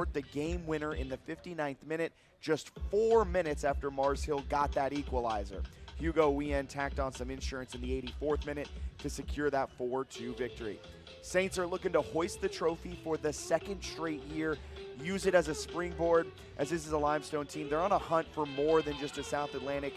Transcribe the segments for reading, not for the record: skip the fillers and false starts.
the game winner in the 59th minute, just 4 minutes after Mars Hill got that equalizer. Hugo Wien tacked on some insurance in the 84th minute to secure that 4-2 victory. Saints are looking to hoist the trophy for the second straight year, use it as a springboard, as this is a Limestone team. They're on a hunt for more than just a South Atlantic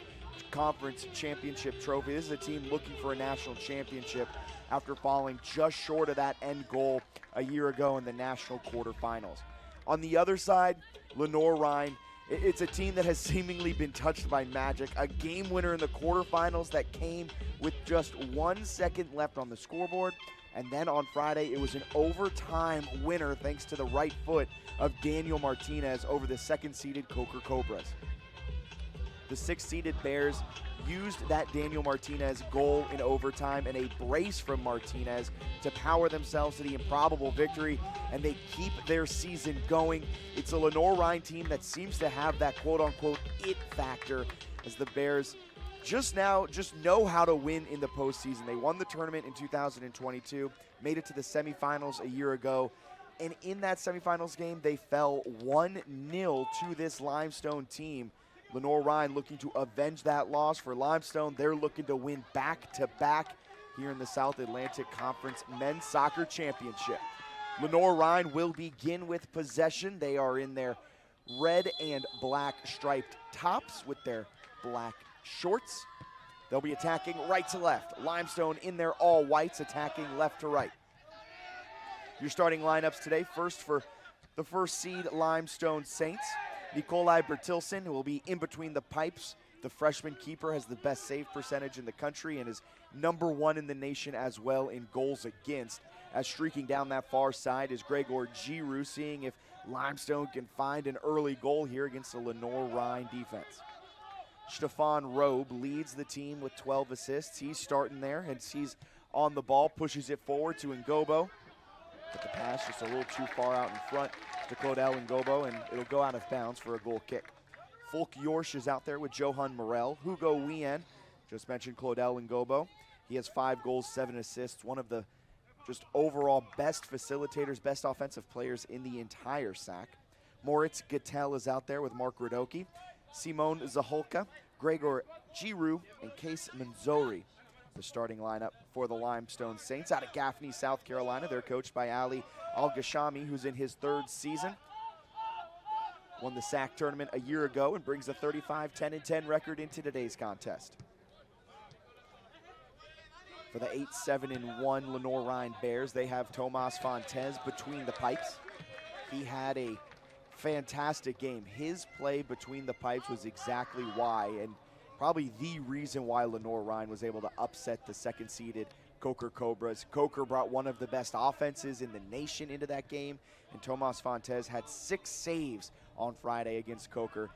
Conference championship trophy. This is a team looking for a national championship after falling just short of that end goal a year ago in the national quarterfinals. On the other side, Lenoir-Rhyne, it's a team that has seemingly been touched by magic. A game winner in the quarterfinals that came with just 1 second left on the scoreboard. And then on Friday, it was an overtime winner thanks to the right foot of Daniel Martinez over the second-seeded Coker Cobras. The 6th-seeded Bears used that Daniel Martinez goal in overtime and a brace from Martinez to power themselves to the improbable victory, and they keep their season going. It's a Lenoir-Rhyne team that seems to have that quote-unquote it factor, as the Bears just know how to win in the postseason. They won the tournament in 2022, made it to the semifinals a year ago, and in that semifinals game, they fell 1-0 to this Limestone team. Lenoir-Rhyne looking to avenge that loss. For Limestone, they're looking to win back-to-back here in the South Atlantic Conference Men's Soccer Championship. Lenoir-Rhyne will begin with possession. They are in their red and black striped tops with their black shorts. They'll be attacking right to left. Limestone in their all whites, attacking left to right. Your starting lineups today, first for the first seed Limestone Saints. Nikolai Bertilson, who will be in between the pipes. The freshman keeper has the best save percentage in the country and is #1 in the nation as well in goals against. As streaking down that far side is Gregor Giroux, seeing if Limestone can find an early goal here against the Lenoir-Rhyne defense. Stefan Robe leads the team with 12 assists. He's starting there, and he's on the ball, pushes it forward to Ngobo. But the pass just a little too far out in front to Claudel Ngobo, and it'll go out of bounds for a goal kick. Folk Yorsch is out there with Johan Morel. Hugo Wien, just mentioned Claudel Ngobo. He has 5 goals, 7 assists, one of the just overall best facilitators, best offensive players in the entire SAC. Moritz Gattel is out there with Mark Radoki. Simone Zaholka, Gregor Giroux, and Case Manzori. The starting lineup for the Limestone Saints out of Gaffney, South Carolina. They're coached by Ali Al-Gashami, who's in his 3rd season. Won the SAC tournament a year ago and brings a 35-10-10 record into today's contest. For the 8-7-1 Lenoir-Rhyne Bears, they have Tomas Fontes between the pipes. He had a fantastic game. His play between the pipes was exactly why, and probably the reason why Lenoir-Rhyne was able to upset the second-seeded Coker Cobras. Coker brought one of the best offenses in the nation into that game, and Tomas Fontes had 6 saves on Friday against Coker.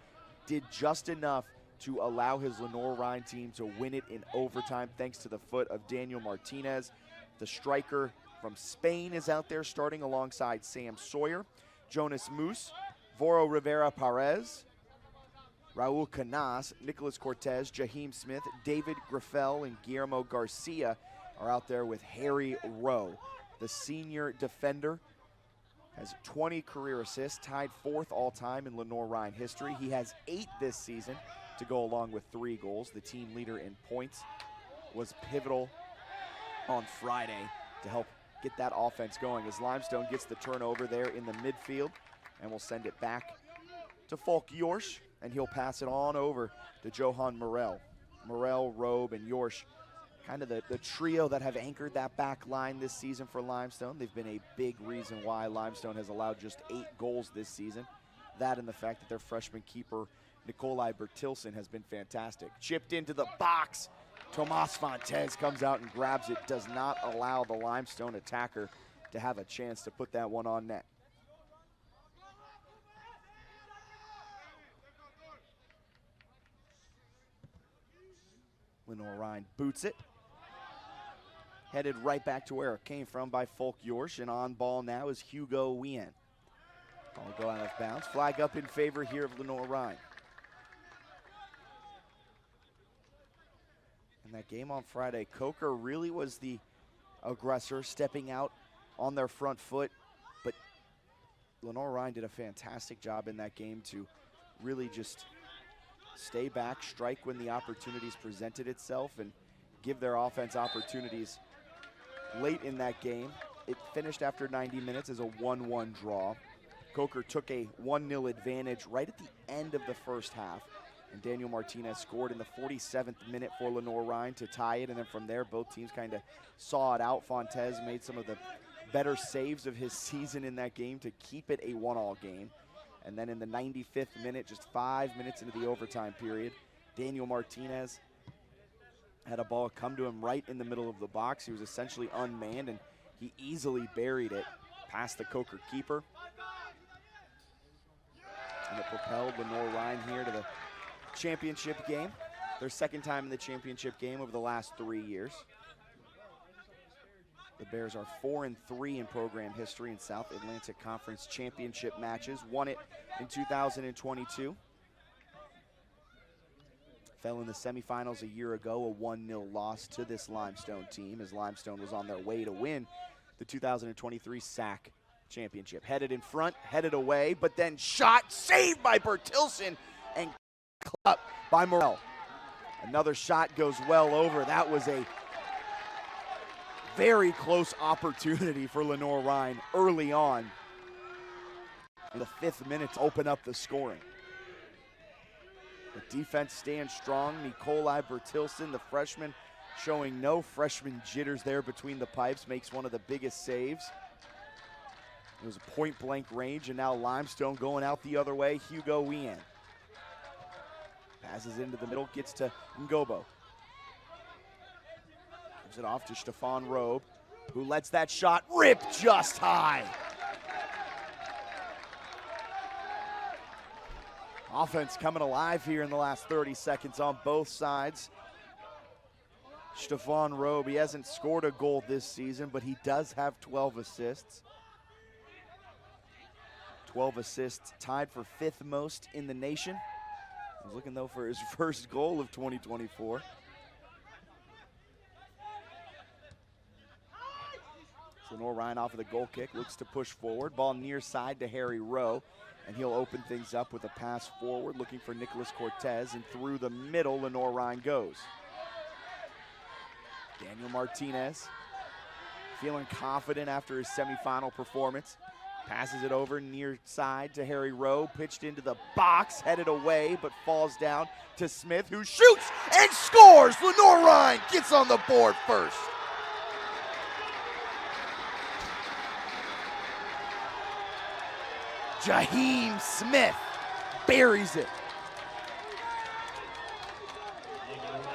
Did just enough to allow his Lenoir-Rhyne team to win it in overtime thanks to the foot of Daniel Martinez. The striker from Spain is out there starting alongside Sam Sawyer, Jonas Moose, Voro Rivera Perez, Raul Canas, Nicholas Cortez, Jaheim Smith, David Graffel, and Guillermo Garcia are out there with Harry Rowe. The senior defender has 20 career assists, tied 4th all-time in Lenoir-Rhyne history. He has 8 this season to go along with 3 goals. The team leader in points was pivotal on Friday to help get that offense going as Limestone gets the turnover there in the midfield, and we'll send it back to Folk Yorsch, and he'll pass it on over to Johan Morel. Morel, Robe, and Yorsch, kind of the trio that have anchored that back line this season for Limestone. They've been a big reason why Limestone has allowed just 8 goals this season. That and the fact that their freshman keeper, Nikolai Bertilson, has been fantastic. Chipped into the box. Tomas Fontes comes out and grabs it. Does not allow the Limestone attacker to have a chance to put that one on net. Lenoir-Rhyne boots it. Headed right back to where it came from by Folk Yorsch, and on ball now is Hugo Wien. Ball will go out of bounds. Flag up in favor here of Lenoir-Rhyne. In that game on Friday, Coker really was the aggressor, stepping out on their front foot, but Lenoir-Rhyne did a fantastic job in that game to really just stay back, strike when the opportunities presented itself, and give their offense opportunities late in that game. It finished after 90 minutes as a 1-1 draw. Coker took a 1-0 advantage right at the end of the first half, and Daniel Martinez scored in the 47th minute for Lenoir-Rhyne to tie it, and then from there, both teams kind of saw it out. Fontes made some of the better saves of his season in that game to keep it a 1-1 game. And then in the 95th minute, just 5 minutes into the overtime period, Daniel Martinez had a ball come to him right in the middle of the box. He was essentially unmanned, and he easily buried it past the Coker keeper. And it propelled Lenoir-Rhyne here to the championship game. Their second time in the championship game over the last 3 years. The Bears are 4-3 in program history in South Atlantic Conference championship matches. Won it in 2022. Fell in the semifinals a year ago, a 1-0 loss to this Limestone team, as Limestone was on their way to win the 2023 SAC championship. Headed in front, headed away, but then shot, saved by Bertilson, and up by Morel. Another shot goes well over. That was a very close opportunity for Lenoir-Rhyne early on in the 5th minute to open up the scoring. The defense stands strong. Nikolai Bertilson, the freshman, showing no freshman jitters there between the pipes, makes one of the biggest saves. It was a point-blank range, and now Limestone going out the other way. Hugo Wien passes into the middle, gets to Ngobo. Gives it off to Stefan Robe, who lets that shot rip just high. Offense coming alive here in the last 30 seconds on both sides. Stefan Robe, he hasn't scored a goal this season, but he does have 12 assists. 12 assists, tied for 5th most in the nation. He's looking, though, for his first goal of 2024. Lenoir-Rhyne off of the goal kick, looks to push forward. Ball near side to Harry Rowe, and he'll open things up with a pass forward, looking for Nicholas Cortez, and through the middle, Lenoir-Rhyne goes. Daniel Martinez, feeling confident after his semifinal performance. Passes it over near side to Harry Rowe, pitched into the box, headed away, but falls down to Smith, who shoots and scores! Lenoir-Rhyne gets on the board first. Jaheim Smith buries it.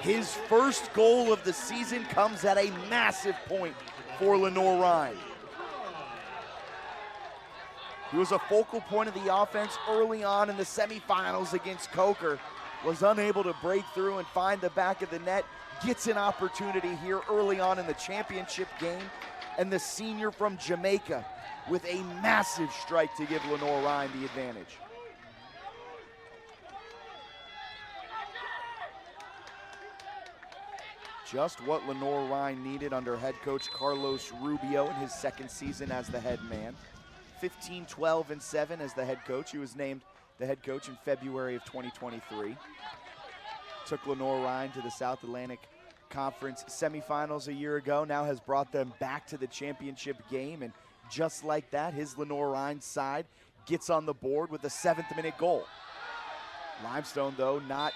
His first goal of the season comes at a massive point for Lenoir-Rhyne. He was a focal point of the offense early on in the semifinals against Coker. Was unable to break through and find the back of the net. Gets an opportunity here early on in the championship game. And the senior from Jamaica with a massive strike to give Lenoir-Rhyne the advantage. Just what Lenoir-Rhyne needed under head coach Carlos Rubio in his second season as the head man. 15, 12, and 7 as the head coach. He was named the head coach in February of 2023. Took Lenoir-Rhyne to the South Atlantic Conference semifinals a year ago, now has brought them back to the championship game, and just like that, his Lenoir-Rhyne side gets on the board with a 7th minute goal. Limestone, though, not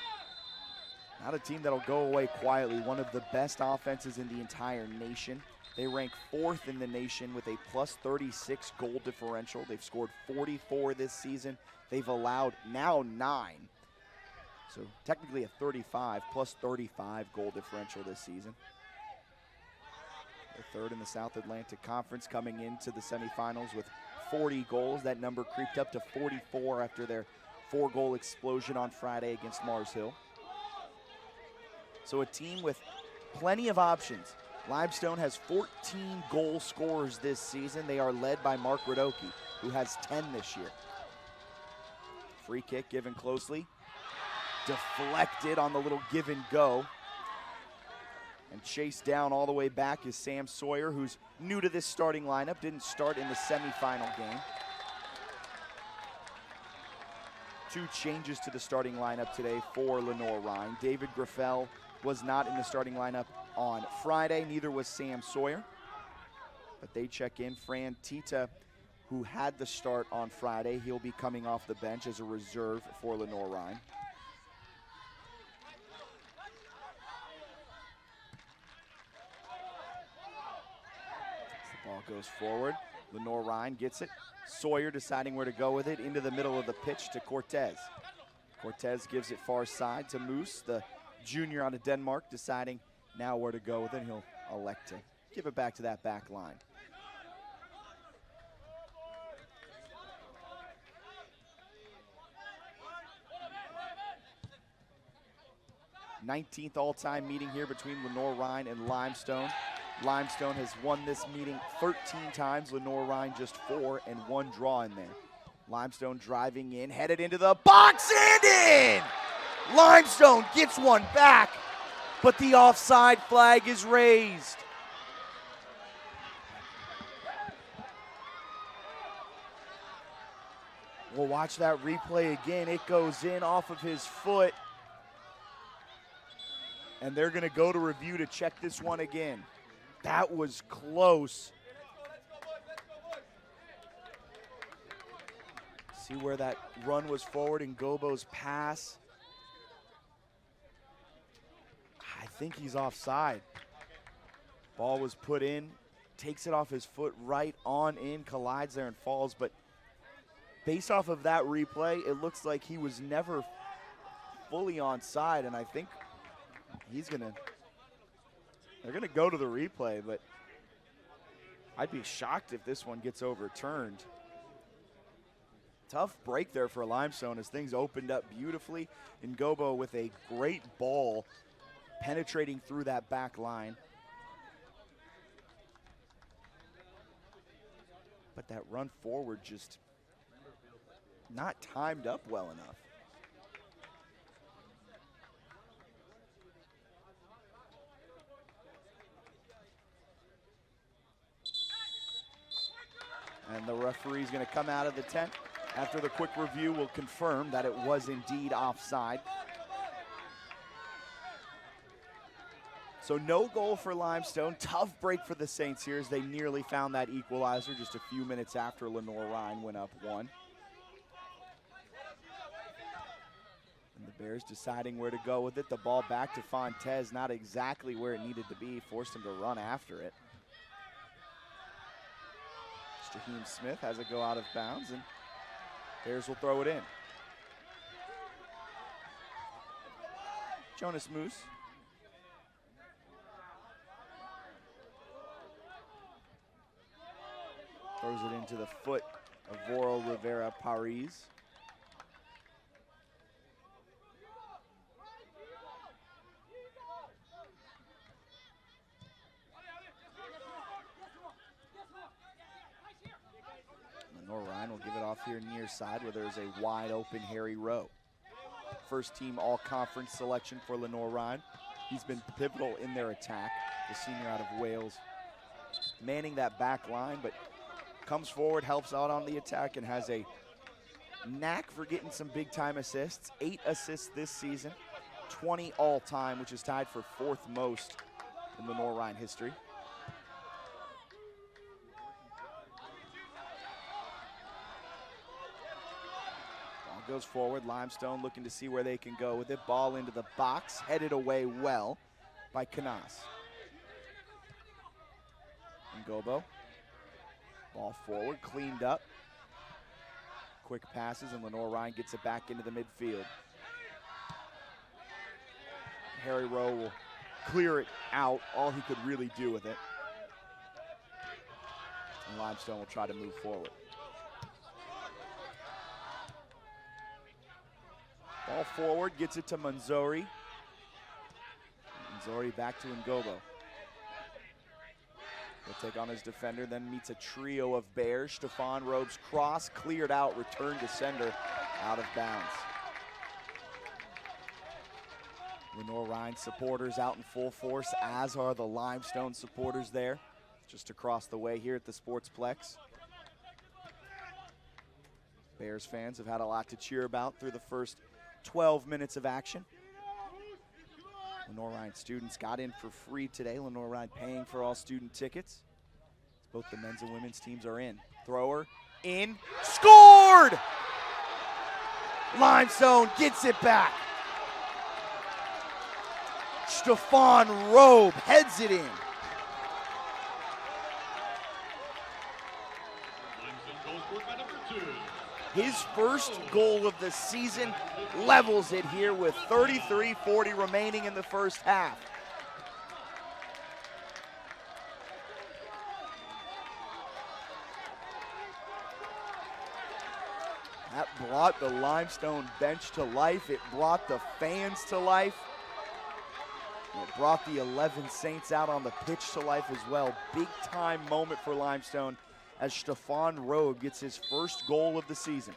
a team that'll go away quietly. One of the best offenses in the entire nation. They rank 4th in the nation with a plus 36 goal differential. They've scored 44 this season. They've allowed now 9. So technically a 35 plus 35 goal differential this season. They're 3rd in the South Atlantic Conference, coming into the semifinals with 40 goals. That number creeped up to 44 after their 4-goal explosion on Friday against Mars Hill. So a team with plenty of options. Limestone has 14 goal scorers this season. They are led by Mark Radoki, who has 10 this year. Free kick given closely. Deflected on the little give and go. And chased down all the way back is Sam Sawyer, who's new to this starting lineup. Didn't start in the semifinal game. 2 changes to the starting lineup today for Lenoir-Rhyne. David Graffel was not in the starting lineup on Friday, neither was Sam Sawyer. But they check in. Fran Tita, who had the start on Friday, he'll be coming off the bench as a reserve for Lenoir-Rhyne. The ball goes forward. Lenoir-Rhyne gets it. Sawyer deciding where to go with it into the middle of the pitch to Cortez. Cortez gives it far side to Moose, the junior out of Denmark, deciding now where to go with it. He'll elect to give it back to that back line. '19th all-time meeting here between Lenoir-Rhyne and Limestone. Limestone has won this meeting 13 times, Lenoir-Rhyne just 4 and 1 draw in there. Limestone driving in, headed into the box and in! Limestone gets one back, but the offside flag is raised. We'll watch that replay again. It goes in off of his foot. And they're gonna go to review to check this one again. That was close. See where that run was forward in Gobo's pass. I think he's offside. Ball was put in, takes it off his foot right on in, collides there and falls. But based off of that replay, it looks like he was never fully onside, and I think they're gonna go to the replay, but I'd be shocked if this one gets overturned. Tough break there for Limestone as things opened up beautifully. And Gobo with a great ball penetrating through that back line. But that run forward just not timed up well enough. And the referee's going to come out of the tent. After the quick review, will confirm that it was indeed offside. So no goal for Limestone. Tough break for the Saints here as they nearly found that equalizer just a few minutes after Lenoir-Rhyne went up 1. And the Bears deciding where to go with it. The ball back to Fontes, not exactly where it needed to be. Forced him to run after it. Jaheim Smith has it go out of bounds, and Bears will throw it in. Jonas Moose. Throws it into the foot of Voro Rivera Paris. Lenoir-Rhyne will give it off here near side where there's a wide open Harry Rowe. First team all-conference selection for Lenoir-Rhyne. He's been pivotal in their attack, the senior out of Wales. Manning that back line, but comes forward, helps out on the attack, and has a knack for getting some big-time assists. 8 assists this season, 20 all-time, which is tied for 4th most in Lenoir-Rhyne history. Goes forward, Limestone looking to see where they can go with it. Ball into the box, headed away well by Canas. And Gobo, ball forward, cleaned up. Quick passes, and Lenoir-Rhyne gets it back into the midfield. Harry Rowe will clear it out, all he could really do with it. And Limestone will try to move forward. Ball forward, gets it to Manzori. Manzori back to Ngobo. He'll take on his defender, then meets a trio of Bears. Stefan Robe's cross, cleared out, returned to sender, out of bounds. Lenoir-Rhyne supporters out in full force, as are the Limestone supporters there, just across the way here at the Sportsplex. Bears fans have had a lot to cheer about through the first 12 minutes of action. Lenoir-Rhyne students got in for free today. Lenoir-Rhyne paying for all student tickets. Both the men's and women's teams are in. Thrower in, scored! Limestone gets it back. Stefan Robe heads it in. His first goal of the season levels it here with 33:40 remaining in the first half. That brought the Limestone bench to life. It brought the fans to life. It brought the 11 Saints out on the pitch to life as well. Big time moment for Limestone as Stefan Robe gets his first goal of the season.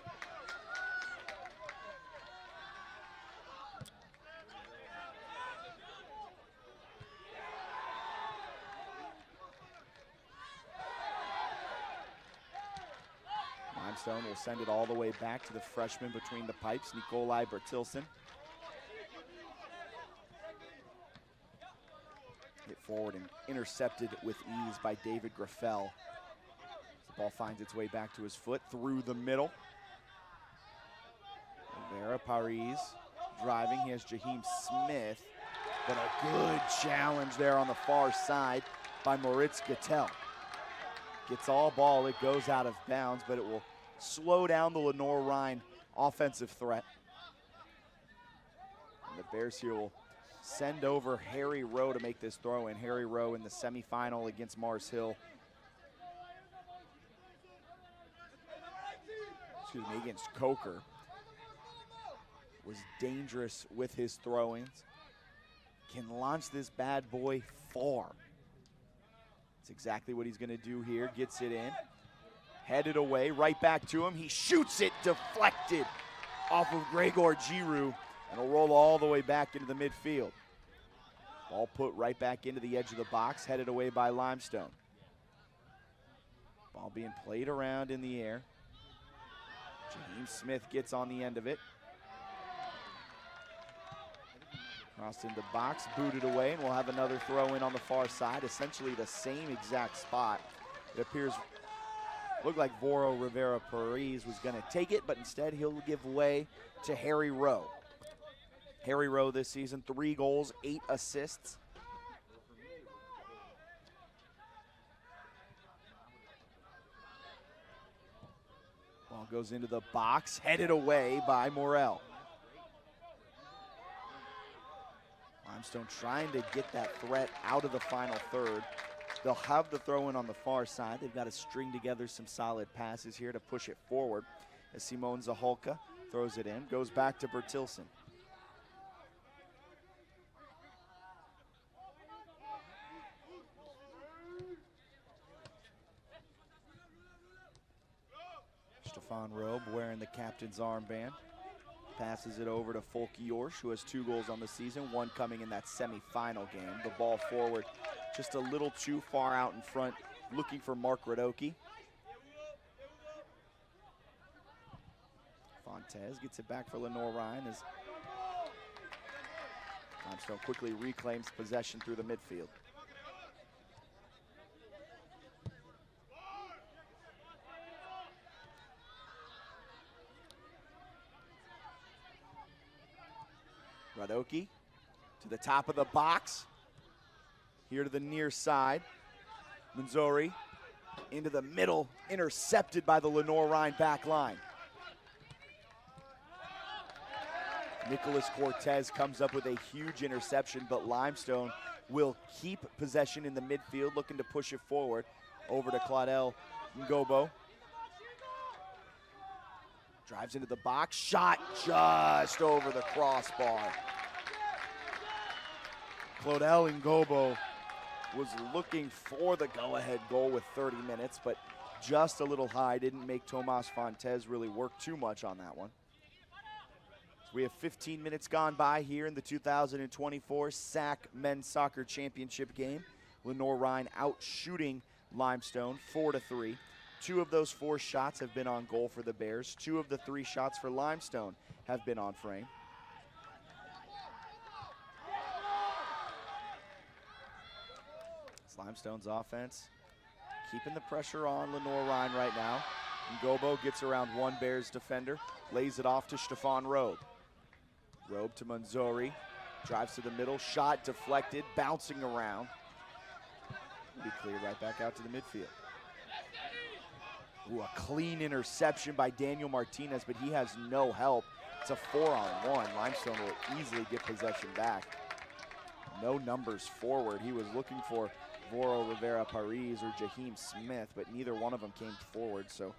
Limestone will send it all the way back to the freshman between the pipes, Nikolai Bertilson. Hit forward and intercepted with ease by David Graffel. The ball finds its way back to his foot through the middle. Rivera Paris driving. He has Jaheim Smith, but a good challenge there on the far side by Moritz Gattel. Gets all ball, it goes out of bounds, but it will slow down the Lenoir-Rhyne offensive threat. And the Bears here will send over Harry Rowe to make this throw in. Harry Rowe in the semifinal against Mars Hill. Excuse me, against Coker. Was dangerous with his throw-ins. Can launch this bad boy far. That's exactly what he's gonna do here. Gets it in. Headed away, right back to him. He shoots it, deflected off of Gregor Giroux, and will roll all the way back into the midfield. Ball put right back into the edge of the box, headed away by Limestone. Ball being played around in the air. Jaheim Smith gets on the end of it. Crossed into the box, booted away, and we'll have another throw in on the far side, essentially the same exact spot. It appears, looked like Voro Rivera Paris was gonna take it, but instead he'll give way to Harry Rowe. Harry Rowe this season, 3 goals, 8 assists. Ball goes into the box, headed away by Morel. Limestone trying to get that threat out of the final third. They'll have the throw in on the far side. They've got to string together some solid passes here to push it forward as Simone Zaholka throws it in, goes back to Bertilson. Stefan Robe wearing the captain's armband. Passes it over to Folke Yorsch, who has 2 goals on the season, 1 coming in that semifinal game. The ball forward just a little too far out in front, looking for Mark Radoki. Fontes gets it back for Lenoir-Rhyne as Limestone quickly reclaims possession through the midfield. Radoki to the top of the box. Here to the near side. Manzori into the middle, intercepted by the Lenoir-Rhyne back line. Nicholas Cortez comes up with a huge interception, but Limestone will keep possession in the midfield, looking to push it forward. Over to Claudel Ngobo. Drives into the box, shot just over the crossbar. Claudel Ngobo was looking for the go-ahead goal with 30 minutes, but just a little high. Didn't make Tomas Fontes really work too much on that one. So we have 15 minutes gone by here in the 2024 SAC Men's Soccer Championship game. Lenoir-Rhyne out shooting Limestone 4-3. 2 of those 4 shots have been on goal for the Bears. 2 of the 3 shots for Limestone have been on frame. It's Limestone's offense keeping the pressure on Lenoir-Rhyne right now. Ngobo gets around one Bears defender, lays it off to Stefan Robe. Robe to Manzori, drives to the middle, shot deflected, bouncing around. Be cleared right back out to the midfield. Ooh, a clean interception by Daniel Martinez, but he has no help. It's a 4-on-1. Limestone will easily get possession back. No numbers forward. He was looking for Voro Rivera Paris or Jaheim Smith, but neither one of them came forward. So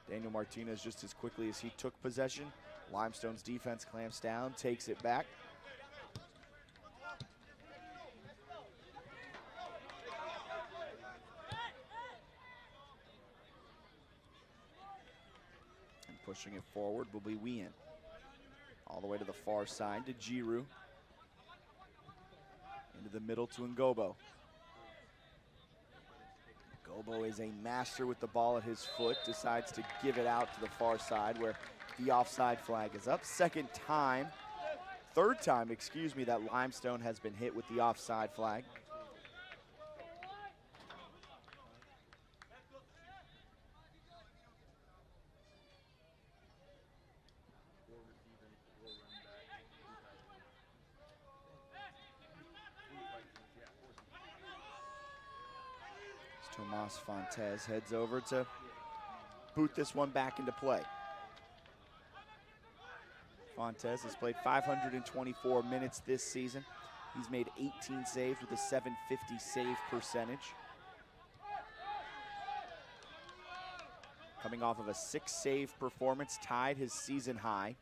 Daniel Martinez, just as quickly as he took possession, Limestone's defense clamps down, takes it back. And pushing it forward will be Wien. All the way to the far side to Giroux. Into the middle to Ngobo. Ngobo is a master with the ball at his foot, decides to give it out to the far side where the offside flag is up. Third time, excuse me, that Limestone has been hit with the offside flag. Tomas Fontes heads over to boot this one back into play. Fontes has played 524 minutes this season. He's made 18 saves with a 750 save percentage. Coming off of a 6-save performance, tied his season high.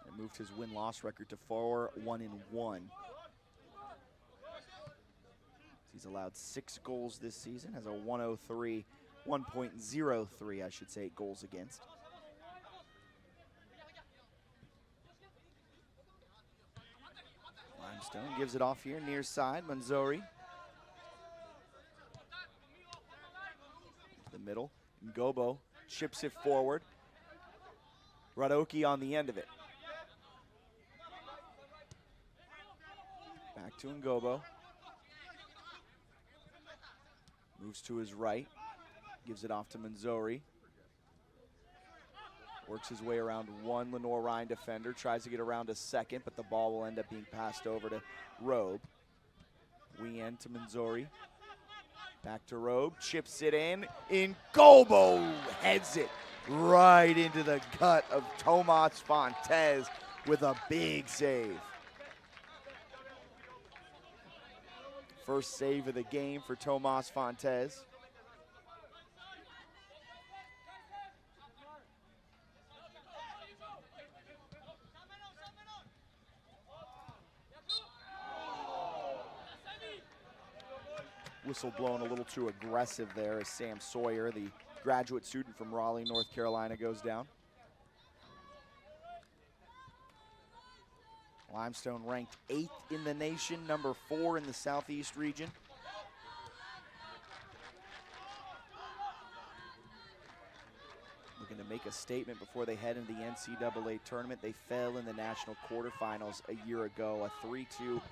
And moved his win-loss record to 4-1-1. He's allowed 6 goals this season, has a 1.03, I should say, goals against. Limestone gives it off here, near side, Manzori. The middle, Ngobo chips it forward. Radoki on the end of it. Back to Ngobo. Moves to his right, gives it off to Manzori. Works his way around one Lenoir-Rhyne defender, tries to get around a second, but the ball will end up being passed over to Robe. Wien to Manzori. Back to Robe, chips it in. Ngobo heads it right into the gut of Tomas Fontes with a big save. First save of the game for Tomas Fontes. Whistle blown a little too aggressive there as Sam Sawyer, the graduate student from Raleigh, North Carolina, goes down. Limestone ranked 8th in the nation, number 4 in the Southeast region. Looking to make a statement before they head into the NCAA tournament. They fell in the national quarterfinals a year ago, a 3-2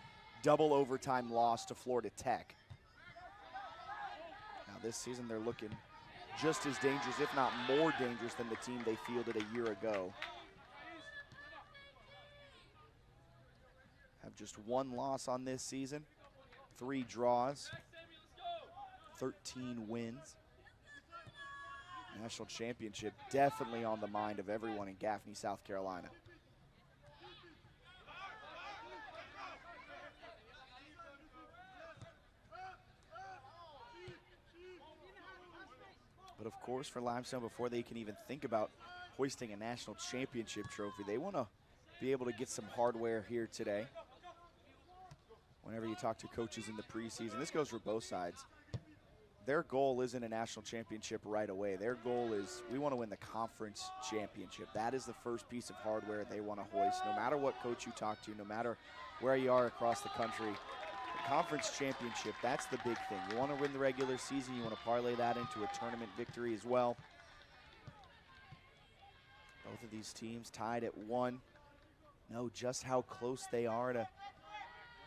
double overtime loss to Florida Tech. Now this season they're looking just as dangerous, if not more dangerous than the team they fielded a year ago. Have just 1 loss on this season, 3 draws, 13 wins. National championship definitely on the mind of everyone in Gaffney, South Carolina. But of course, for Limestone, before they can even think about hoisting a national championship trophy, they want to be able to get some hardware here today. Whenever you talk to coaches in the preseason, this goes for both sides. Their goal isn't a national championship right away. Their goal is, we want to win the conference championship. That is the first piece of hardware they want to hoist. No matter what coach you talk to, no matter where you are across the country, conference championship, that's the big thing. You want to win the regular season, you want to parlay that into a tournament victory as well. Both of these teams tied at 1. Know just how close they are to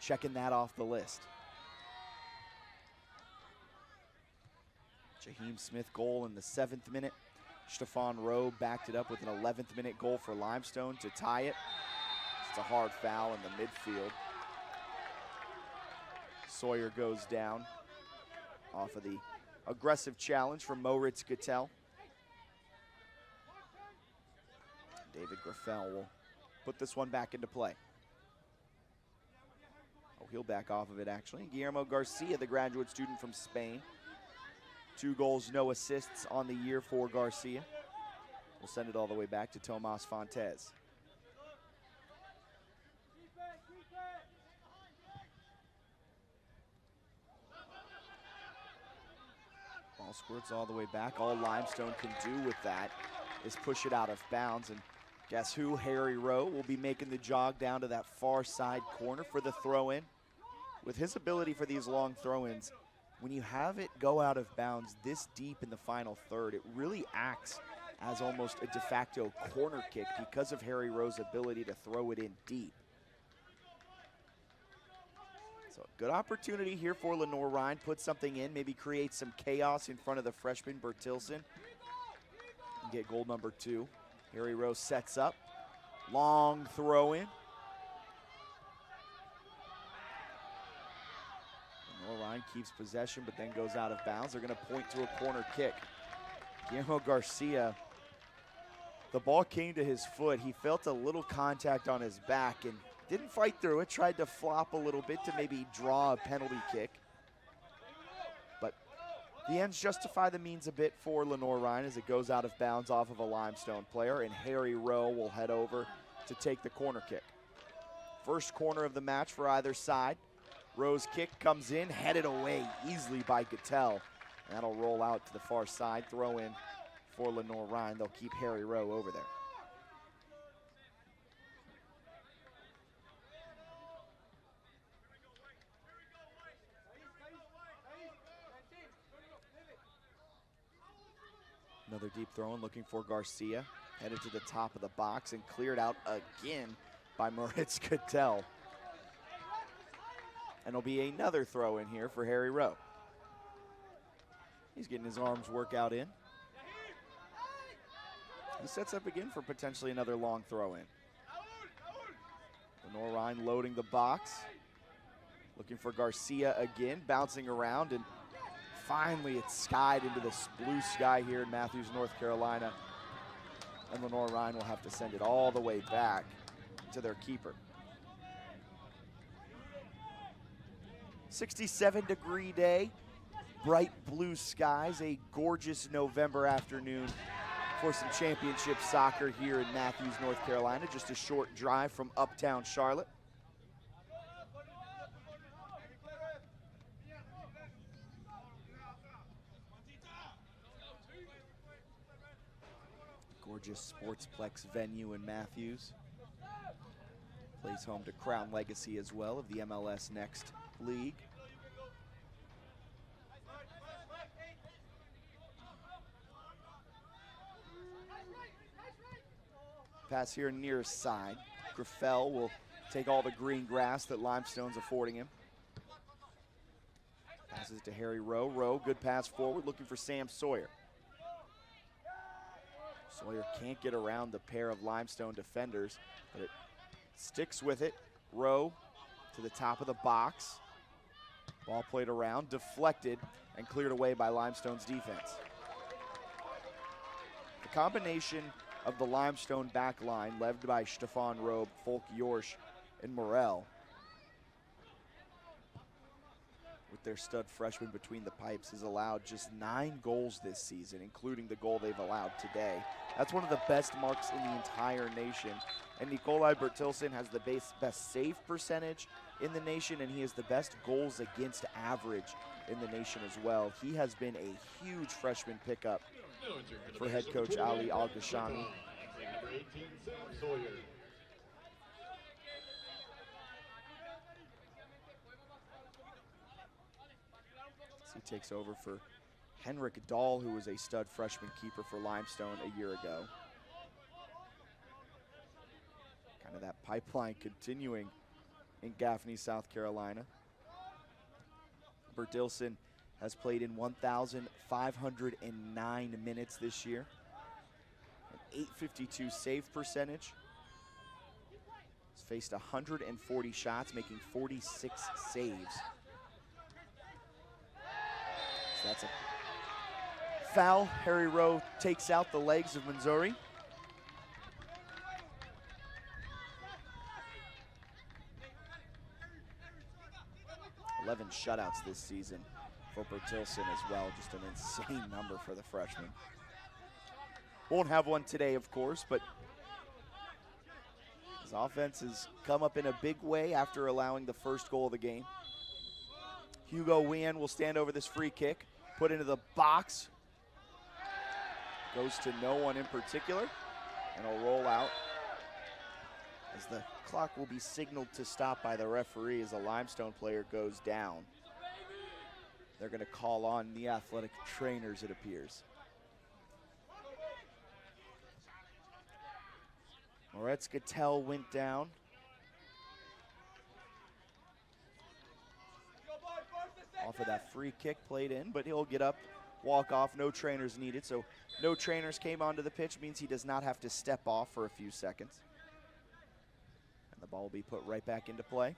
checking that off the list. Jaheim Smith goal in the 7th minute. Stefan Rowe backed it up with an 11th minute goal for Limestone to tie it. It's a hard foul in the midfield. Sawyer goes down off of the aggressive challenge from Moritz Gattel. David Graffel will put this one back into play. Oh, he'll back off of it actually. Guillermo Garcia, the graduate student from Spain. 2 goals, no assists on the year for Garcia. We'll send it all the way back to Tomas Fontes. Ball squirts all the way back. All Limestone can do with that is push it out of bounds. And guess who? Harry Rowe will be making the jog down to that far side corner for the throw-in. With his ability for these long throw-ins, when you have it go out of bounds this deep in the final third, it really acts as almost a de facto corner kick because of Harry Rowe's ability to throw it in deep. So good opportunity here for Lenoir-Rhyne. Put something in, maybe create some chaos in front of the freshman Bertilson. And get goal number 2. Harry Rowe sets up. Long throw in. Lenoir-Rhyne keeps possession but then goes out of bounds. They're going to point to a corner kick. Guillermo Garcia, the ball came to his foot. He felt a little contact on his back and didn't fight through it. Tried to flop a little bit to maybe draw a penalty kick. But the ends justify the means a bit for Lenoir-Rhyne as it goes out of bounds off of a Limestone player, and Harry Rowe will head over to take the corner kick. First corner of the match for either side. Rowe's kick comes in, headed away easily by Gattel. That'll roll out to the far side, throw in for Lenoir-Rhyne. They'll keep Harry Rowe over there. Another deep throw in, looking for Garcia. Headed to the top of the box and cleared out again by Moritz Gattel. And it'll be another throw in here for Harry Rowe. He's getting his arms workout in. He sets up again for potentially another long throw in. Lenoir-Rhyne loading the box. Looking for Garcia again, bouncing around, and finally it's skied into the blue sky here in Matthews, North Carolina. And Lenoir-Rhyne will have to send it all the way back to their keeper. 67-degree day, bright blue skies, a gorgeous November afternoon for some championship soccer here in Matthews, North Carolina, just a short drive from uptown Charlotte. Gorgeous Sportsplex venue in Matthews. Plays home to Crown Legacy as well of the MLS Next League. Pass here near side. Graffel will take all the green grass that Limestone's affording him. Passes it to Harry Rowe. Rowe, good pass forward, looking for Sam Sawyer. Sawyer can't get around the pair of Limestone defenders, but it sticks with it. Rowe to the top of the box. Ball played around, deflected, and cleared away by Limestone's defense. The combination of the Limestone back line, led by Stefan Rowe, Folk Yorsch, and Morel, with their stud freshman between the pipes, has allowed just 9 goals this season, including the goal they've allowed today. That's one of the best marks in the entire nation. And Nikolai Bertilson has the best save percentage in the nation, and he has the best goals against average in the nation as well. He has been a huge freshman pickup for head coach Ali Al-Ghashami. He takes over for Henrik Dahl, who was a stud freshman keeper for Limestone a year ago. Kind of that pipeline continuing in Gaffney, South Carolina. Bertilson has played in 1,509 minutes this year. An .852 save percentage. He's faced 140 shots, making 46 saves. So that's a foul. Harry Rowe takes out the legs of Manzouri. Shutouts this season for Bertilson as well. Just an insane number for the freshman. Won't have one today, of course, but his offense has come up in a big way after allowing the first goal of the game. Hugo Wien will stand over this free kick, put into the box. Goes to no one in particular, and will roll out as the clock will be signaled to stop by the referee as a Limestone player goes down. They're going to call on the athletic trainers, it appears. Moritz Gattel went down. Off of that free kick played in, but he'll get up, walk off, no trainers needed. So no trainers came onto the pitch, means he does not have to step off for a few seconds. And the ball will be put right back into play.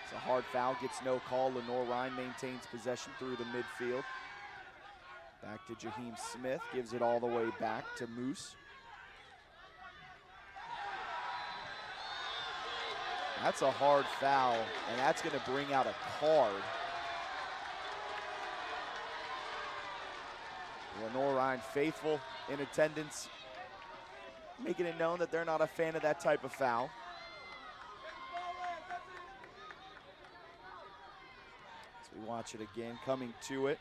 It's a hard foul, gets no call. Lenoir-Rhyne maintains possession through the midfield. Back to Jaheim Smith, gives it all the way back to Moose. That's a hard foul, and that's going to bring out a card. Lenoir-Rhyne faithful in attendance, making it known that they're not a fan of that type of foul. As we watch it again, coming to it.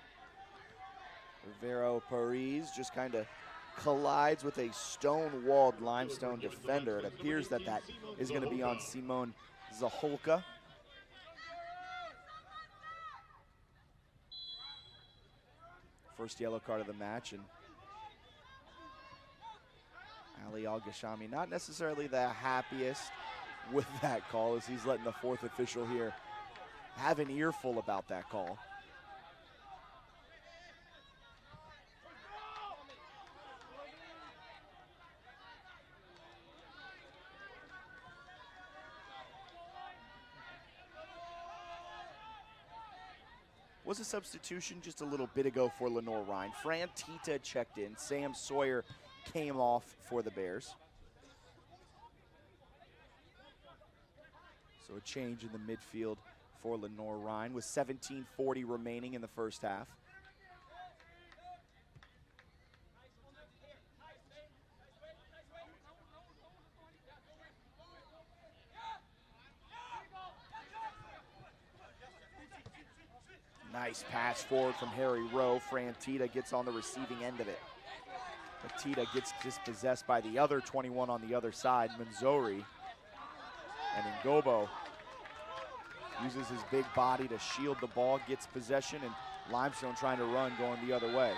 Rivero Paris just kind of collides with a stone-walled Limestone defender. It appears that that is going to be on Simon Zaholka. First yellow card of the match, and Ali Al-Gashami not necessarily the happiest with that call, as he's letting the fourth official here have an earful about that call. Was a substitution just a little bit ago for Lenoir-Rhyne. Fran Tita checked in. Sam Sawyer came off for the Bears. So a change in the midfield for Lenoir-Rhyne with 17:40 remaining in the first half. Nice pass forward from Harry Rowe. Fran Tita gets on the receiving end of it. But Tita gets dispossessed by the other 21 on the other side, Manzouri. And Ngobo uses his big body to shield the ball, gets possession, and Limestone trying to run, going the other way.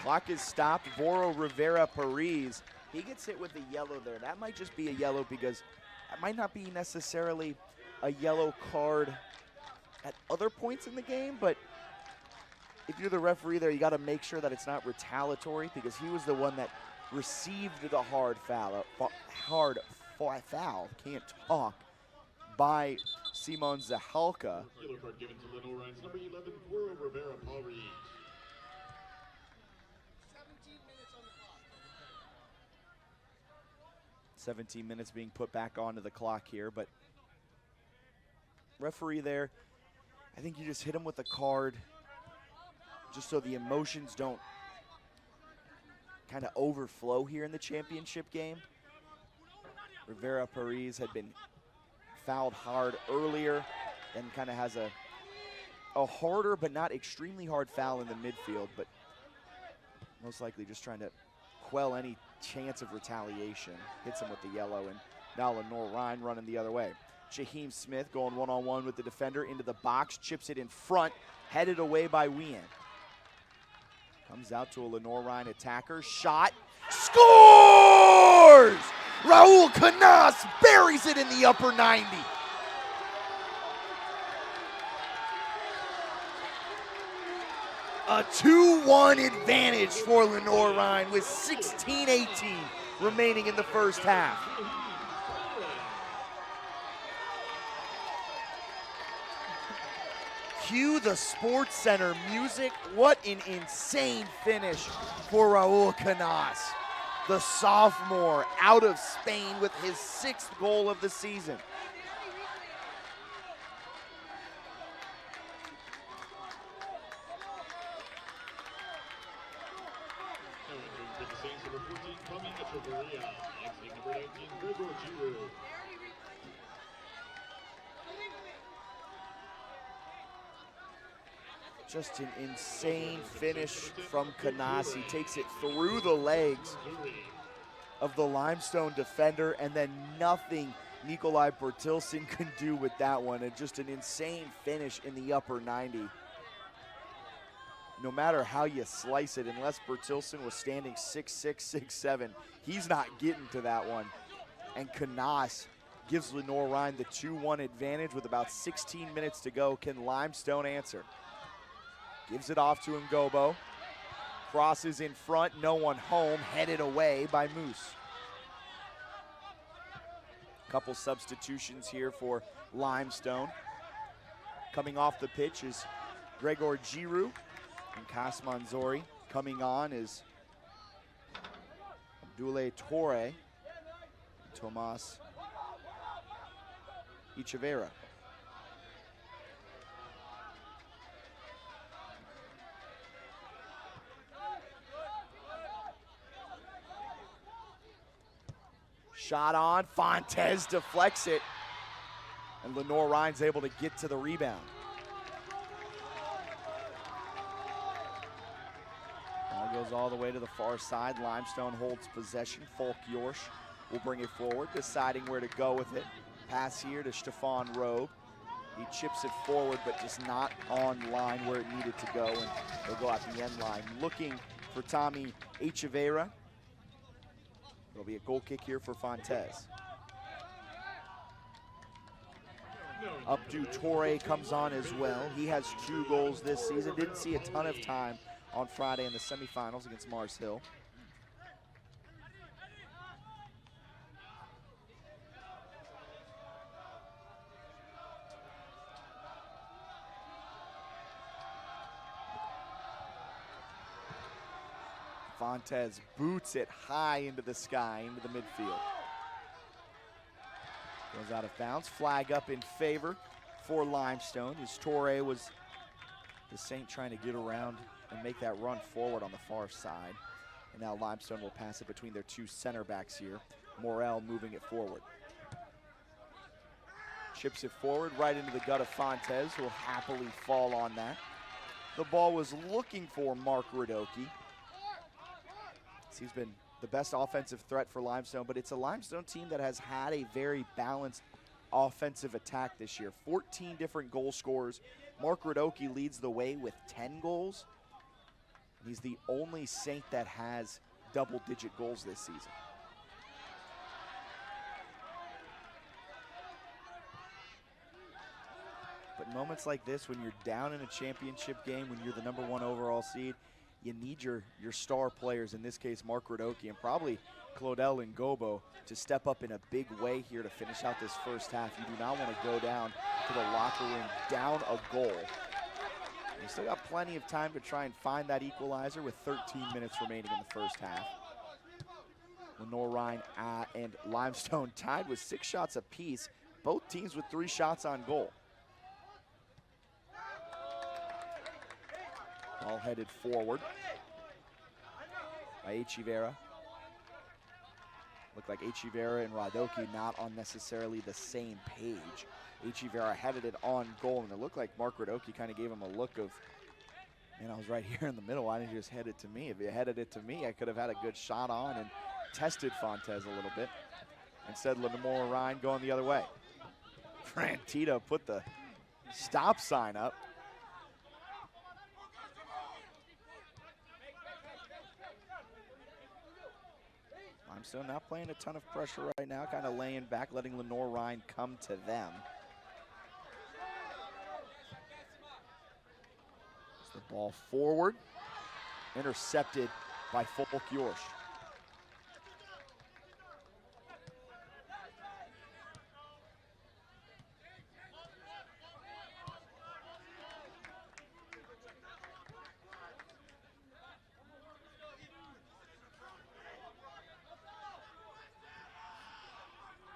Clock is stopped. Voro Rivera Paris, he gets hit with a yellow there. That might just be a yellow because it might not be necessarily a yellow card at other points in the game, but if you're the referee there, you got to make sure that it's not retaliatory, because he was the one that received the hard foul, can't talk, by Simon Zahalka. Yellow card given to Lenoir-Rhyne's number 11, Voro Rivera Paris. 17 minutes being put back onto the clock here, but referee there, I think you just hit him with a card just so the emotions don't kind of overflow here in the championship game. Rivera Paris had been fouled hard earlier and kind of has a harder but not extremely hard foul in the midfield, but most likely just trying to quell any chance of retaliation. Hits him with the yellow, and now Lenoir-Rhyne running the other way. Jaheim Smith going one-on-one with the defender into the box, chips it in front, headed away by Wien. Comes out to a Lenoir-Rhyne attacker, shot, scores! Raul Canas buries it in the upper 90. A 2-1 advantage for Lenoir-Rhyne with 16-18 remaining in the first half. Cue the Sports Center music. What an insane finish for Raul Canas, the sophomore out of Spain with his 6th goal of the season. Just an insane finish from Canas. He takes it through the legs of the Limestone defender, and then nothing Nikolai Bertilson can do with that one. And just an insane finish in the upper 90. No matter how you slice it, unless Bertilson was standing 6'6", 6'7", he's not getting to that one. And Canas gives Lenoir-Rhyne the 2-1 advantage with about 16 minutes to go. Can Limestone answer? Gives it off to Ngobo. Crosses in front, no one home, headed away by Moose. Couple substitutions here for Limestone. Coming off the pitch is Gregor Giroux and Kasman Zori. Coming on is Abdoulaye Toure, Tomas Echeverra. Shot on, Fontes deflects it, and Lenoir-Rhyne's able to get to the rebound. Ball goes all the way to the far side. Limestone holds possession. Folk Yorsch will bring it forward, deciding where to go with it. Pass here to Stefan Robe. He chips it forward, but just not on line where it needed to go, and they'll go at the end line. Looking for Tommy Echeverra. There'll be a goal kick here for Fontes. Abdou Toure comes on as well. He has 2 goals this season. Didn't see a ton of time on Friday in the semifinals against Mars Hill. Fontes boots it high into the sky, into the midfield. Goes out of bounds. Flag up in favor for Limestone, as Toure was the Saint trying to get around and make that run forward on the far side. And now Limestone will pass it between their 2 center backs here. Morel moving it forward. Chips it forward right into the gut of Fontes, who will happily fall on that. The ball was looking for Mark Radoki. He's been the best offensive threat for Limestone, but it's a Limestone team that has had a very balanced offensive attack this year. 14 different goal scorers. Mark Radoki leads the way with 10 goals. He's the only Saint that has double-digit goals this season. But moments like this, when you're down in a championship game, when you're the #1 overall seed, you need your star players, in this case Mark Radoki and probably Claudel Ngobo, to step up in a big way here to finish out this first half. You do not want to go down to the locker room down a goal. You still got plenty of time to try and find that equalizer with 13 minutes remaining in the first half. Lenoir-Rhyne and Limestone tied with 6 shots apiece, both teams with 3 shots on goal. Ball headed forward by Echeverra. Looked like Echeverra and Radoki not on necessarily the same page. Echeverra headed it on goal, and it looked like Mark Radoki kind of gave him a look of, man, I was right here in the middle. Why didn't you just head it to me? If you headed it to me, I could have had a good shot on and tested Fontes a little bit. Instead, Lenoir-Rhyne going the other way. Frantito put the stop sign up. Limestone not playing a ton of pressure right now, kind of laying back, letting Lenoir-Rhyne come to them. The ball forward, intercepted by Folk-Yorsch.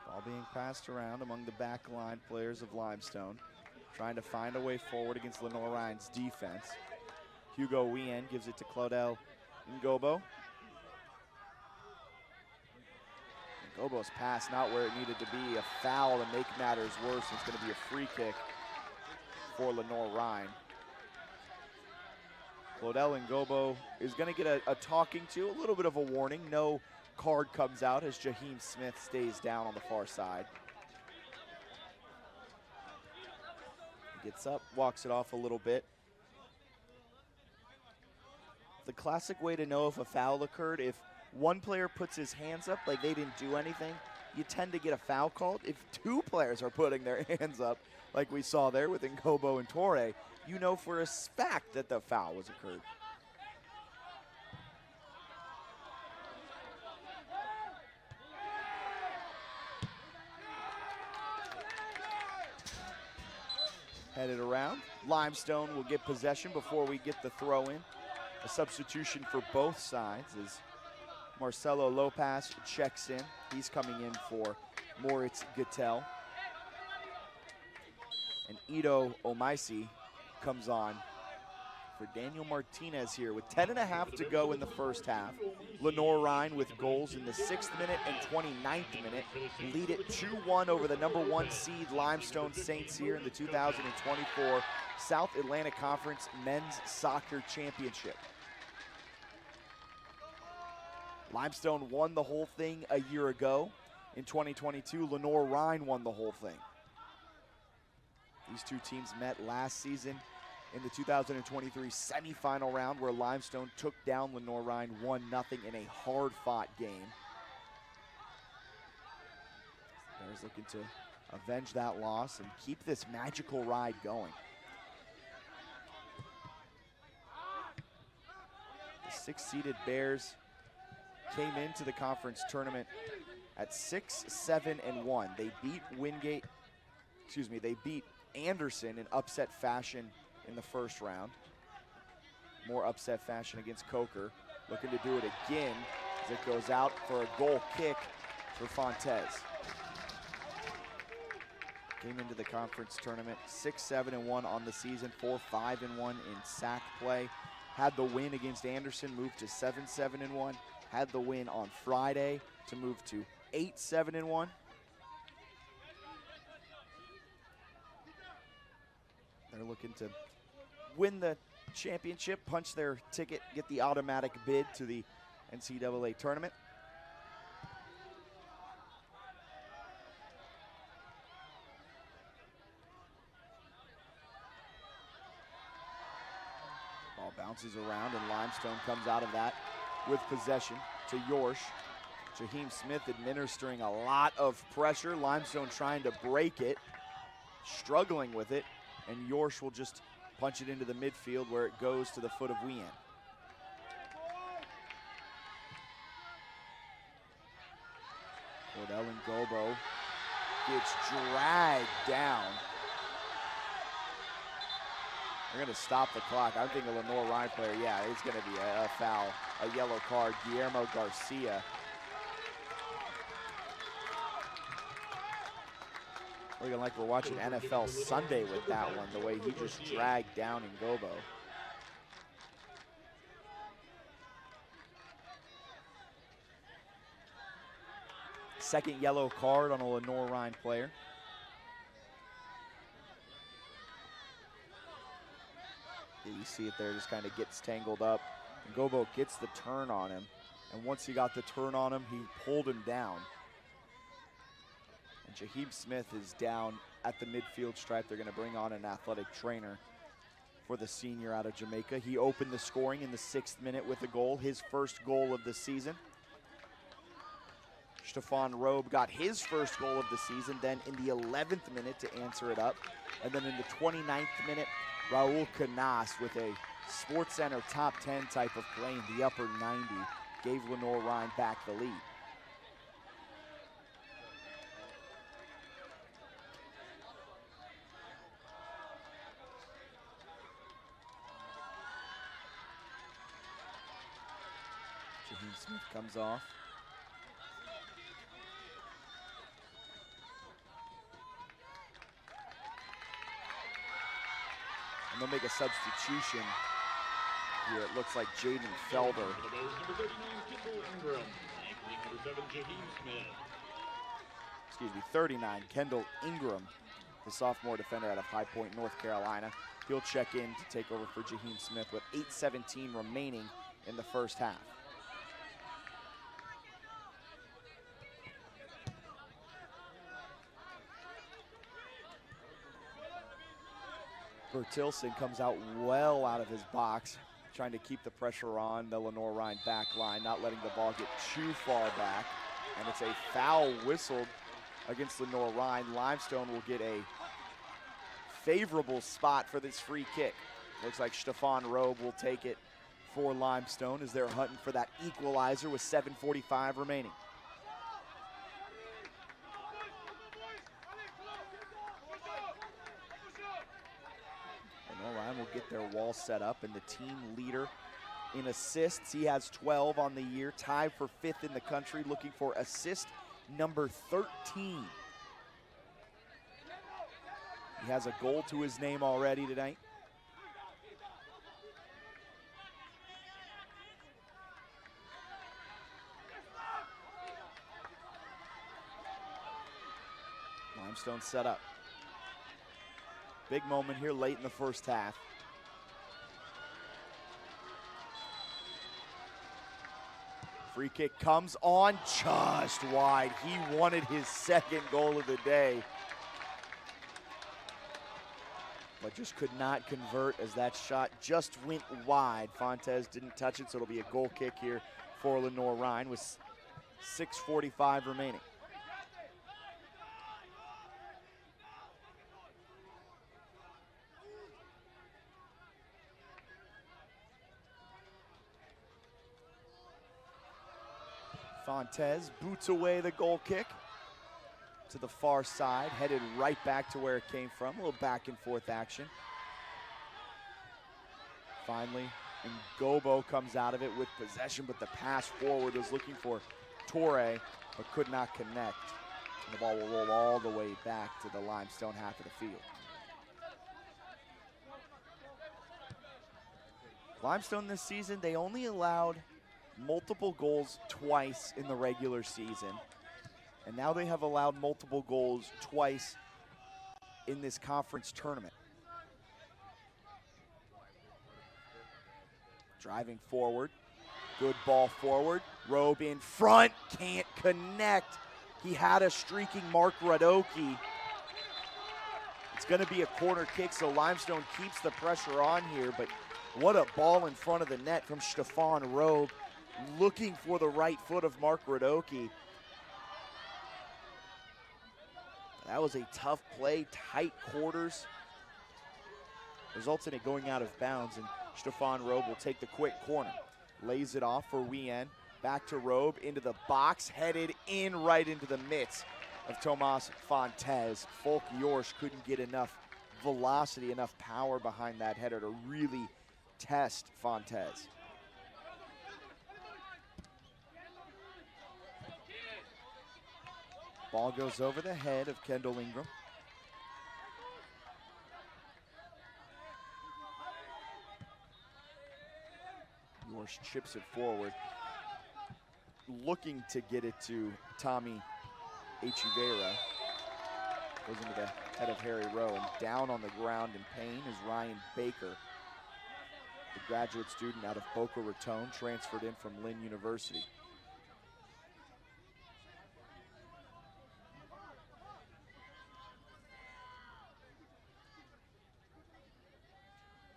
Ball being passed around among the back line players of Limestone, trying to find a way forward against Lenoir-Rhyne's defense. Hugo Wien gives it to Claudel Ngobo. Ngobo's pass not where it needed to be. A foul to make matters worse. It's going to be a free kick for Lenoir-Rhyne. Claudel Ngobo is going to get a talking to, a little bit of a warning. No card comes out as Jaheim Smith stays down on the far side. Gets up, walks it off a little bit. The classic way to know if a foul occurred, if one player puts his hands up like they didn't do anything, you tend to get a foul called. If two players are putting their hands up, like we saw there with Ngobo and Torre, you know for a fact that the foul was occurred. Headed around. Limestone will get possession before we get the throw in. A substitution for both sides as Marcelo Lopez checks in. He's coming in for Moritz Gittel. And Ito Omaisi comes on for Daniel Martinez here with 10.5 to go in the first half. Lenoir-Rhyne with goals in the 6th minute and 29th minute lead it 2-1 over the #1 seed Limestone Saints here in the 2024 South Atlantic Conference Men's Soccer Championship. Limestone won the whole thing a year ago. In 2022, Lenoir-Rhyne won the whole thing. These two teams met last season in the 2023 semifinal round where Limestone took down Lenoir-Rhyne 1-0 in a hard-fought game. Bears looking to avenge that loss and keep this magical ride going. The 6-seeded Bears came into the conference tournament at 6-7-1. They beat they beat Anderson in upset fashion in the first round. More upset fashion against Coker. Looking to do it again as it goes out for a goal kick for Fontes. Came into the conference tournament 6-7-1 on the season, 4-5-1 in SAC play. Had the win against Anderson, moved to 7-7-1. Had the win on Friday to move to 8-7-1. They're looking to win the championship, punch their ticket, get the automatic bid to the NCAA tournament. Ball bounces around and Limestone comes out of that with possession to Yorsch. Jaheim Smith administering a lot of pressure. Limestone trying to break it, struggling with it, and Yorsch will just punch it into the midfield where it goes to the foot of Wien. Claudel Ngobo gets dragged down. They're going to stop the clock. I'm thinking a Lenoir-Rhyne player, yeah, it's going to be a foul, a yellow card. Guillermo Garcia. Looking like we're watching NFL Sunday with that one, the way he just dragged down Ngobo. Second yellow card on a Lenoir-Rhyne player. You see it there, just kind of gets tangled up. Ngobo gets the turn on him And once he got the turn on him, he pulled him down. And Jaheim Smith is down at the midfield stripe. They're going to bring on an athletic trainer for the senior out of Jamaica. He opened the scoring in the 6th minute with a goal, his first goal of the season. Stefan Robe got his first goal of the season, then in the 11th minute to answer it up. And then in the 29th minute, Raul Canas with a SportsCenter top 10 type of play in the upper 90 gave Lenoir-Rhyne back the lead. Jaheim Smith comes off. And they'll make a substitution here. It looks like Jaden Felder. Excuse me, 39, Kendall Ingram, the sophomore defender out of High Point, North Carolina. He'll check in to take over for Jaheim Smith with 8:17 remaining in the first half. Bertilson comes out well out of his box, trying to keep the pressure on the Lenoir-Rhyne back line, not letting the ball get too far back. And it's a foul whistled against Lenoir-Rhyne. Limestone will get a favorable spot for this free kick. Looks like Stefan Robe will take it for Limestone as they're hunting for that equalizer with 7:45 remaining. Lenoir-Rhyne will get their wall set up, and the team leader in assists, he has 12 on the year, tied for 5th in the country, looking for assist number 13. He has a goal to his name already tonight. Limestone set up. Big moment here late in the first half. Free kick comes on just wide. He wanted his 2nd goal of the day, but just could not convert as that shot just went wide. Fontes didn't touch it, so it'll be a goal kick here for Lenoir-Rhyne with 6:45 remaining. Fontes boots away the goal kick to the far side, headed right back to where it came from. A little back and forth action. Finally, Ngobo comes out of it with possession, but the pass forward was looking for Torre, but could not connect. And the ball will roll all the way back to the Limestone half of the field. Limestone this season, they only allowed multiple goals twice in the regular season, and now they have allowed multiple goals twice in this conference tournament. Driving forward, good ball forward, Robe in front, can't connect. He had a streaking Mark Radoki. It's gonna be a corner kick, so Limestone keeps the pressure on here, but what a ball in front of the net from Stefan Robe, looking for the right foot of Mark Radoki. That was a tough play, tight quarters. Results in it going out of bounds, and Stefan Robe will take the quick corner. Lays it off for Wien. Back to Robe, into the box, headed in right into the midst of Tomas Fontes. Folk Yorsch couldn't get enough velocity, enough power behind that header to really test Fontes. Ball goes over the head of Kendall Ingram. Yorsch chips it forward, looking to get it to Tommy Echeverria. Goes into the head of Harry Rowe, and down on the ground in pain is Ryan Baker, the graduate student out of Boca Raton, transferred in from Lynn University.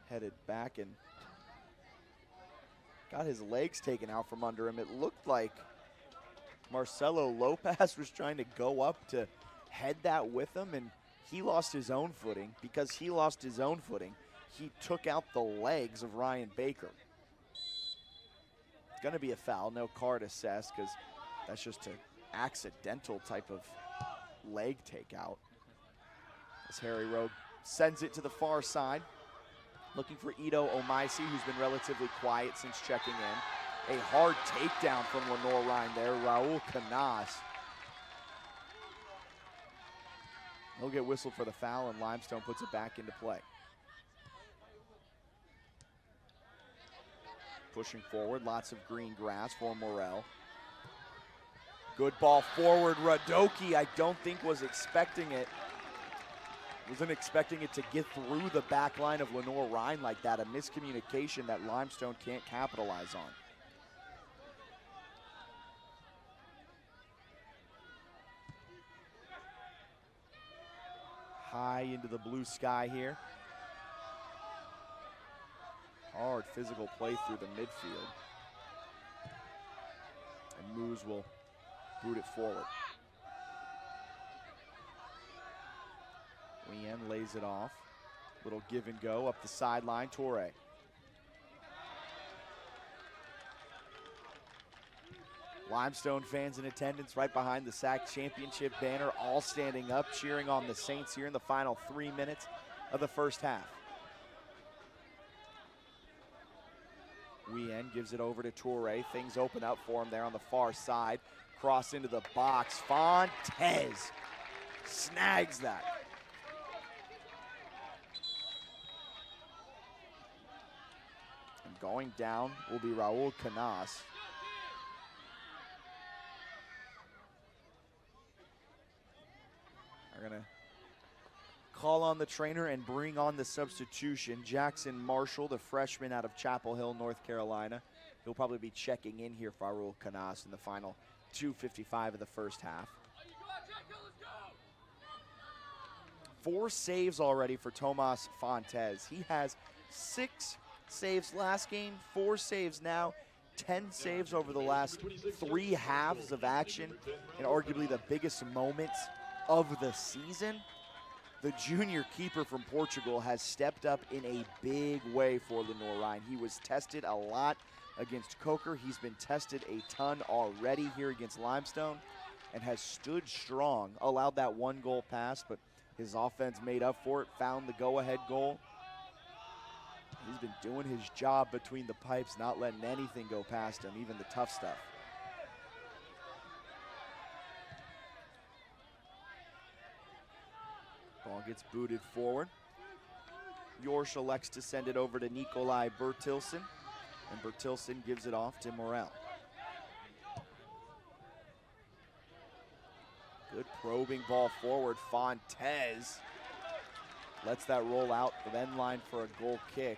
headed back and got his legs taken out from under him. It looked like Marcelo Lopez was trying to go up to head that with him, and he lost his own footing. Because he lost his own footing, he took out the legs of Ryan Baker. It's gonna be a foul, no card assessed, because that's just an accidental type of leg takeout. As Harry Rowe sends it to the far side, looking for Ito Omaisi, who's been relatively quiet since checking in. A hard takedown from Lenoir-Rhyne there, Raul Canas. He'll get whistled for the foul, and Limestone puts it back into play. Pushing forward, lots of green grass for Morel. Good ball forward, Radoki, I don't think was expecting it. Wasn't expecting it to get through the back line of Lenoir-Rhyne like that. A miscommunication that Limestone can't capitalize on. High into the blue sky here. Hard physical play through the midfield. And Moose will boot it forward. Wien lays it off. Little give and go up the sideline, Torre. Limestone fans in attendance right behind the SAC championship banner, all standing up, cheering on the Saints here in the final 3 minutes of the first half. Wien gives it over to Torre. Things open up for him there on the far side. Cross into the box. Fontes snags that. And going down will be Raul Canas. They're gonna call on the trainer and bring on the substitution. Jackson Marshall, the freshman out of Chapel Hill, North Carolina. He'll probably be checking in here for Raul Canas in the final 2:55 of the first half. 4 saves already for Tomas Fontes. He has 6 saves last game, 4 saves now, 10 saves over the last 3 halves of action, and arguably the biggest moments of the season. The junior keeper from Portugal has stepped up in a big way for Lenoir-Rhyne. He was tested a lot against Coker. He's been tested a ton already here against Limestone and has stood strong. Allowed that 1-goal pass, but his offense made up for it, found the go-ahead goal. He's been doing his job between the pipes, not letting anything go past him, even the tough stuff. Ball gets booted forward. Yorsch elects to send it over to Nikolai Bertilsen, and Bertilsen gives it off to Morel. Good probing ball forward. Fontes lets that roll out the end line for a goal kick.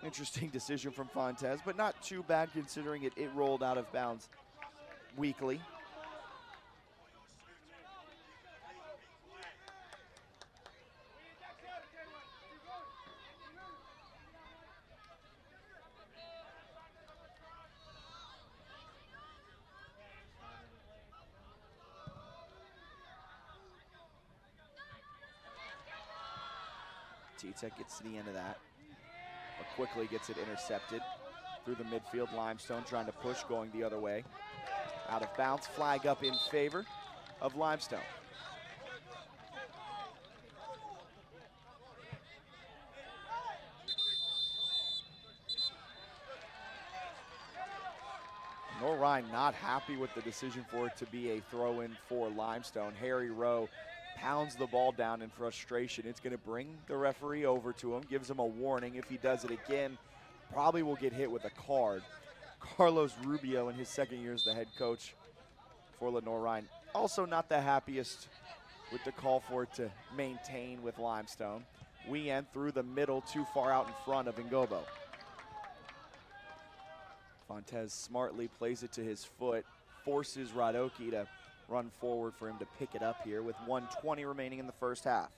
Interesting decision from Fontes, but not too bad considering it rolled out of bounds weakly. Tech gets to the end of that, but quickly gets it intercepted through the midfield. Limestone trying to push, going the other way. Out of bounds, flag up in favor of Limestone. Lenoir-Rhyne not happy with the decision for it to be a throw-in for Limestone. Harry Rowe pounds the ball down in frustration. It's going to bring the referee over to him, gives him a warning. If he does it again, probably will get hit with a card. Carlos Rubio, in his second year as the head coach for Lenoir-Rhyne, also not the happiest with the call for it to maintain with Limestone. Wien through the middle, too far out in front of Ngobo. Fontes smartly plays it to his foot, forces Radoki to run forward for him to pick it up here with 1:20 remaining in the first half.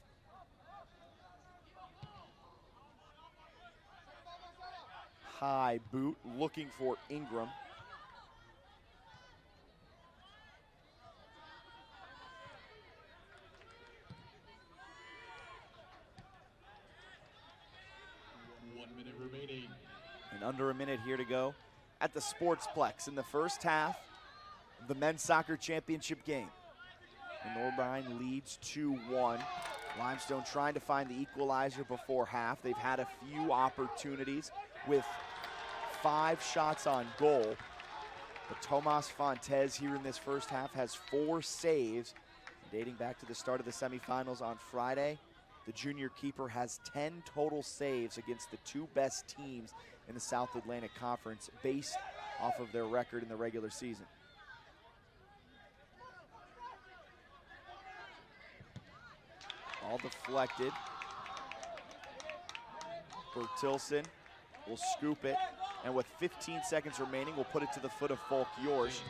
high boot, looking for Ingram. Remaining. And under a minute here to go at the Sportsplex in the first half of the men's soccer championship game. Lenoir-Rhyne leads 2-1. Limestone trying to find the equalizer before half. They've had a few opportunities with 5 shots on goal. But Tomas Fontes here in this first half has 4 saves. Dating back to the start of the semifinals on Friday, the junior keeper has 10 total saves against the 2 best teams in the South Atlantic Conference based off of their record in the regular season. All deflected. Bertilson will scoop it, and with 15 seconds remaining, will put it to the foot of Folk Yorsch.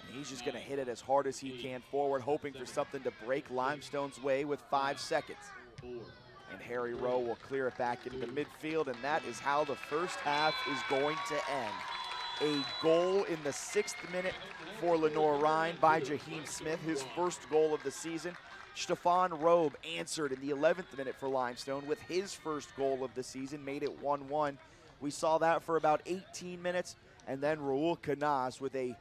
And he's just gonna hit it as hard as he can forward, hoping for something to break Limestone's way with 5 seconds. And Harry Rowe will clear it back into the midfield, and that is how the first half is going to end. A goal in the 6th minute for Lenoir-Rhyne by Jaheim Smith, his first goal of the season. Stefan Robe answered in the 11th minute for Limestone with his first goal of the season, made it 1-1. We saw that for about 18 minutes, and then Raul Canaz with a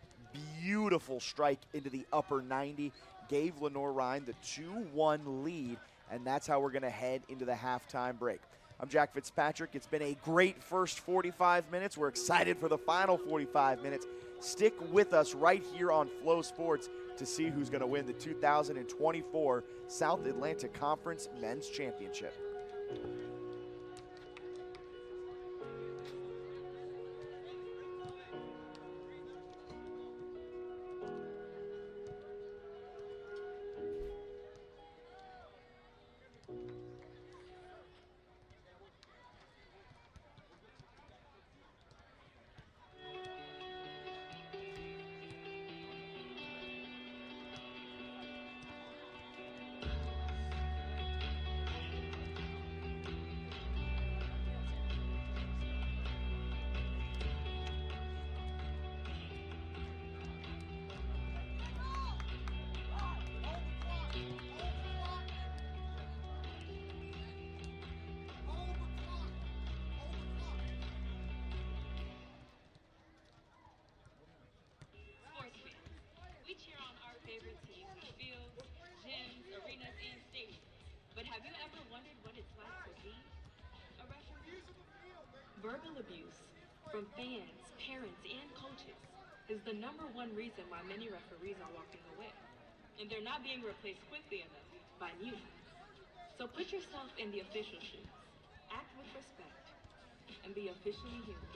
beautiful strike into the upper 90 gave Lenoir-Rhyne the 2-1 lead, and that's how we're going to head into the halftime break. I'm Jack Fitzpatrick. It's been a great first 45 minutes. We're excited for the final 45 minutes. Stick with us right here on Flow Sports to see who's going to win the 2024 South Atlantic Conference Men's Championship. We cheer on our favorite teams in fields, gyms, arenas, and stadiums. But have you ever wondered what it's like to be a referee? Verbal abuse from fans, parents, and coaches is the #1 reason why many referees are walking away. And they're not being replaced quickly enough by new ones. So put yourself in the official shoes, act with respect, and be officially human.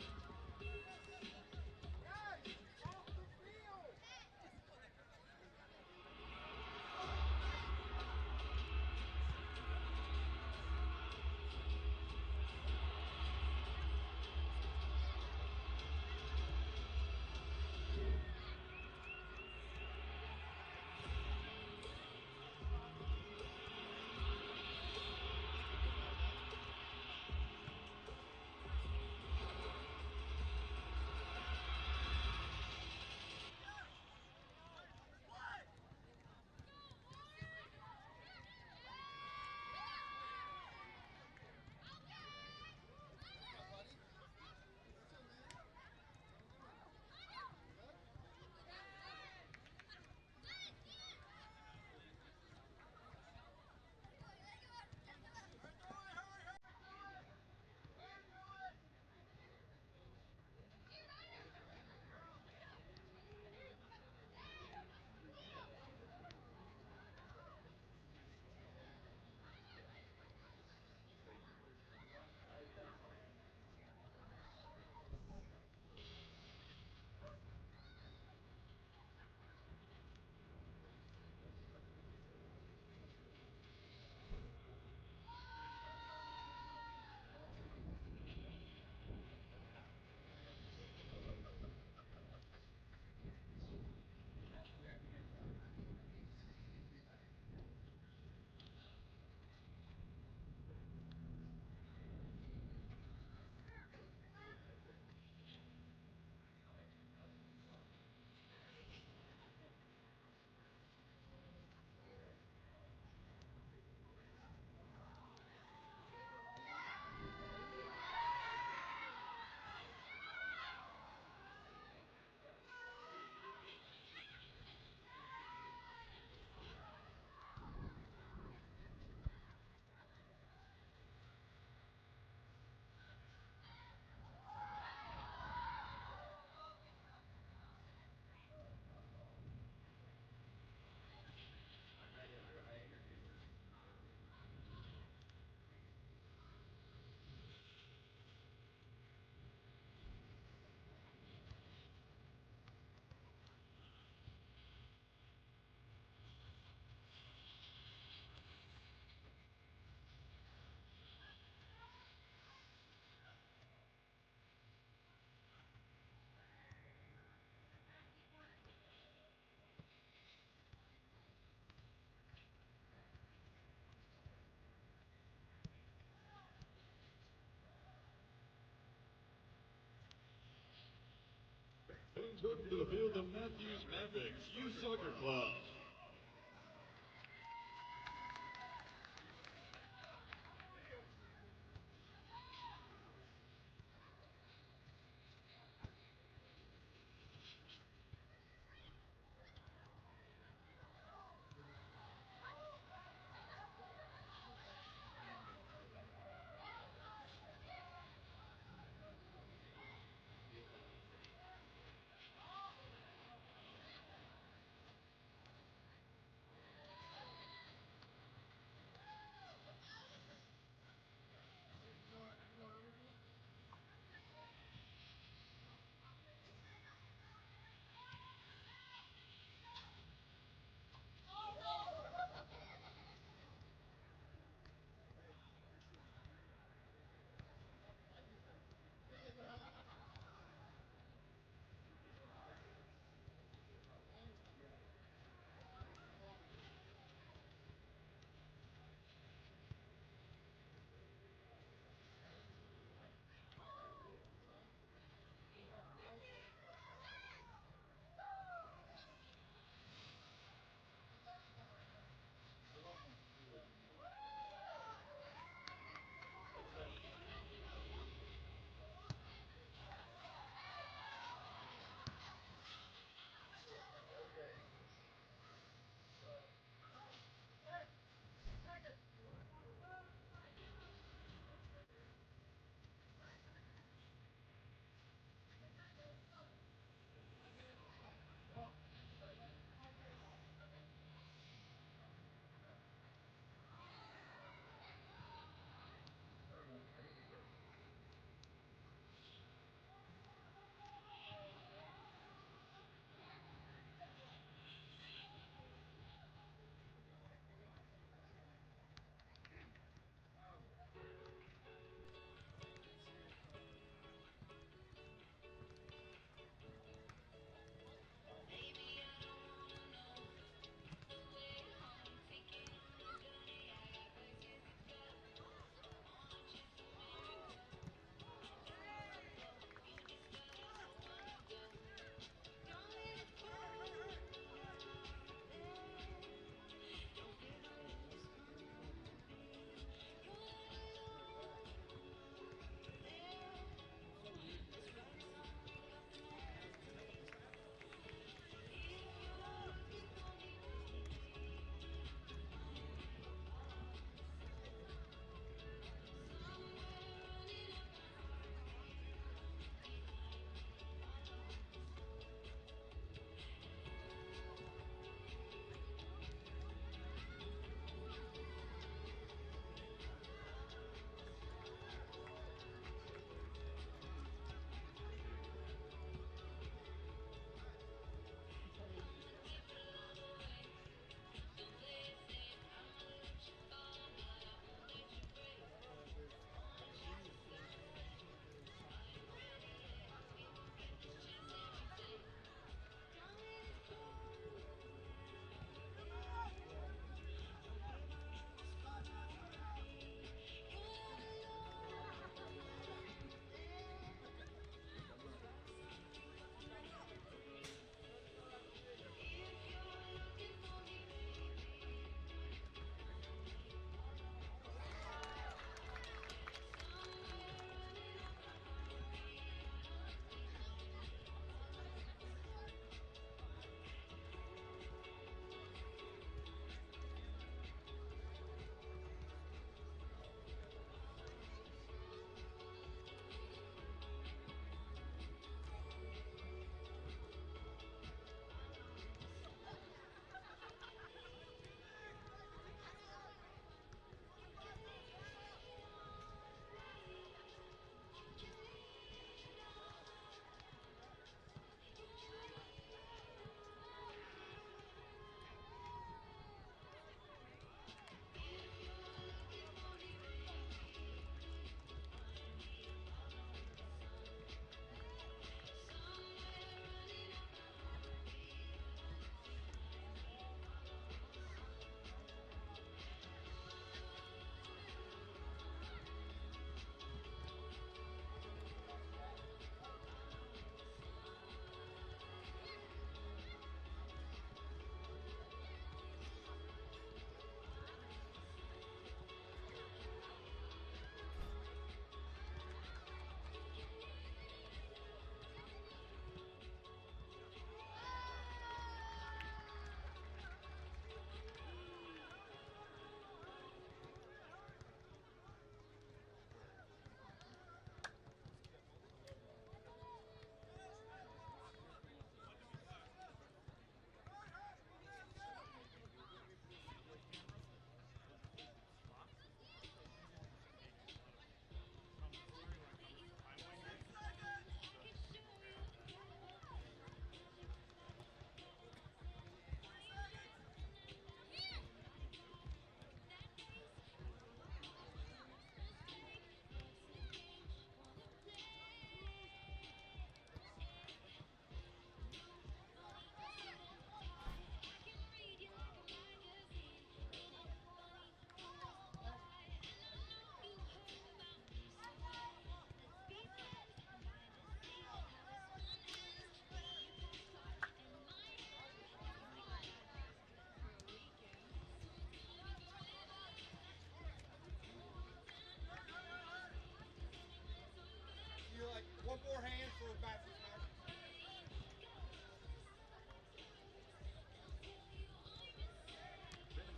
took to the field the Matthews Mavericks Youth Soccer Club.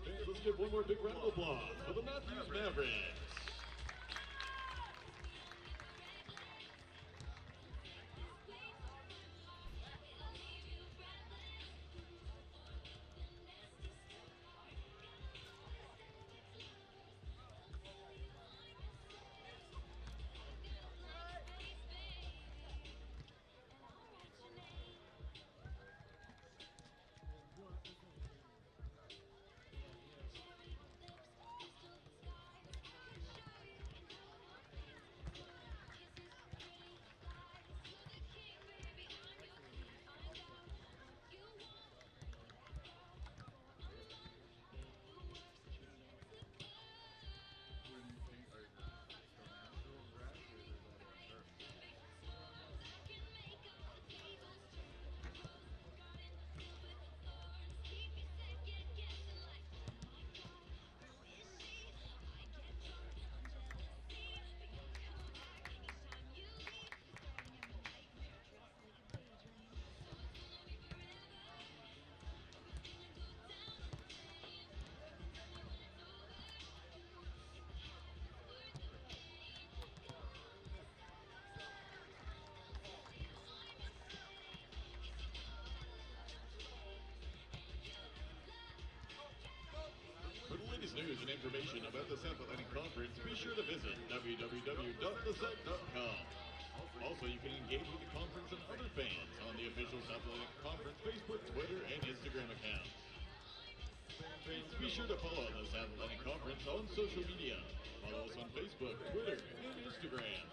And let's give one more big round of applause for the Matthews Mavericks. For the latest news and information about the South Atlantic Conference, be sure to visit www.thesac.com. Also, you can engage with the conference and other fans on the official South Atlantic Conference Facebook, Twitter, and Instagram accounts. Fans, be sure to follow the South Atlantic Conference on social media. Follow us on Facebook, Twitter, and Instagram.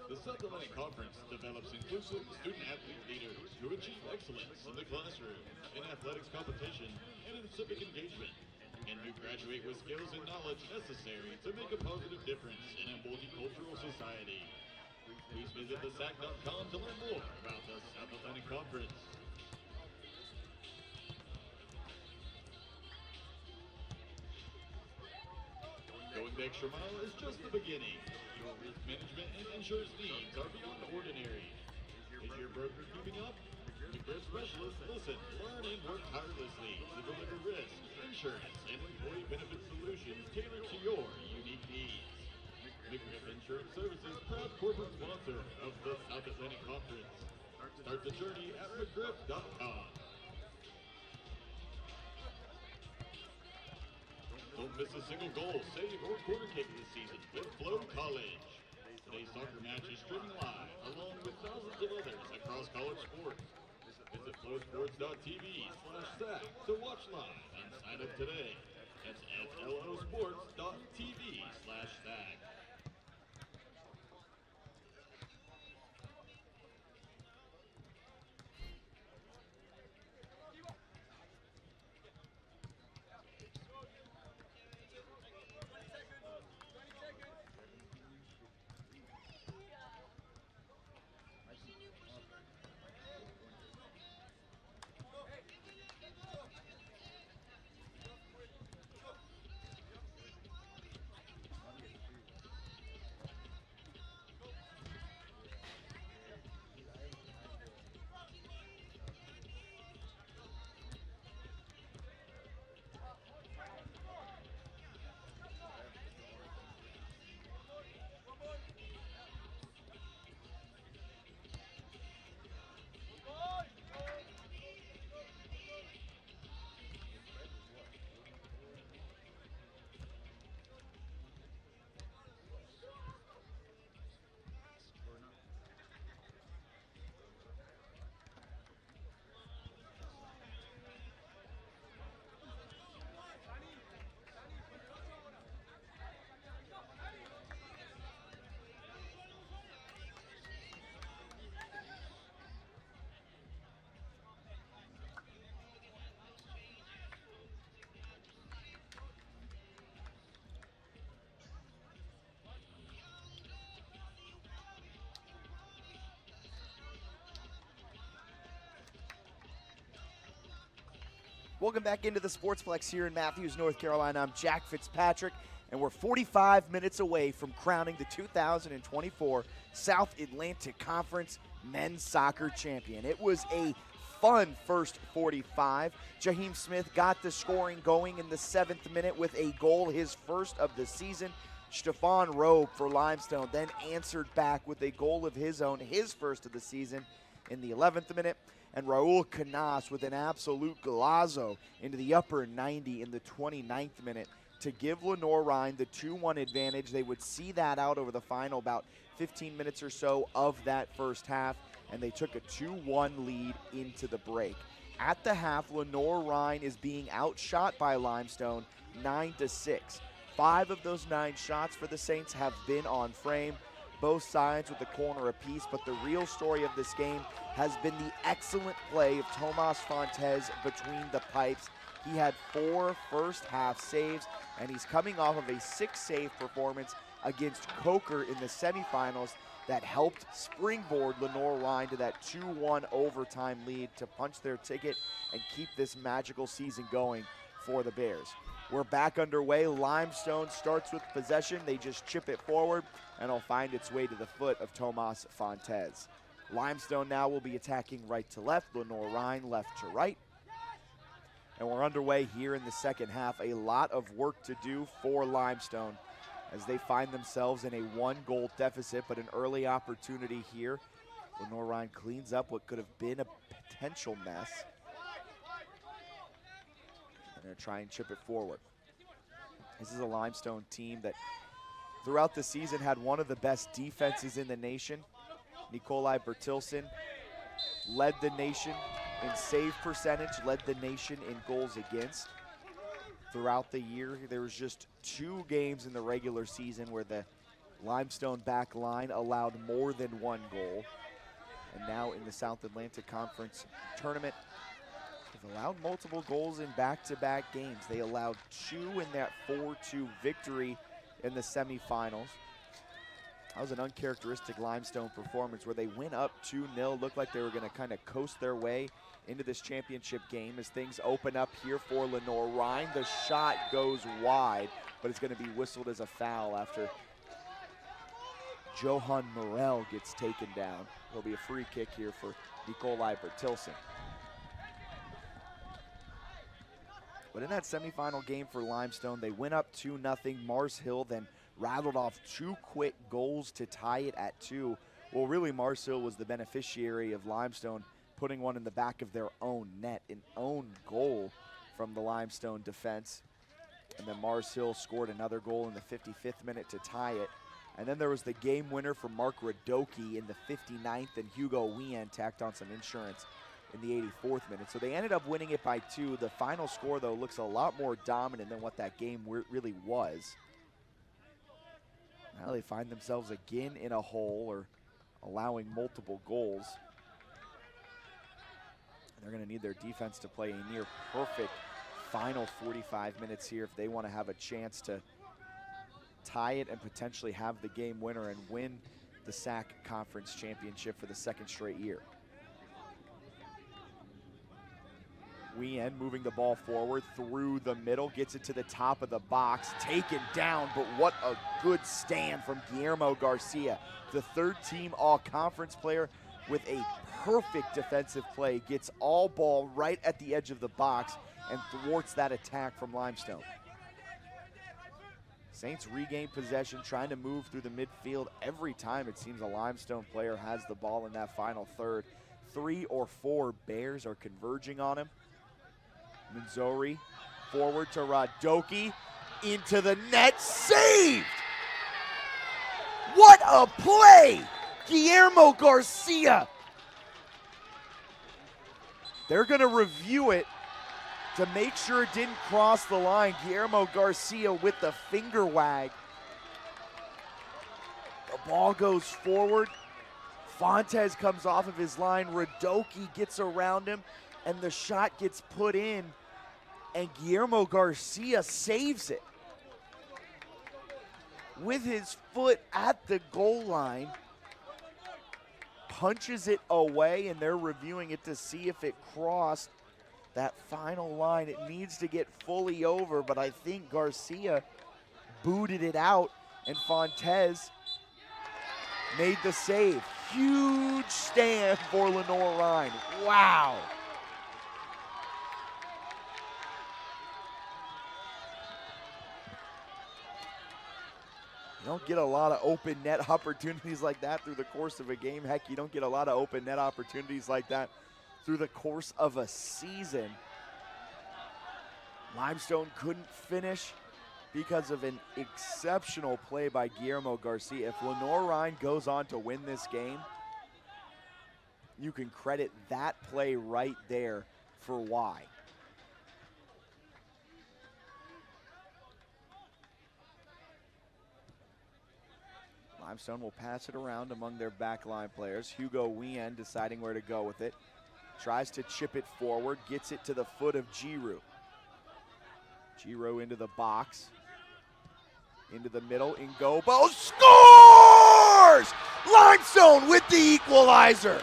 The South Atlantic Conference develops inclusive student-athlete leaders who achieve excellence in the classroom, in athletics competition, and in civic engagement, and who graduate with skills and knowledge necessary to make a positive difference in a multicultural society. Please visit thesac.com to learn more about the South Atlantic Conference. Going the extra mile is just the beginning. Your risk management and insurance needs are beyond ordinary. Is your broker keeping up? McGriff specialists listen, learn, and work tirelessly to deliver risk, insurance, and employee benefit solutions tailored to your unique needs. McGriff Insurance Services, proud corporate sponsor of the South Atlantic Conference. Start the journey at McGriff.com. Don't miss a single goal, save, or corner kick this season with FloCollege. Today's soccer match is streaming live, along with thousands of others across college sports. Visit FloSports.tv/SAC to watch live and sign up today. That's FLOSports.tv/SAC. Welcome back into the Sports Flex here in Matthews, North Carolina. I'm Jack Fitzpatrick, and we're 45 minutes away from crowning the 2024 South Atlantic Conference Men's Soccer Champion. It was a fun first 45. Jaheim Smith got the scoring going in the 7th minute with a goal, his first of the season. Stefan Robe for Limestone then answered back with a goal of his own, his first of the season in the 11th minute. And Raul Canas with an absolute golazo into the upper 90 in the 29th minute to give Lenoir-Rhyne the 2-1 advantage. They would see that out over the final about 15 minutes or so of that first half, and they took a 2-1 lead into the break. At the half, Lenoir-Rhyne is being outshot by Limestone 9-6. 5 of those 9 shots for the Saints have been on frame, both sides with a corner apiece, but the real story of this game has been the excellent play of Tomas Fontes between the pipes. He had 4 first-half saves, and he's coming off of a 6-save performance against Coker in the semifinals that helped springboard Lenoir-Rhyne to that 2-1 overtime lead to punch their ticket and keep this magical season going for the Bears. We're back underway. Limestone starts with possession. They just chip it forward, and it'll find its way to the foot of Tomas Fontes. Limestone now will be attacking right to left, Lenoir-Rhyne left to right. And we're underway here in the second half. A lot of work to do for Limestone as they find themselves in a 1-goal deficit, but an early opportunity here. Lenoir-Rhyne cleans up what could have been a potential mess. And they're trying to chip it forward. This is a Limestone team that throughout the season had one of the best defenses in the nation. Nikolai Bertilson led the nation in save percentage, led the nation in goals against. Throughout the year, there was just 2 games in the regular season where the Limestone back line allowed more than 1 goal. And now in the South Atlantic Conference tournament, they've allowed multiple goals in back-to-back games. They allowed 2 in that 4-2 victory in the semifinals. That was an uncharacteristic Limestone performance where they went up 2-0, looked like they were going to kind of coast their way into this championship game as things open up here for Lenoir-Rhyne. The shot goes wide, but it's going to be whistled as a foul after Johan Morel gets taken down. There'll be a free kick here for Nikolai Bertilson. But in that semifinal game for Limestone, they went up 2-0. Mars Hill then rattled off 2 quick goals to tie it at 2. Well, really, Mars Hill was the beneficiary of Limestone putting one in the back of their own net, an own goal from the Limestone defense. And then Mars Hill scored another goal in the 55th minute to tie it. And then there was the game winner for Mark Radoki in the 59th, and Hugo Wien tacked on some insurance in the 84th minute. So they ended up winning it by 2. The final score, though, looks a lot more dominant than what that game really was. Now they find themselves again in a hole or allowing multiple goals. They're going to need their defense to play a near perfect final 45 minutes here if they want to have a chance to tie it and potentially have the game winner and win the SAC Conference Championship for the 2nd straight year. Wien moving the ball forward through the middle, gets it to the top of the box, taken down, but what a good stand from Guillermo Garcia, the 3rd-team all-conference player with a perfect defensive play, gets all ball right at the edge of the box and thwarts that attack from Limestone. Saints regain possession, trying to move through the midfield every time it seems a Limestone player has the ball in that final third. 3 or 4 Bears are converging on him. Manzori forward to Radoki, into the net, saved! What a play! Guillermo Garcia. They're gonna review it to make sure it didn't cross the line. Guillermo Garcia with the finger wag. The ball goes forward. Fontes comes off of his line. Radoki gets around him, and the shot gets put in, and Guillermo Garcia saves it. With his foot at the goal line, punches it away, and they're reviewing it to see if it crossed that final line. It needs to get fully over, but I think Garcia booted it out, and Fontes made the save. Huge stand for Lenoir-Rhyne. Wow. You don't get a lot of open net opportunities like that through the course of a game. Heck, you don't get a lot of open net opportunities like that through the course of a season. Limestone couldn't finish because of an exceptional play by Guillermo Garcia. If Lenoir-Rhyne goes on to win this game, you can credit that play right there for why. Limestone will pass it around among their backline players. Hugo Wien deciding where to go with it. Tries to chip it forward, gets it to the foot of Giroux. Giroux into the box. Into the middle, Ngobo scores! Limestone with the equalizer.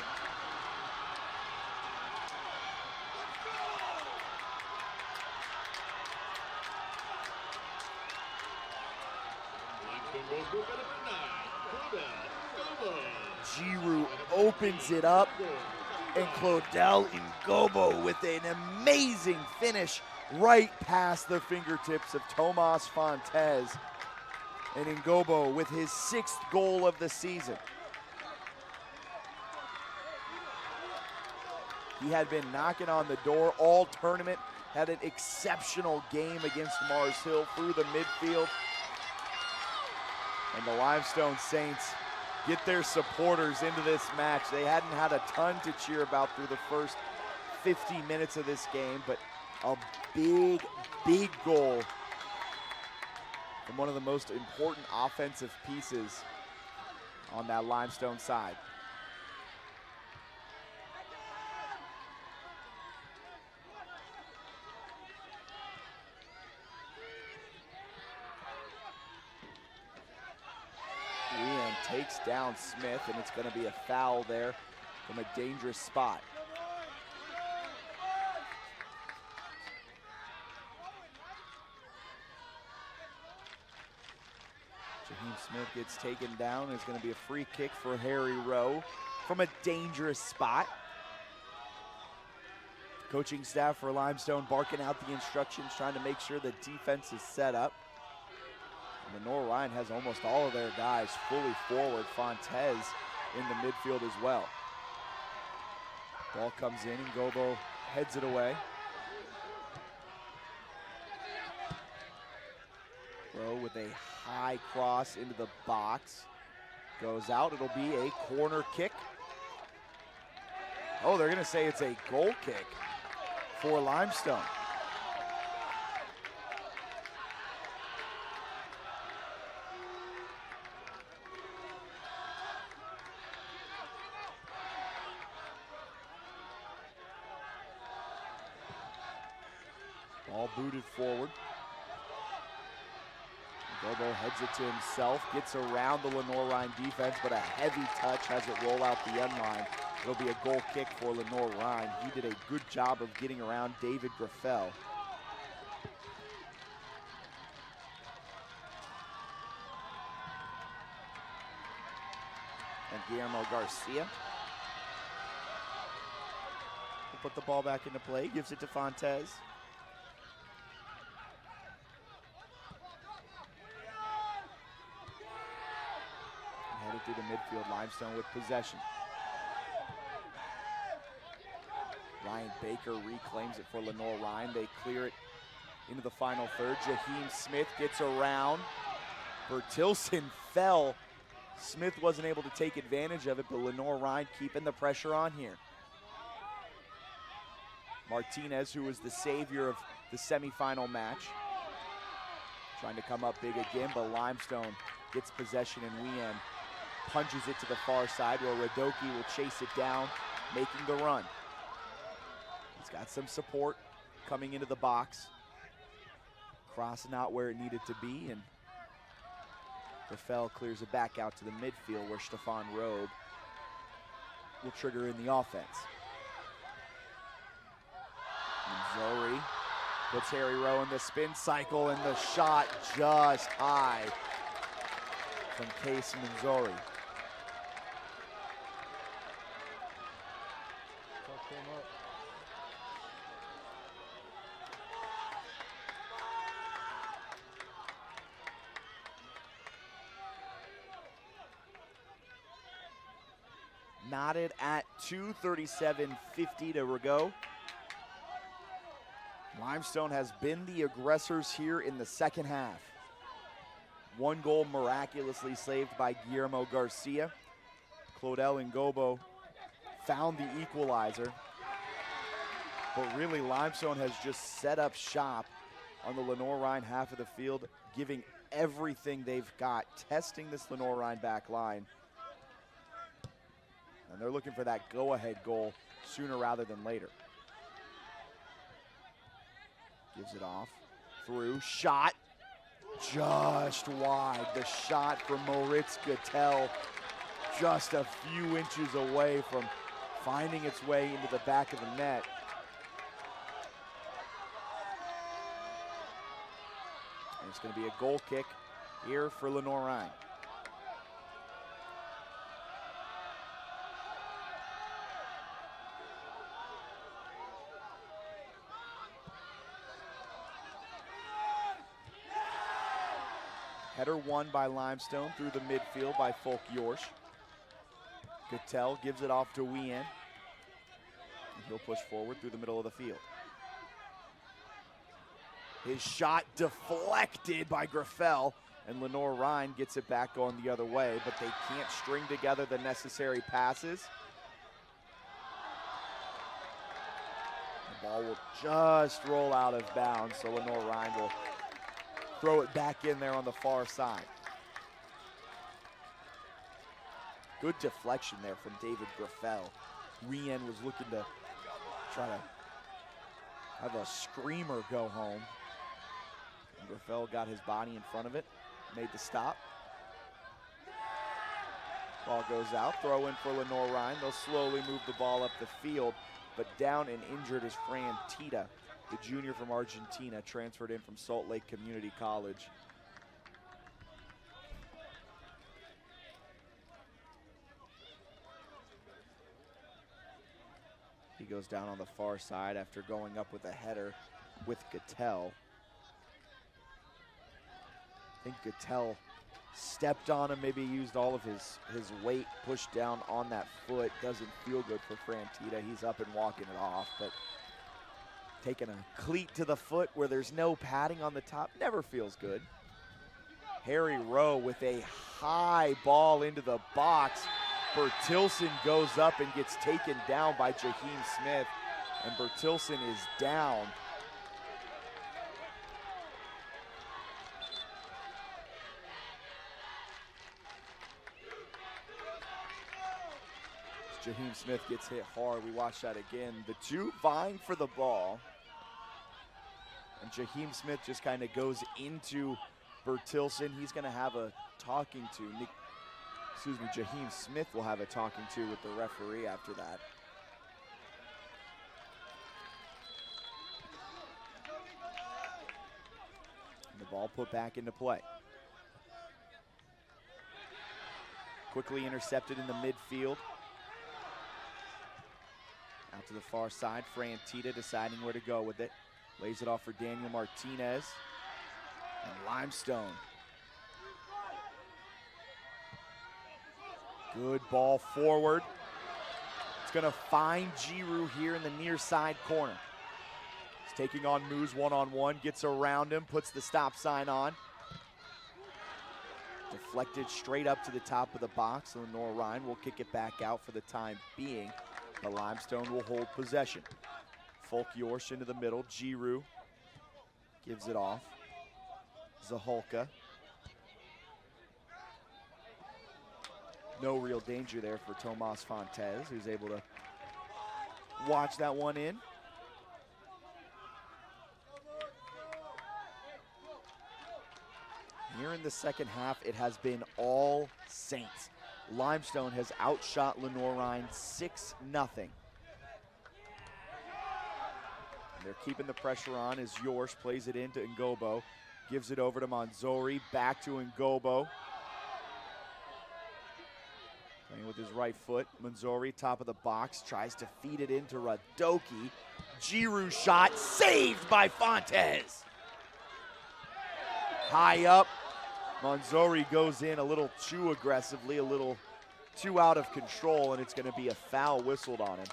Giroux opens it up, and Claudel Ngobo with an amazing finish right past the fingertips of Tomas Fontes. And Ngobo with his 6th goal of the season. He had been knocking on the door all tournament, had an exceptional game against Mars Hill through the midfield. And the Limestone Saints get their supporters into this match. They hadn't had a ton to cheer about through the first 50 minutes of this game, but a big, big goal from one of the most important offensive pieces on that Limestone side. Wien takes down Smith, and it's going to be a foul there from a dangerous spot. Jaheim Smith gets taken down. It's going to be a free kick for Harry Rowe from a dangerous spot. Coaching staff for Limestone barking out the instructions, trying to make sure the defense is set up. Lenoir-Rhyne has almost all of their guys fully forward. Fontes in the midfield as well. Ball comes in and Ngobo heads it away. Rowe with a high cross into the box. Goes out, it'll be a corner kick. Oh, they're gonna say it's a goal kick for Limestone. Ball booted forward. Ngobo heads it to himself, gets around the Lenoir-Rhyne defense, but a heavy touch has it roll out the end line. It'll be a goal kick for Lenoir-Rhyne. He did a good job of getting around David Graffel. And Guillermo Garcia will put the ball back into play, gives it to Fontes. Headed through the midfield, Limestone with possession. Ryan Baker reclaims it for Lenoir-Rhyne. They clear it into the final third. Jaheim Smith gets around. Bertilson fell. Smith wasn't able to take advantage of it, but Lenoir-Rhyne keeping the pressure on here. Martinez, who was the savior of the semifinal match, trying to come up big again, but Limestone gets possession, and Wien punches it to the far side where Radoki will chase it down, making the run. He's got some support coming into the box. Crossing out where it needed to be, and Rafael clears it back out to the midfield where Stefan Robe will trigger in the offense. And Zori Puts Harry Rowe in the spin cycle, and the shot just high from Case Manzori. Knotted at 2:37:50 to go. Limestone has been the aggressors here in the second half. One goal miraculously saved by Guillermo Garcia. Claudel Ngobo found the equalizer. But really, Limestone has just set up shop on the Lenoir-Rhyne half of the field, giving everything they've got, testing this Lenoir-Rhyne back line. And they're looking for that go-ahead goal sooner rather than later. Gives it off, through, shot, just wide. The shot from Moritz Gattel, just a few inches away from finding its way into the back of the net. And it's gonna be a goal kick here for Lenoir-Rhyne. Header won by Limestone through the midfield by Folk Yorsch. Gattel gives it off to Wien. And he'll push forward through the middle of the field. His shot deflected by Graffel, and Lenoir-Rhyne gets it back going the other way, but they can't string together the necessary passes. The ball will just roll out of bounds, so Lenoir-Rhyne will throw it back in there on the far side. Good deflection there from David Graffel. Wien was looking to try to have a screamer go home. And Graffel got his body in front of it, made the stop. Ball goes out, throw in for Lenoir-Rhyne. They'll slowly move the ball up the field, but down and injured is Fran Tita, the junior from Argentina, transferred in from Salt Lake Community College. He goes down on the far side after going up with a header with Gattel. I think Gattel stepped on him, maybe used all of his weight, pushed down on that foot. Doesn't feel good for Fran Tita. He's up and walking it off, but taking a cleat to the foot where there's no padding on the top never feels good. Harry Rowe with a high ball into the box. Bertilson goes up and gets taken down by Jaheim Smith, and Bertilson is down. Jaheim Smith gets hit hard. We watch that again. The two vying for the ball. And Jaheim Smith just kind of goes into Bertilson. He's going to have a talking to. Jaheim Smith will have a talking to with the referee after that. And the ball put back into play. Quickly intercepted in the midfield. Out to the far side, Fran Tita deciding where to go with it. Lays it off for Daniel Martinez. And Limestone. Good ball forward. It's gonna find Giroux here in the near side corner. He's taking on Moose one-on-one, gets around him, puts the stop sign on. Deflected straight up to the top of the box. Lenoir-Rhyne will kick it back out for the time being. The Limestone will hold possession. Folk Yorsch into the middle. Giroux gives it off. Zaholka. No real danger there for Tomas Fontes, who's able to watch that one in. Here in the second half, it has been all Saints. Limestone has outshot Lenoir-Rhyne 6-0. And they're keeping the pressure on as Yorsh plays it into Ngobo. Gives it over to Manzori, back to Ngobo. Playing with his right foot. Manzori, top of the box, tries to feed it into Radoki. Giroux shot, saved by Fontes. High up, Manzori goes in a little too aggressively, a little too out of control, and it's going to be a foul whistled on him.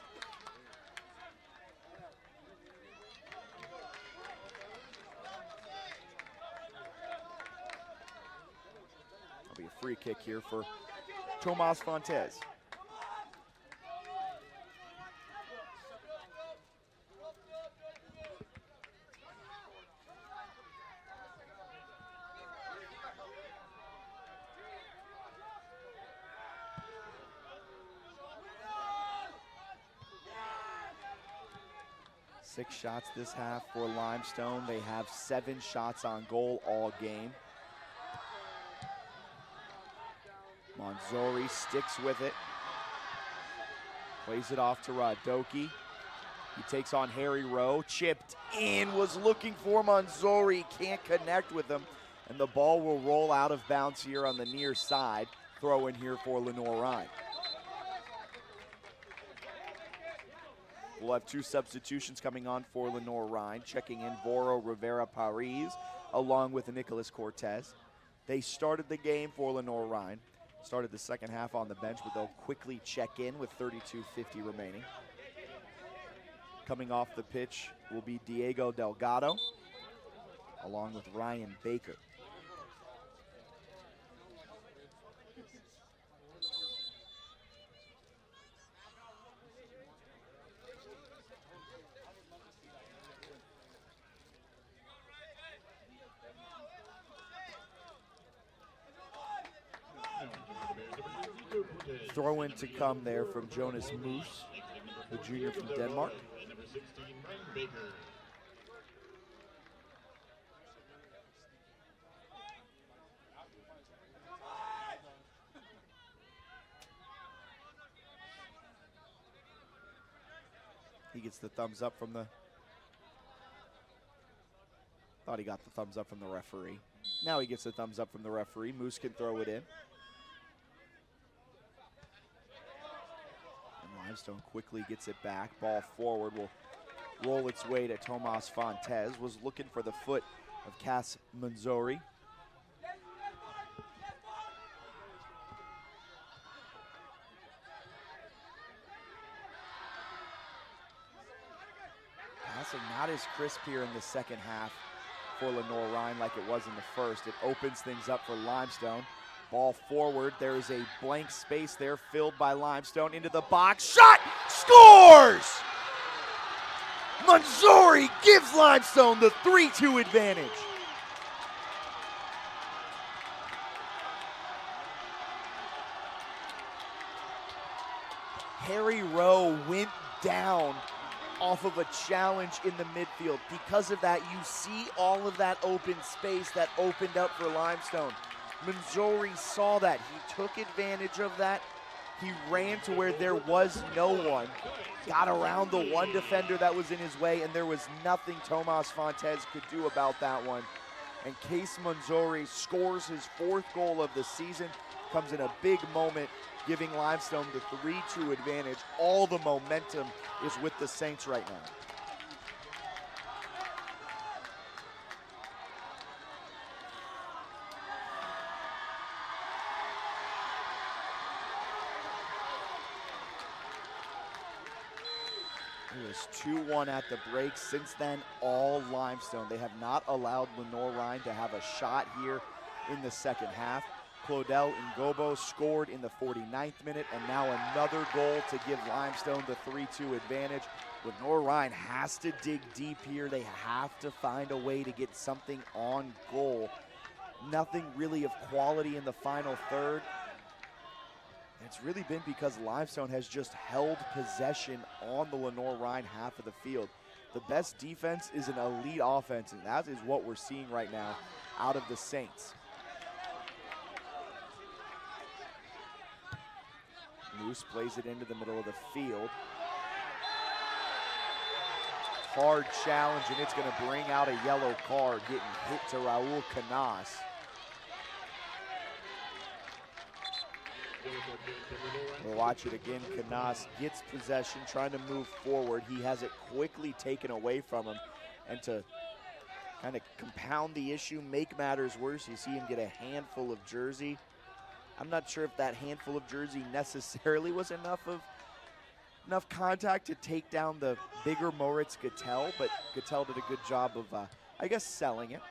That'll be a free kick here for Tomas Fontes. Six shots this half for Limestone. They have 7 shots on goal all game. Manzori sticks with it. Plays it off to Radoki. He takes on Harry Rowe. Chipped in, was looking for Manzori. Can't connect with him. And the ball will roll out of bounds here on the near side. Throw in here for Lenoir-Rhyne. We'll have 2 substitutions coming on for Lenoir-Rhyne. Checking in Voro Rivera-Paris along with Nicolas Cortez. They started the game for Lenoir-Rhyne. Started the second half on the bench, but they'll quickly check in with 32:50 remaining. Coming off the pitch will be Diego Delgado along with Ryan Baker. Throw in to come there from Jonas Moose, the junior from Denmark. Number 16, Ryan Baker. He gets the thumbs up from the, thought he got the thumbs up from the referee. Now he gets the thumbs up from the referee. Moose can throw it in. Limestone quickly gets it back. Ball forward will roll its way to Tomas Fontes. Was looking for the foot of Cass Manzori. Passing not as crisp here in the second half for Lenoir-Rhyne like it was in the first. It opens things up for Limestone. Ball forward, there is a blank space there filled by Limestone into the box. Shot! Scores! Manzori gives Limestone the 3-2 advantage. Harry Rowe went down off of a challenge in the midfield. Because of that, you see all of that open space that opened up for Limestone. Manzori saw that. He took advantage of that. He ran to where there was no one, got around the one defender that was in his way, and there was nothing Tomas Fontes could do about that one. And Case Manzori scores his 4th goal of the season, comes in a big moment, giving Limestone the 3-2 advantage. All the momentum is with the Saints right now. It was 2-1 at the break. Since then, all Limestone. They have not allowed Lenoir-Rhyne to have a shot here in the second half. Claudel Ngobo scored in the 49th minute, and now another goal to give Limestone the 3-2 advantage. Lenoir-Rhyne has to dig deep here. They have to find a way to get something on goal. Nothing really of quality in the final third. It's really been because Limestone has just held possession on the Lenoir-Rhyne half of the field. The best defense is an elite offense, and that is what we're seeing right now out of the Saints. Moose plays it into the middle of the field. hard challenge, and it's going to bring out a yellow card, getting hit to Raul Canas. We'll watch it again. Canas gets possession, trying to move forward. He has it quickly taken away from him, and to kind of compound the issue, make matters worse, you see him get a handful of jersey. I'm not sure if that handful of jersey necessarily was enough contact to take down the bigger Moritz Gattel, but Gattel did a good job of, I guess, selling it.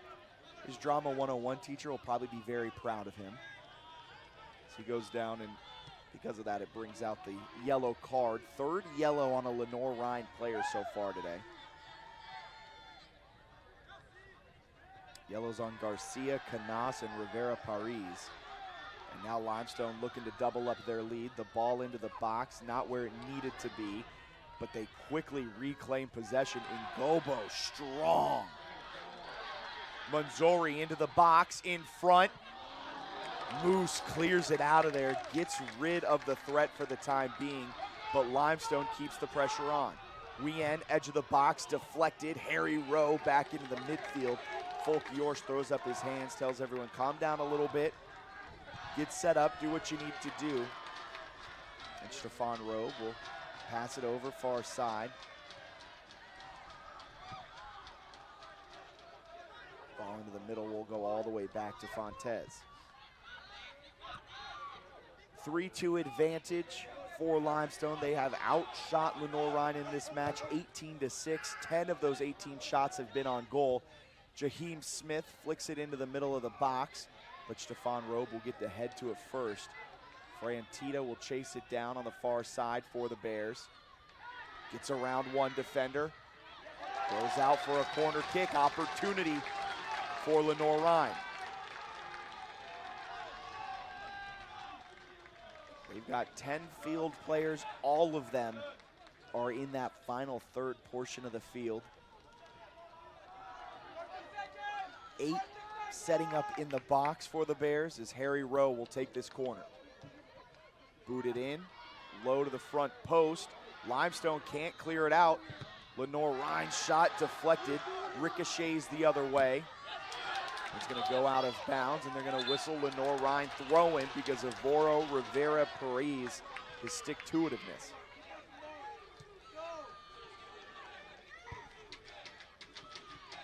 His Drama 101 teacher will probably be very proud of him. So he goes down, and because of that, it brings out the yellow card. Third yellow on a Lenoir-Rhyne player so far today. Yellows on Garcia, Canas, and Rivera Paris. And now Limestone looking to double up their lead. The ball into the box, not where it needed to be, but they quickly reclaim possession. Ngobo strong. Manzori into the box, in front. Moose clears it out of there, gets rid of the threat for the time being, but Limestone keeps the pressure on. Wien, edge of the box, deflected. Harry Rowe back into the midfield. Folk Yorsch throws up his hands, tells everyone, calm down a little bit. Get set up, do what you need to do. And Stefan Rowe will pass it over far side. Ball into the middle will go all the way back to Fontes. 3-2 advantage for Limestone. They have outshot Lenoir-Rhyne in this match 18-6. 10 of those 18 shots have been on goal. Jaheim Smith flicks it into the middle of the box, but Stefan Robe will get the head to it first. Frantita will chase it down on the far side for the Bears. Gets around one defender. Goes out for a corner kick. Opportunity for Lenoir-Rhyne. They've got 10 field players. All of them are in that final third portion of the field. 8 setting up in the box for the Bears as Harry Rowe will take this corner. Booted in, low to the front post. Limestone can't clear it out. Lenoir-Rhyne shot deflected, ricochets the other way. It's gonna go out of bounds, and they're gonna whistle Lenoir-Rhyne throw-in because of Voro Rivera Paris, his stick-to-itiveness.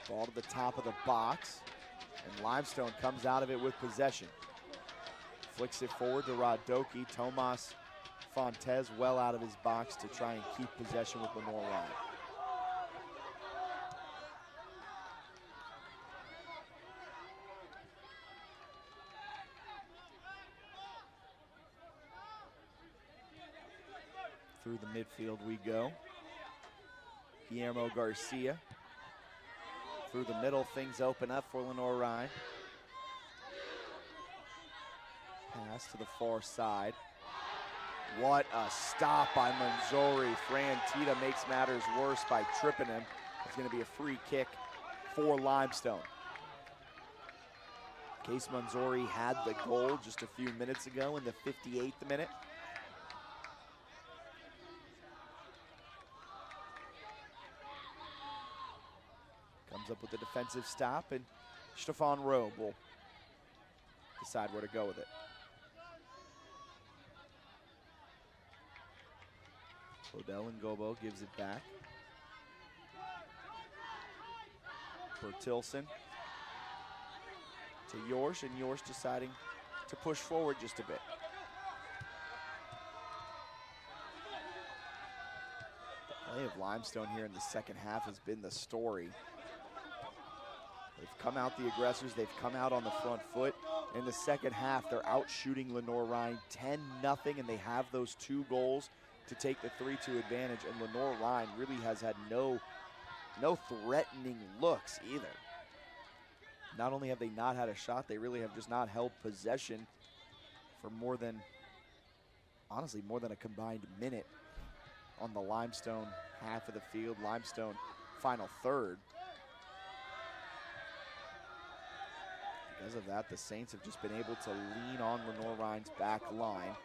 Ball to the top of the box, and Limestone comes out of it with possession. Flicks it forward to Radoki. Tomas Fontes well out of his box to try and keep possession with Lenoir-Rhyne. Through the midfield we go. Guillermo Garcia. Through the middle, things open up for Lenoir-Rhyne. Pass to the far side. What a stop by Manzori. Frantita makes matters worse by tripping him. It's going to be a free kick for Limestone. Case Manzori had the goal just a few minutes ago in the 58th minute. Comes up with a defensive stop, and Stefan Rowe will decide where to go with it. Odell Ngobo gives it back. Bertilson to Yorsch, and Yorsch deciding to push forward just a bit. The play of Limestone here in the second half has been the story. They've come out the aggressors, they've come out on the front foot. In the second half, they're out shooting Lenoir-Rhyne 10-0, and they have those 2 goals to take the 3-2 advantage, and Lenoir-Rhyne really has had no threatening looks either. Not only have they not had a shot, they really have just not held possession for more than, honestly, more than a combined minute on the Limestone half of the field. Limestone final third. Because of that, the Saints have just been able to lean on Lenoir-Rhyne's back line,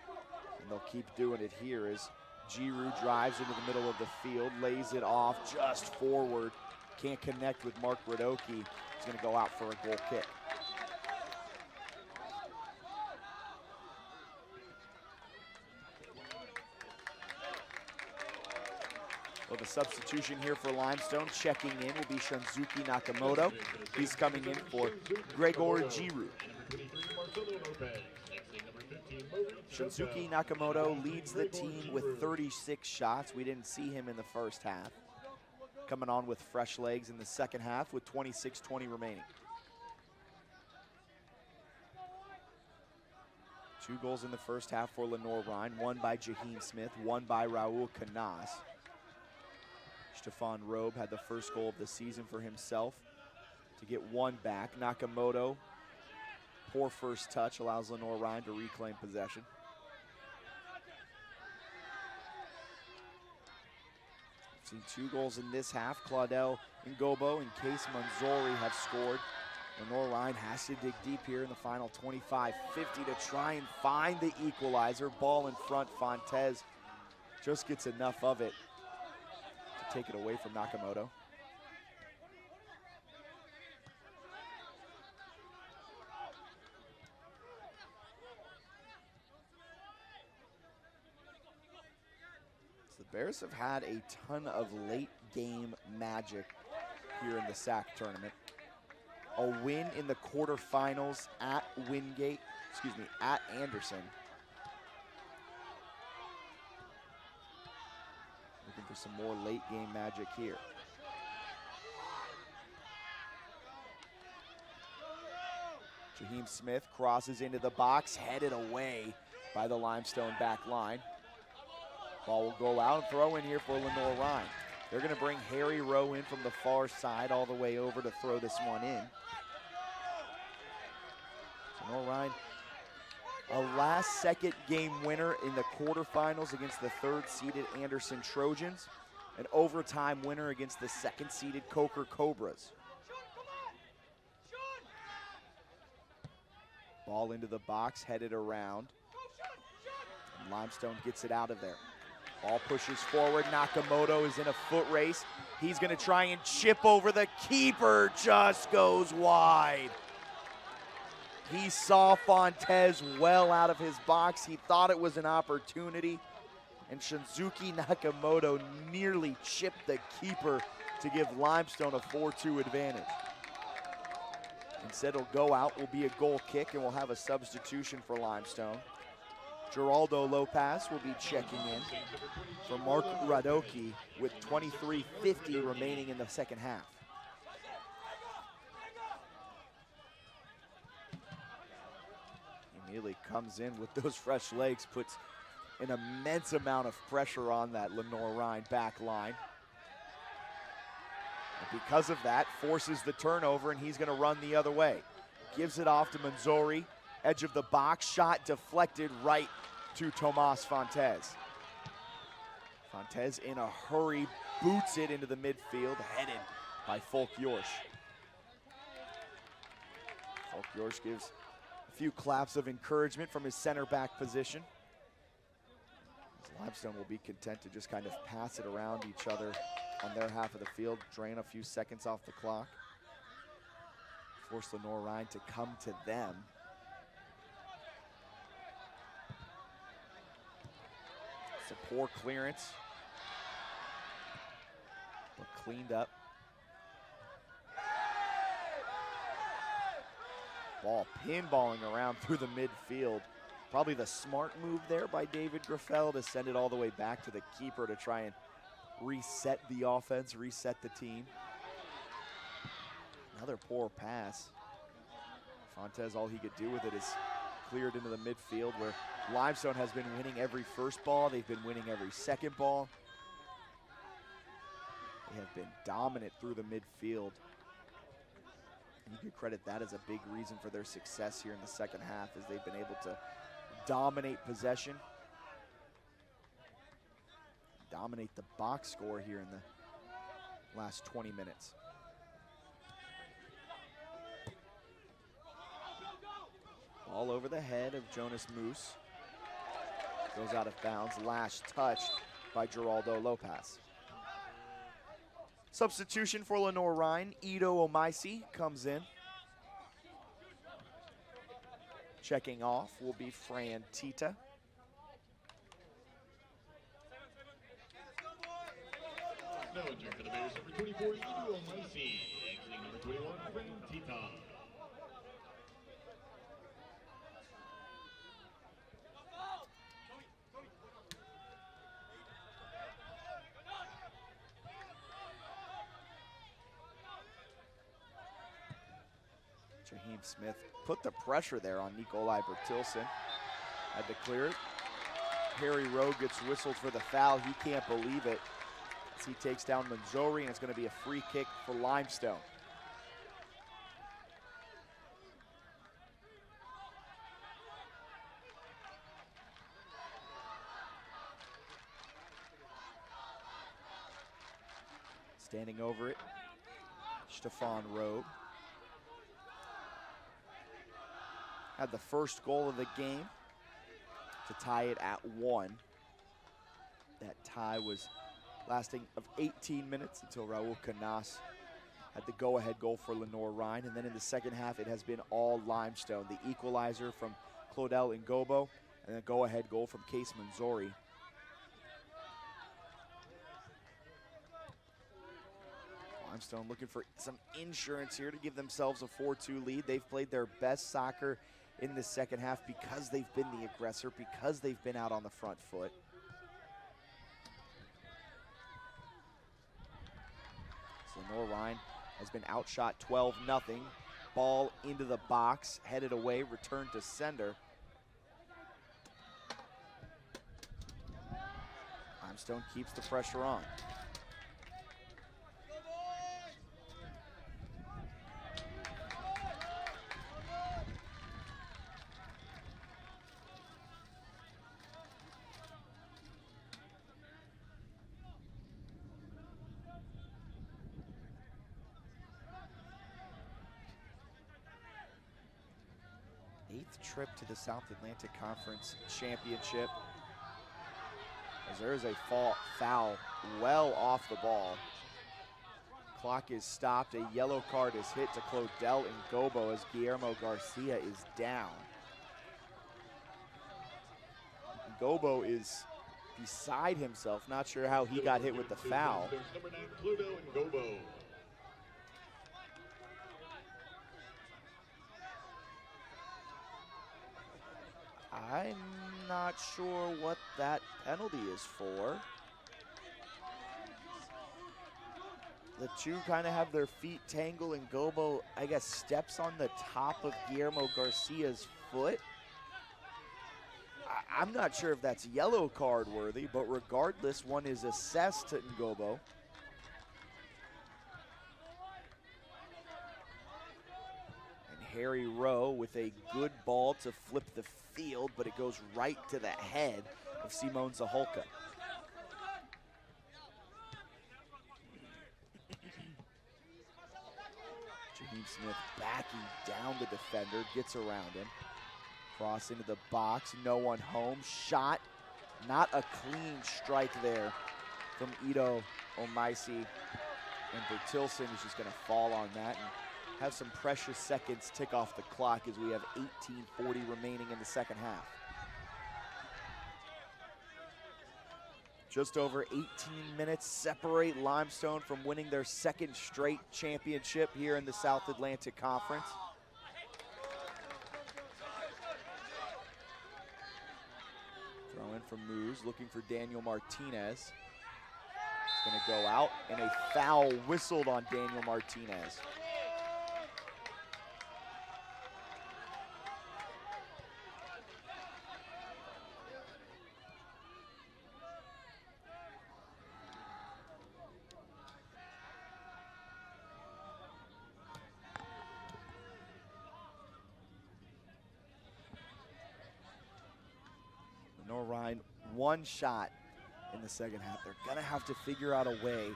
and they'll keep doing it here as Giroux drives into the middle of the field, lays it off just forward. Can't connect with Mark Radoki. He's going to go out for a goal kick. Well, the substitution here for Limestone, checking in, will be Shunsuke Nakamoto. He's coming in for Gregor Giroux. Shunsuke Nakamoto leads the team with 36 shots. We didn't see him in the first half. Coming on with fresh legs in the second half with 26:20 remaining. 2 goals in the first half for Lenoir-Rhyne, one by Jaheim Smith, one by Raul Canas. Stefan Robe had the first goal of the season for himself to get one back. Nakamoto, poor first touch, allows Lenoir-Rhyne to reclaim possession. Seen 2 goals in this half. Claudel Ngobo and Case Manzori have scored. Lenoir-Rhyne has to dig deep here in the final 25-50 to try and find the equalizer. Ball in front, Fontes just gets enough of it to take it away from Nakamoto. The Bears have had a ton of late game magic here in the SAC tournament. A win in the quarterfinals at at Anderson. Looking for some more late game magic here. Jaheim Smith crosses into the box, headed away by the Limestone back line. Ball will go out and throw in here for Lenoir-Rhyne. They're going to bring Harry Rowe in from the far side all the way over to throw this one in. Lenoir-Rhyne, a last-second game winner in the quarterfinals against the third-seeded Anderson Trojans, an overtime winner against the second-seeded Coker Cobras. Ball into the box, headed around. And Limestone gets it out of there. Ball pushes forward. Nakamoto is in a foot race. He's going to try and chip over the keeper. Just goes wide. He saw Fontes well out of his box. He thought it was an opportunity. And Shunsuke Nakamoto nearly chipped the keeper to give Limestone a 4-2 advantage. Instead, it'll go out, will be a goal kick, and we'll have a substitution for Limestone. Geraldo Lopez will be checking in for Mark Radoki with 23:50 remaining in the second half. He immediately comes in with those fresh legs, puts an immense amount of pressure on that Lenoir-Rhyne back line. And because of that, forces the turnover, and he's going to run the other way. Gives it off to Manzori. Edge of the box, shot deflected right to Tomas Fontes. Fontes in a hurry, boots it into the midfield, headed by Folk Yorsch. Folk Yorsch gives a few claps of encouragement from his center back position. Limestone will be content to just kind of pass it around each other on their half of the field, drain a few seconds off the clock. Force Lenoir-Rhyne to come to them. It's a poor clearance, but cleaned up. Ball pinballing around through the midfield. Probably the smart move there by David Graffel to send it all the way back to the keeper to try and reset the offense, reset the team. Another poor pass. Fontes, all he could do with it is cleared into the midfield, where Limestone has been winning every first ball. They've been winning every second ball. They have been dominant through the midfield. You could credit that as a big reason for their success here in the second half, as they've been able to dominate possession, dominate the box score here in the last 20 minutes. Ball over the head of Jonas Moose. Goes out of bounds, last touch by Geraldo Lopez. Substitution for Lenoir-Rhyne, Ito Omaisi comes in. Checking off will be Fran Tita. Now entering for the Bears, number 24, Ito Omaisi. Exiting number 21, Fran Tita. Jaheim Smith put the pressure there on Nikolai Bertilson. Had to clear it. Harry Rowe gets whistled for the foul. He can't believe it as he takes down Manzori, and it's going to be a free kick for Limestone. Standing over it, Stefan Rowe. Had the first goal of the game to tie it at 1. That tie was lasting of 18 minutes until Raul Canas had the go-ahead goal for Lenoir-Rhyne. And then in the second half, it has been all Limestone. The equalizer from Claudel Ngobo, and the go-ahead goal from Case Manzori. Limestone looking for some insurance here to give themselves a 4-2 lead. They've played their best soccer in the second half because they've been the aggressor, because they've been out on the front foot. So Lenoir-Rhyne has been outshot 12-0. Ball into the box, headed away, returned to sender. Limestone keeps the pressure on. Trip to the South Atlantic Conference Championship, as there is a foul well off the ball. Clock is stopped. A yellow card is hit to Claudel Ngobo as Guillermo Garcia is down. Ngobo is beside himself, not sure how he got hit with the foul. Number 9, Claudel Ngobo. I'm not sure what that penalty is for. The two kind of have their feet tangled, and Ngobo, I guess, steps on the top of Guillermo Garcia's foot. I'm not sure if that's yellow card worthy, but regardless, one is assessed to Ngobo. Harry Rowe with a good ball to flip the field, but it goes right to the head of Simone Zaholka. Jaheim Smith backing down the defender, gets around him. Cross into the box, no one home. Shot, not a clean strike there from Ito Omaisi. And Bertilson is just gonna fall on that and have some precious seconds tick off the clock as we have 18:40 remaining in the second half. Just over 18 minutes separate Limestone from winning their second straight championship here in the South Atlantic Conference. Throw in from Moose, looking for Daniel Martinez. It's gonna go out, and a foul whistled on Daniel Martinez. Lenoir-Rhyne, one shot in the second half. They're gonna have to figure out a way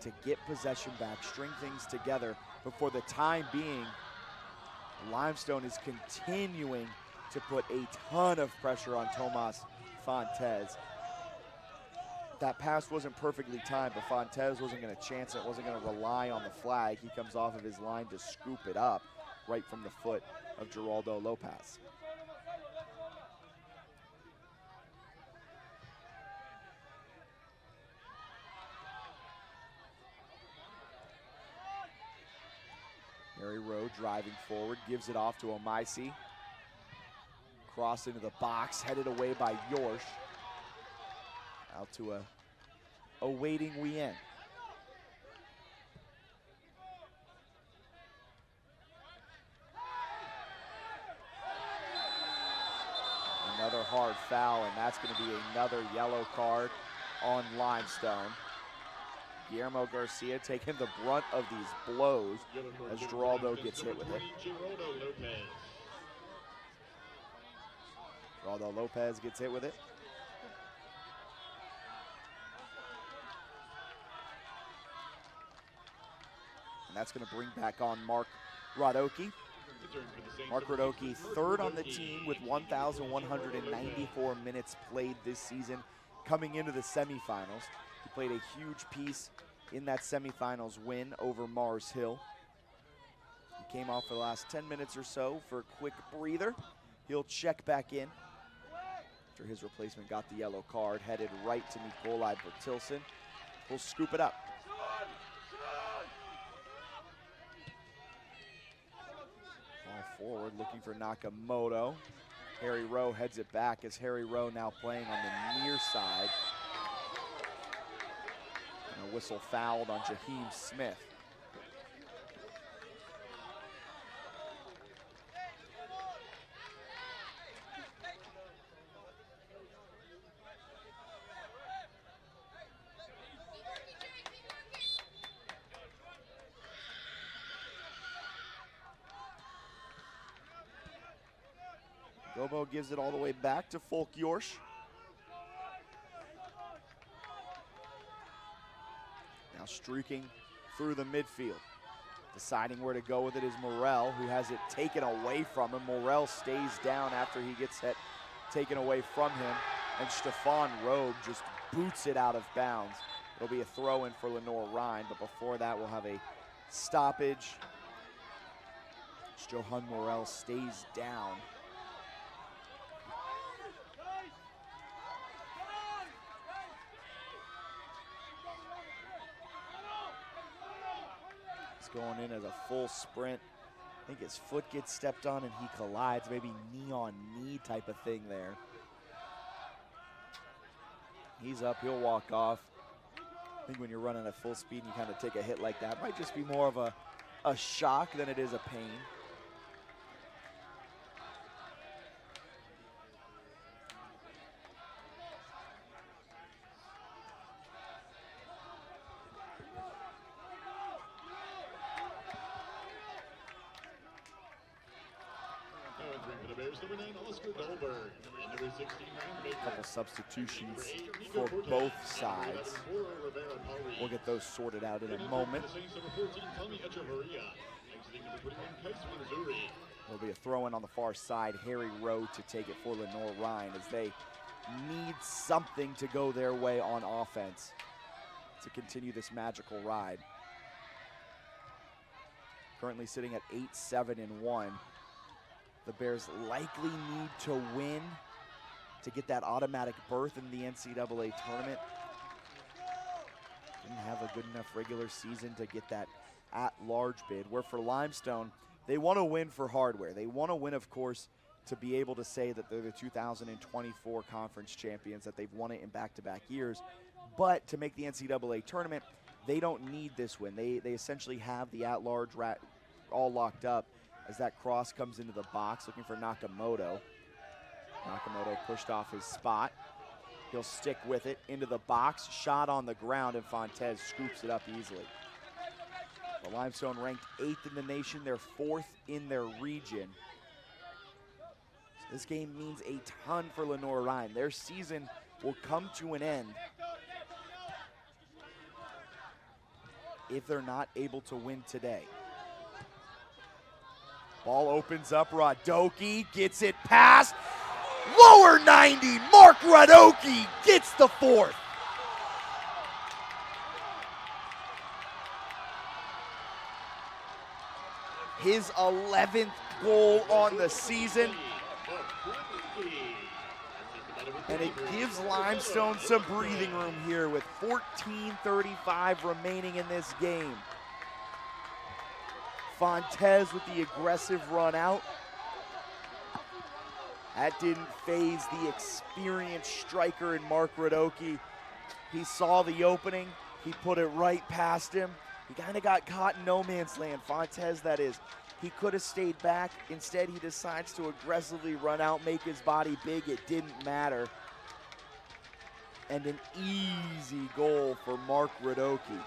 to get possession back, string things together, but for the time being, Limestone is continuing to put a ton of pressure on Tomas Fontes. that pass wasn't perfectly timed, but Fontez wasn't going to chance it, wasn't going to rely on the flag. He comes off of his line to scoop it up right from the foot of Geraldo Lopez. Harry Rowe driving forward, gives it off to Omaisi. Cross into the box, headed away by Yorsh. Out to a waiting Wien. Another hard foul, and that's going to be another yellow card on Limestone. Guillermo Garcia taking the brunt of these blows as Geraldo gets hit with it. Geraldo Lopez gets hit with it. And that's going to bring back on Mark Radoki. Mark Radoki, third on the team with 1,194 minutes played this season, coming into the semifinals. He played a huge piece in that semifinals win over Mars Hill. He came off for the last 10 minutes or so for a quick breather. He'll check back in after his replacement got the yellow card, headed right to Nikolai Bertilson. He'll scoop it up. Ball forward, looking for Nakamoto. Harry Rowe heads it back as Harry Rowe now playing on the near side. And a whistle fouled on Jaheim Smith. Gobo gives it all the way back to Folk Yorsh. Now streaking through the midfield. Deciding where to go with it is Morel, who has it taken away from him. Morel stays down after he gets it taken away from him. And Stefan Robe just boots it out of bounds. It'll be a throw-in for Lenoir-Rhyne, but before that we'll have a stoppage. Johan Morel stays down. Going in as a full sprint. I think his foot gets stepped on and he collides, maybe knee on knee type of thing there. He's up, he'll walk off. I think when you're running at full speed and you kind of take a hit like that, it might just be more of a shock than it is a pain. A couple substitutions for both sides. We'll get those sorted out in a moment. There'll be a throw-in on the far side. Harry Rowe to take it for Lenoir-Rhyne as they need something to go their way on offense to continue this magical ride. Currently sitting at 8-7-1. The Bears likely need to win to get that automatic berth in the NCAA tournament. Didn't have a good enough regular season to get that at-large bid. Where for Limestone, they want to win for hardware. They want to win, of course, to be able to say that they're the 2024 conference champions, that they've won it in back-to-back years. But to make the NCAA tournament, they don't need this win. They essentially have the at-large all locked up as that cross comes into the box, looking for Nakamoto. Nakamoto pushed off his spot. He'll stick with it into the box, shot on the ground, and Fontez scoops it up easily. The Limestone ranked 8th in the nation. They're 4th in their region. So this game means a ton for Lenoir-Rhyne. Their season will come to an end if they're not able to win today. Ball opens up, Radoki gets it past. Lower 90, Mark Radoki gets the fourth. his 11th goal on the season. And it gives Limestone some breathing room here with 14:35 remaining in this game. Fontes with the aggressive run out. That didn't faze the experienced striker in Mark Radoki. He saw the opening, he put it right past him. He kind of got caught in no man's land, Fontes that is. He could have stayed back. Instead, he decides to aggressively run out, make his body big. It didn't matter. And an easy goal for Mark Radoki.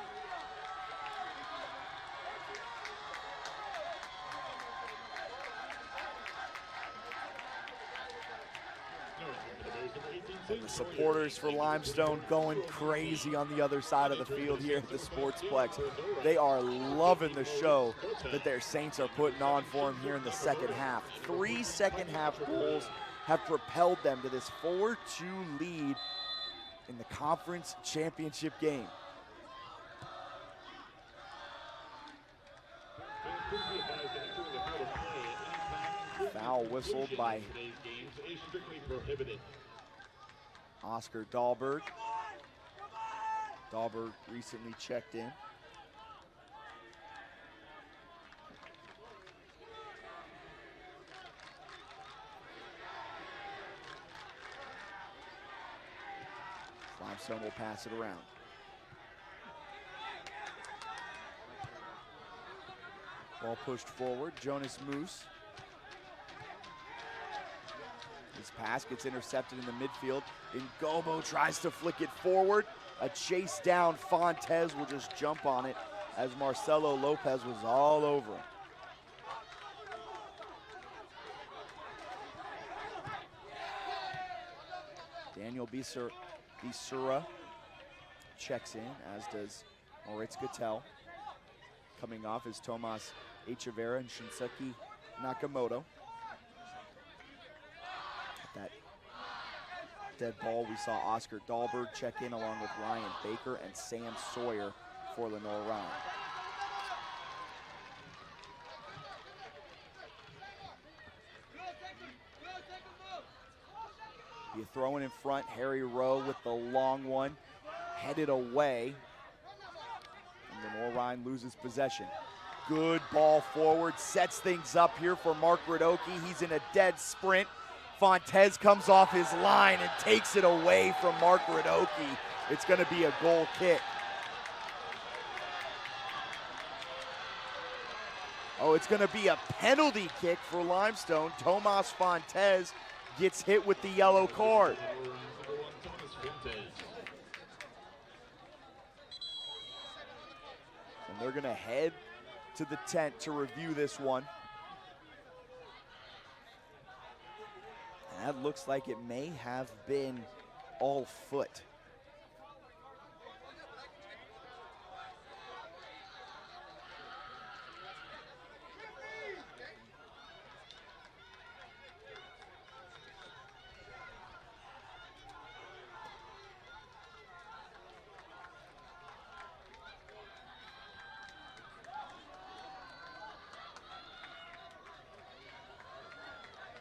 And the supporters for Limestone going crazy on the other side of the field here at the Sportsplex. They are loving the show that their Saints are putting on for them here in the second half. 3 second-half goals have propelled them to this 4-2 lead in the conference championship game. Foul whistled by Oscar Dahlberg. Dahlberg recently checked in. Limestone will pass it around. Ball pushed forward, Jonas Moose. His pass gets intercepted in the midfield. Ngobo tries to flick it forward. A chase down, Fontes will just jump on it as Marcelo Lopez was all over him. Daniel Bisura checks in, as does Moritz Gattel. Coming off is Tomas Echeverra and Shinsuke Nakamoto. That dead ball, we saw Oscar Dahlberg check in along with Ryan Baker and Sam Sawyer for Lenoir-Rhyne. You throw it in front, Harry Rowe with the long one, headed away. And Lenoir-Rhyne loses possession. Good ball forward, sets things up here for Mark Radoki. He's in a dead sprint. Fontes comes off his line and takes it away from Mark Radoki. It's going to be a goal kick. Oh, it's going to be a penalty kick for Limestone. Tomas Fontes gets hit with the yellow card. And they're going to head to the tent to review this one. That looks like it may have been all foot.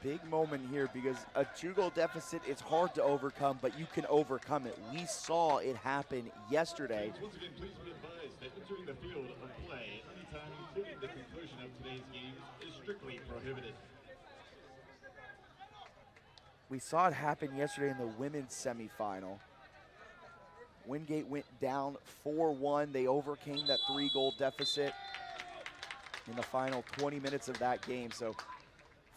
Big moment here because a 2-goal deficit is hard to overcome, but you can overcome it. We saw it happen yesterday. Once again, please be advised that entering the field of play anytime, including the conclusion of today's game, is strictly prohibited. We saw it happen yesterday in the women's semifinal. Wingate went down 4-1. They overcame that 3-goal deficit in the final 20 minutes of that game. So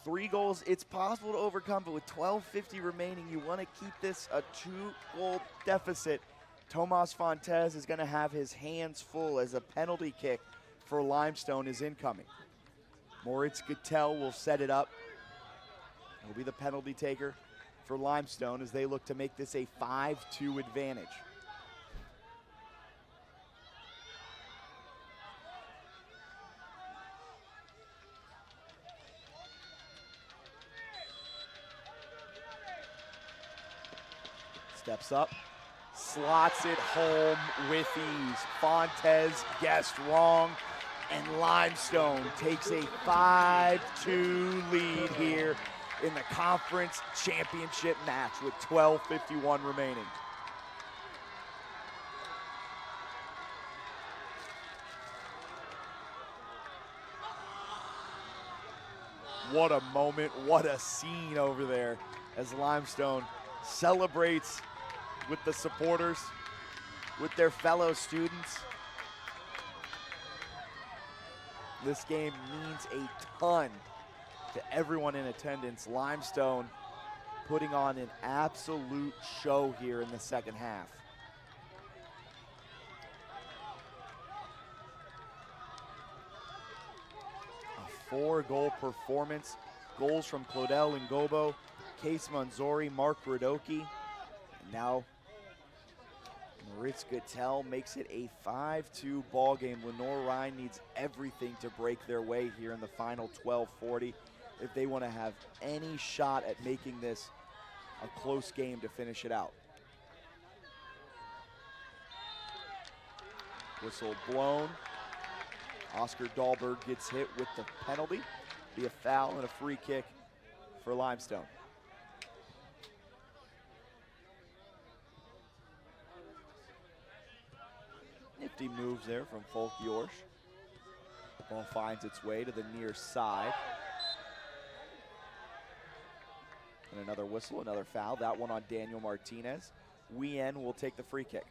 3 goals, it's possible to overcome, but with 12:50 remaining, you want to keep this a 2-goal deficit. Tomas Fontes is going to have his hands full as a penalty kick for Limestone is incoming. Moritz Gattel will set it up. He'll be the penalty taker for Limestone as they look to make this a 5-2 advantage. Steps up, slots it home with ease. Fontes guessed wrong, And Limestone takes a 5-2 lead here in the conference championship match with 12:51 remaining. What a moment, what a scene over there as Limestone celebrates with the supporters, with their fellow students. This game means a ton to everyone in attendance. Limestone putting on an absolute show here in the second half. A 4-goal performance. Goals from Claudel Ngobo, Case Manzori, Mark Radoki, and now Moritz Guttel makes it a 5-2 ball game. Lenoir-Rhyne needs everything to break their way here in the final 12:40 if they want to have any shot at making this a close game to finish it out. Whistle blown. Oscar Dahlberg gets hit with the penalty. Be a foul and a free kick for Limestone. Nifty moves there from Folk Yorsh. Ball finds its way to the near side. And another whistle, another foul. That one on Daniel Martinez. Wien will take the free kick.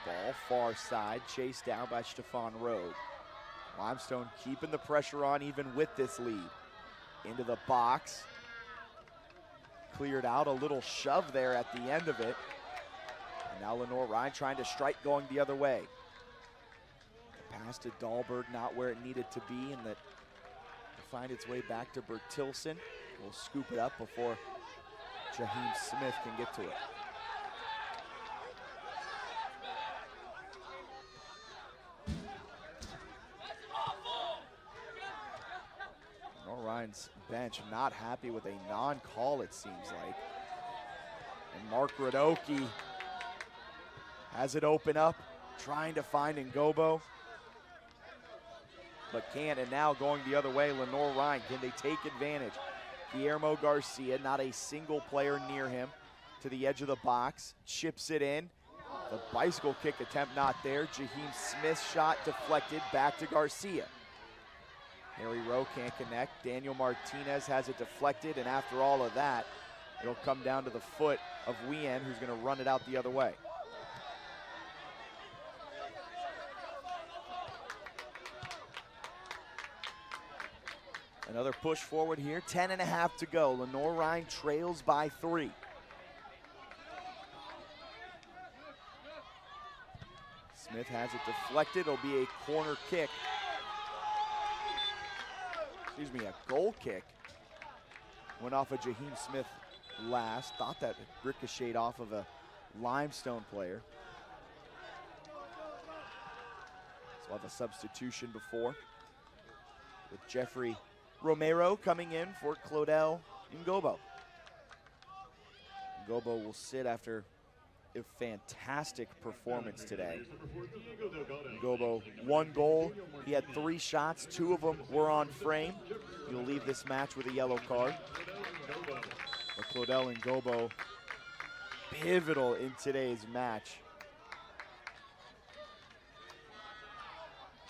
Ball far side, chased down by Stefan Rode. Limestone keeping the pressure on even with this lead. Into the box. Cleared out, a little shove there at the end of it. And now Lenoir-Rhyne trying to strike going the other way. The pass to Dahlberg, not where it needed to be, and that will find its way back to Bertilson. We'll scoop it up before Jaheim Smith can get to it. Lenoir-Rhyne's bench not happy with a non-call, it seems like. And Mark Radoki has it open up, trying to find Ngobo, but can't. And now going the other way, Lenoir-Rhyne, can they take advantage? Guillermo Garcia, not a single player near him, to the edge of the box, chips it in. The bicycle kick attempt not there. Jaheim Smith's shot deflected, back to Garcia. Harry Rowe can't connect. Daniel Martinez has it deflected, and after all of that, it'll come down to the foot of Wien, who's gonna run it out the other way. Another push forward here, 10.5 to go. Lenoir-Rhyne trails by 3. Smith has it deflected, it'll be a corner kick. Excuse me, a goal kick. Went off of Jaheim Smith last. Thought that ricocheted off of a Limestone player. So we'll have a substitution before, with Jeffrey Romero coming in for Claudel Ngobo. Ngobo will sit after a fantastic performance today. Ngobo, 1 goal. He had 3 shots. 2 of them were on frame. He'll leave this match with a yellow card. But Claudel Ngobo, pivotal in today's match.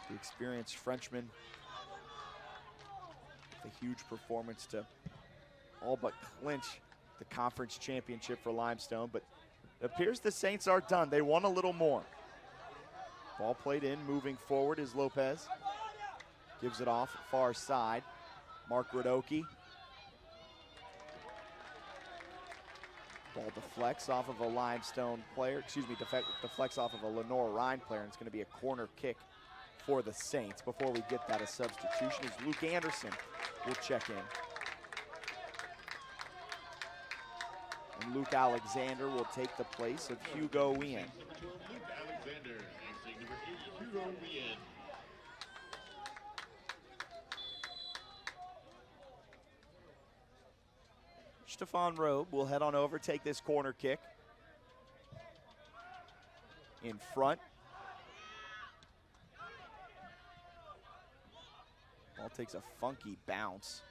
The experienced Frenchman, a huge performance to all but clinch the conference championship for Limestone, but it appears the Saints are done. They want a little more. Ball played in, moving forward is Lopez. Gives it off far side. Mark Radoki. Ball deflects off of a Limestone player, deflects off of a Lenoir-Rhyne player, and it's gonna be a corner kick for the Saints. Before we get that, a substitution is Luke Anderson will check in. And Luke Alexander will take the place of Hugo Wien. Luke Alexander, exiting number 8, Hugo Wien. Stefan Robe will head on over, take this corner kick. In front. Ball takes a funky bounce.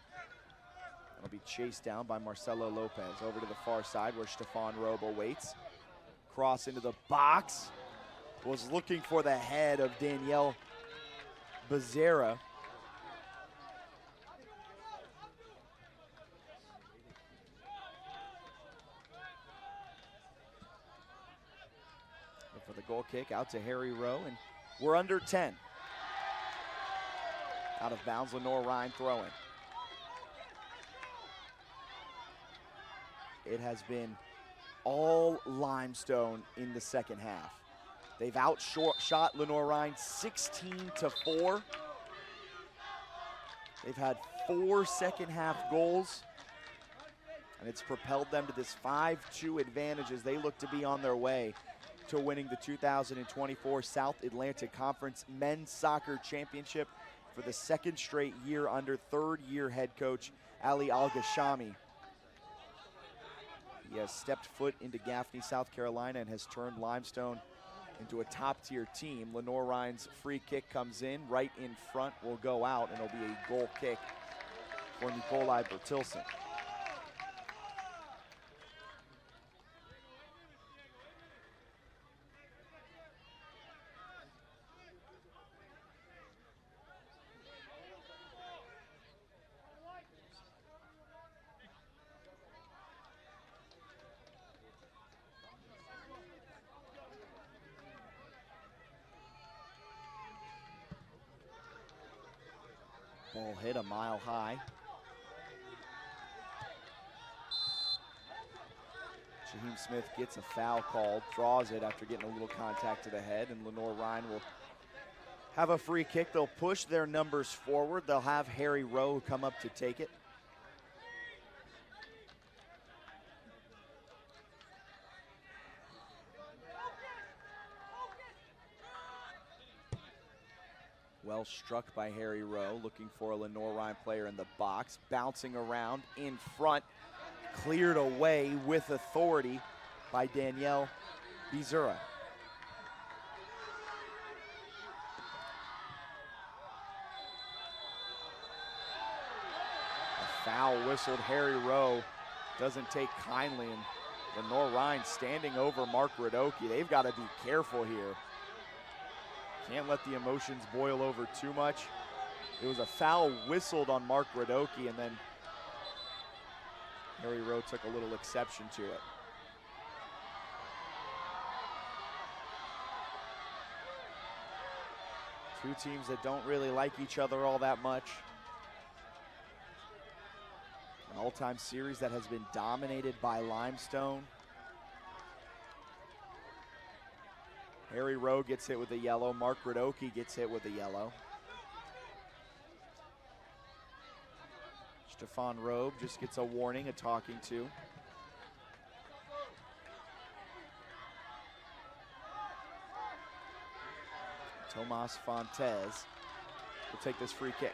It'll be chased down by Marcelo Lopez. Over to the far side where Stefan Robe awaits. Cross into the box. Was looking for the head of Danielle Becerra. For the goal kick, out to Harry Rowe, and we're under 10. Out of bounds, Lenoir-Rhyne throwing. It has been all Limestone in the second half. They've outshot Lenoir-Rhyne 16-4. They've had 4 second half goals, and it's propelled them to this 5-2 advantage as they look to be on their way to winning the 2024 South Atlantic Conference Men's Soccer Championship for the 2nd straight year under 3rd-year head coach Ali Al-Ghashami. He has stepped foot into Gaffney, South Carolina, and has turned Limestone into a top-tier team. Lenoir-Rhyne's free kick comes in, right in front, will go out, and it'll be a goal kick for Nikolai Bertilson. Ball hit a mile high. Shaheem Smith gets a foul called, draws it after getting a little contact to the head, and Lenoir-Rhyne will have a free kick. They'll push their numbers forward. They'll have Harry Rowe come up to take it. Well struck by Harry Rowe, looking for a Lenoir-Rhyne player in the box, bouncing around in front, cleared away with authority by Danielle Becerra. A foul whistled. Harry Rowe doesn't take kindly, and Lenoir-Rhyne standing over Mark Radoki. They've got to be careful here. Can't let the emotions boil over too much. It was a foul whistled on Mark Radoki, and then Harry Rowe took a little exception to it. Two teams that don't really like each other all that much. An all-time series that has been dominated by Limestone. Harry Rowe gets hit with a yellow. Mark Radoki gets hit with a yellow. Stefan Robe just gets a warning, a talking to. Tomas Fontes will take this free kick.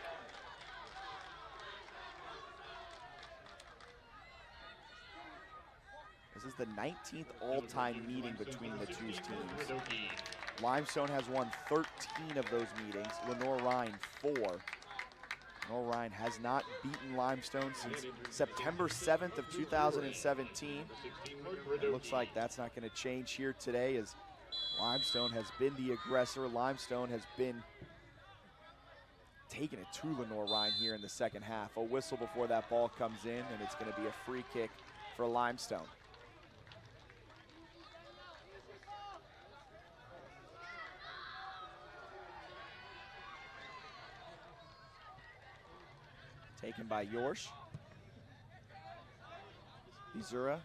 This is the 19th all-time meeting between the two teams. Limestone has won 13 of those meetings, Lenoir-Rhyne 4. Lenoir-Rhyne has not beaten Limestone since September 7th of 2017. It looks like that's not going to change here today, as Limestone has been the aggressor. Limestone has been taking it to Lenoir-Rhyne here in the second half. A whistle before that ball comes in, and it's going to be a free kick for Limestone. Taken by Yorsh. Becerra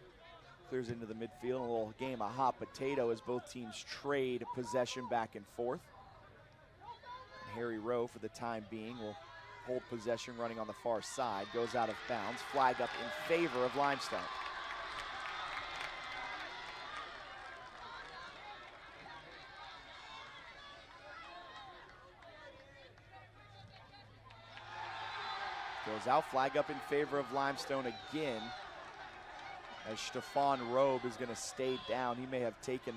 clears into the midfield. A little game of hot potato as both teams trade possession back and forth. And Harry Rowe, for the time being, will hold possession running on the far side. Goes out of bounds. Flag up in favor of Limestone. Goes out, flag up in favor of Limestone again. as Stefan Robe is going to stay down. He may have taken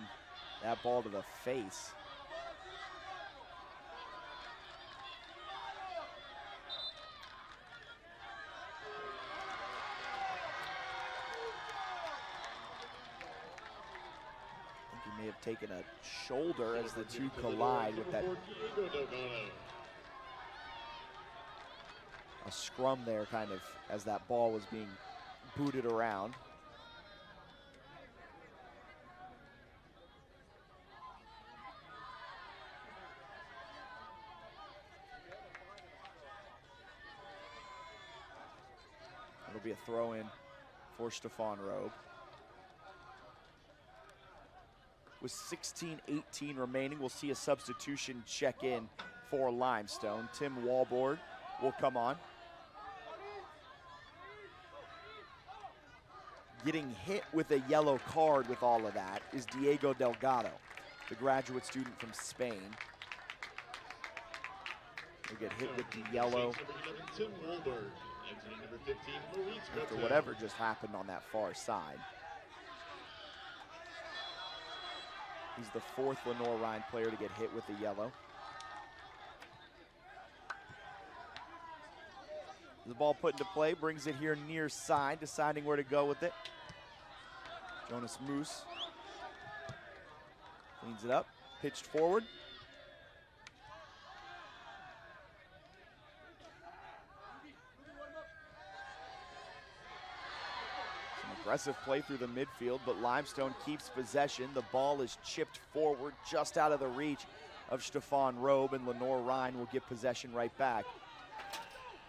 that ball to the face. I think he may have taken a shoulder as the two collide with that. A scrum there kind of as that ball was being booted around. It'll be a throw in for Stefan Robe. With 16:18 remaining, we'll see a substitution check in for Limestone. Tim Walborg will come on. Getting hit with a yellow card with all of that is Diego Delgado, the graduate student from Spain. He'll get hit with the yellow after whatever just happened on that far side. He's the fourth Lenoir-Rhyne player to get hit with the yellow. The ball put into play, brings it here near side, deciding where to go with it. Jonas Moose cleans it up, pitched forward. Some aggressive play through the midfield, but Limestone keeps possession. The ball is chipped forward just out of the reach of Stefan Robe, and Lenoir-Rhyne will get possession right back.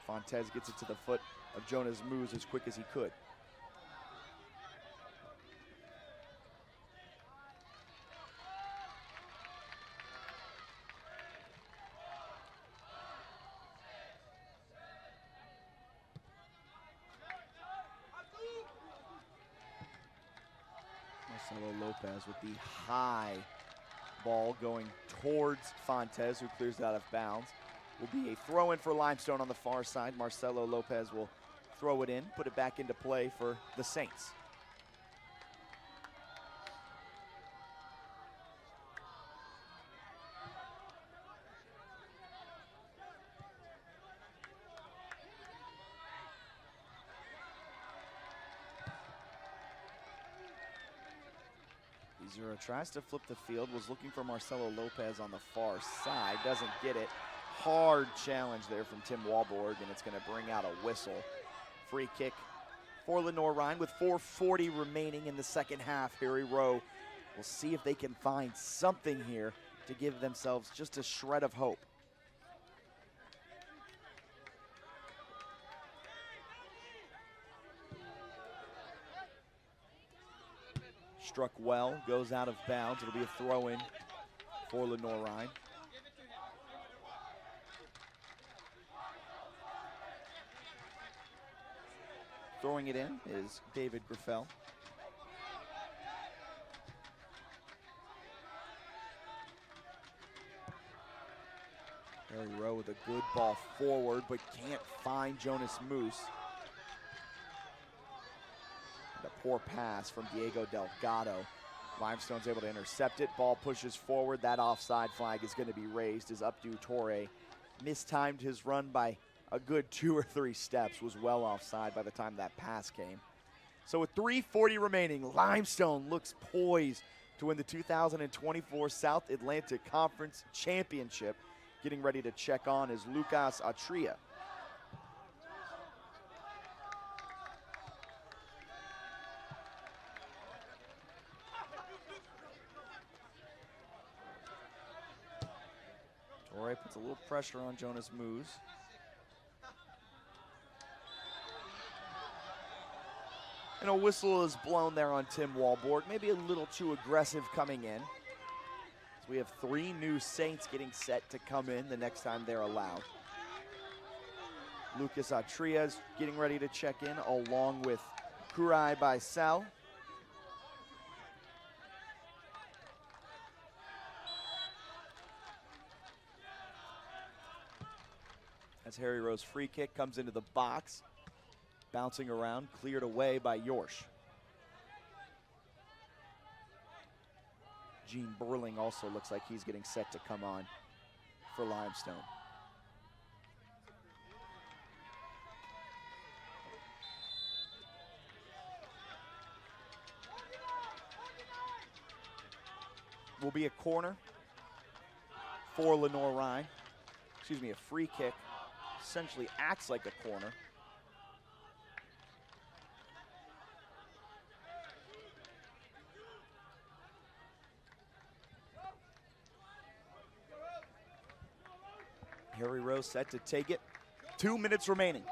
Fontes gets it to the foot of Jonas Moose as quick as he could. Marcelo Lopez with the high ball going towards Fontes, who clears it out of bounds. Will be a throw in for Limestone on the far side. Marcelo Lopez will throw it in, put it back into play for the Saints. Zero tries to flip the field, was looking for Marcelo Lopez on the far side, doesn't get it. Hard challenge there from Tim Walborg, and it's going to bring out a whistle. Free kick for Lenoir-Rhyne with 4:40 remaining in the second half. Harry Rowe will see if they can find something here to give themselves just a shred of hope. Struck well, goes out of bounds. It'll be a throw in for Lenoir-Rhyne. Throwing it in is David Griffel. Harry Rowe with a good ball forward, but can't find Jonas Moose. And a poor pass from Diego Delgado. Limestone's able to intercept it. Ball pushes forward. That offside flag is going to be raised as Abdou Toure mistimed his run by a good 2 or 3 steps, was well offside by the time that pass came. So with 3:40 remaining, Limestone looks poised to win the 2024 South Atlantic Conference Championship. Getting ready to check on is Lucas Atria. Torre puts a little pressure on Jonas Moose. And a whistle is blown there on Tim Walborg. Maybe a little too aggressive coming in. So we have 3 new Saints getting set to come in the next time they're allowed. Lucas Atria is getting ready to check in along with Kurai Baisel. As Harry Rowe's free kick comes into the box. Bouncing around, cleared away by Yorsh. Gene Burling also looks like he's getting set to come on for Limestone. Will be a corner for Lenoir-Rhyne. Excuse me, a free kick. Essentially acts like a corner. Harry Rowe set to take it. 2 minutes remaining.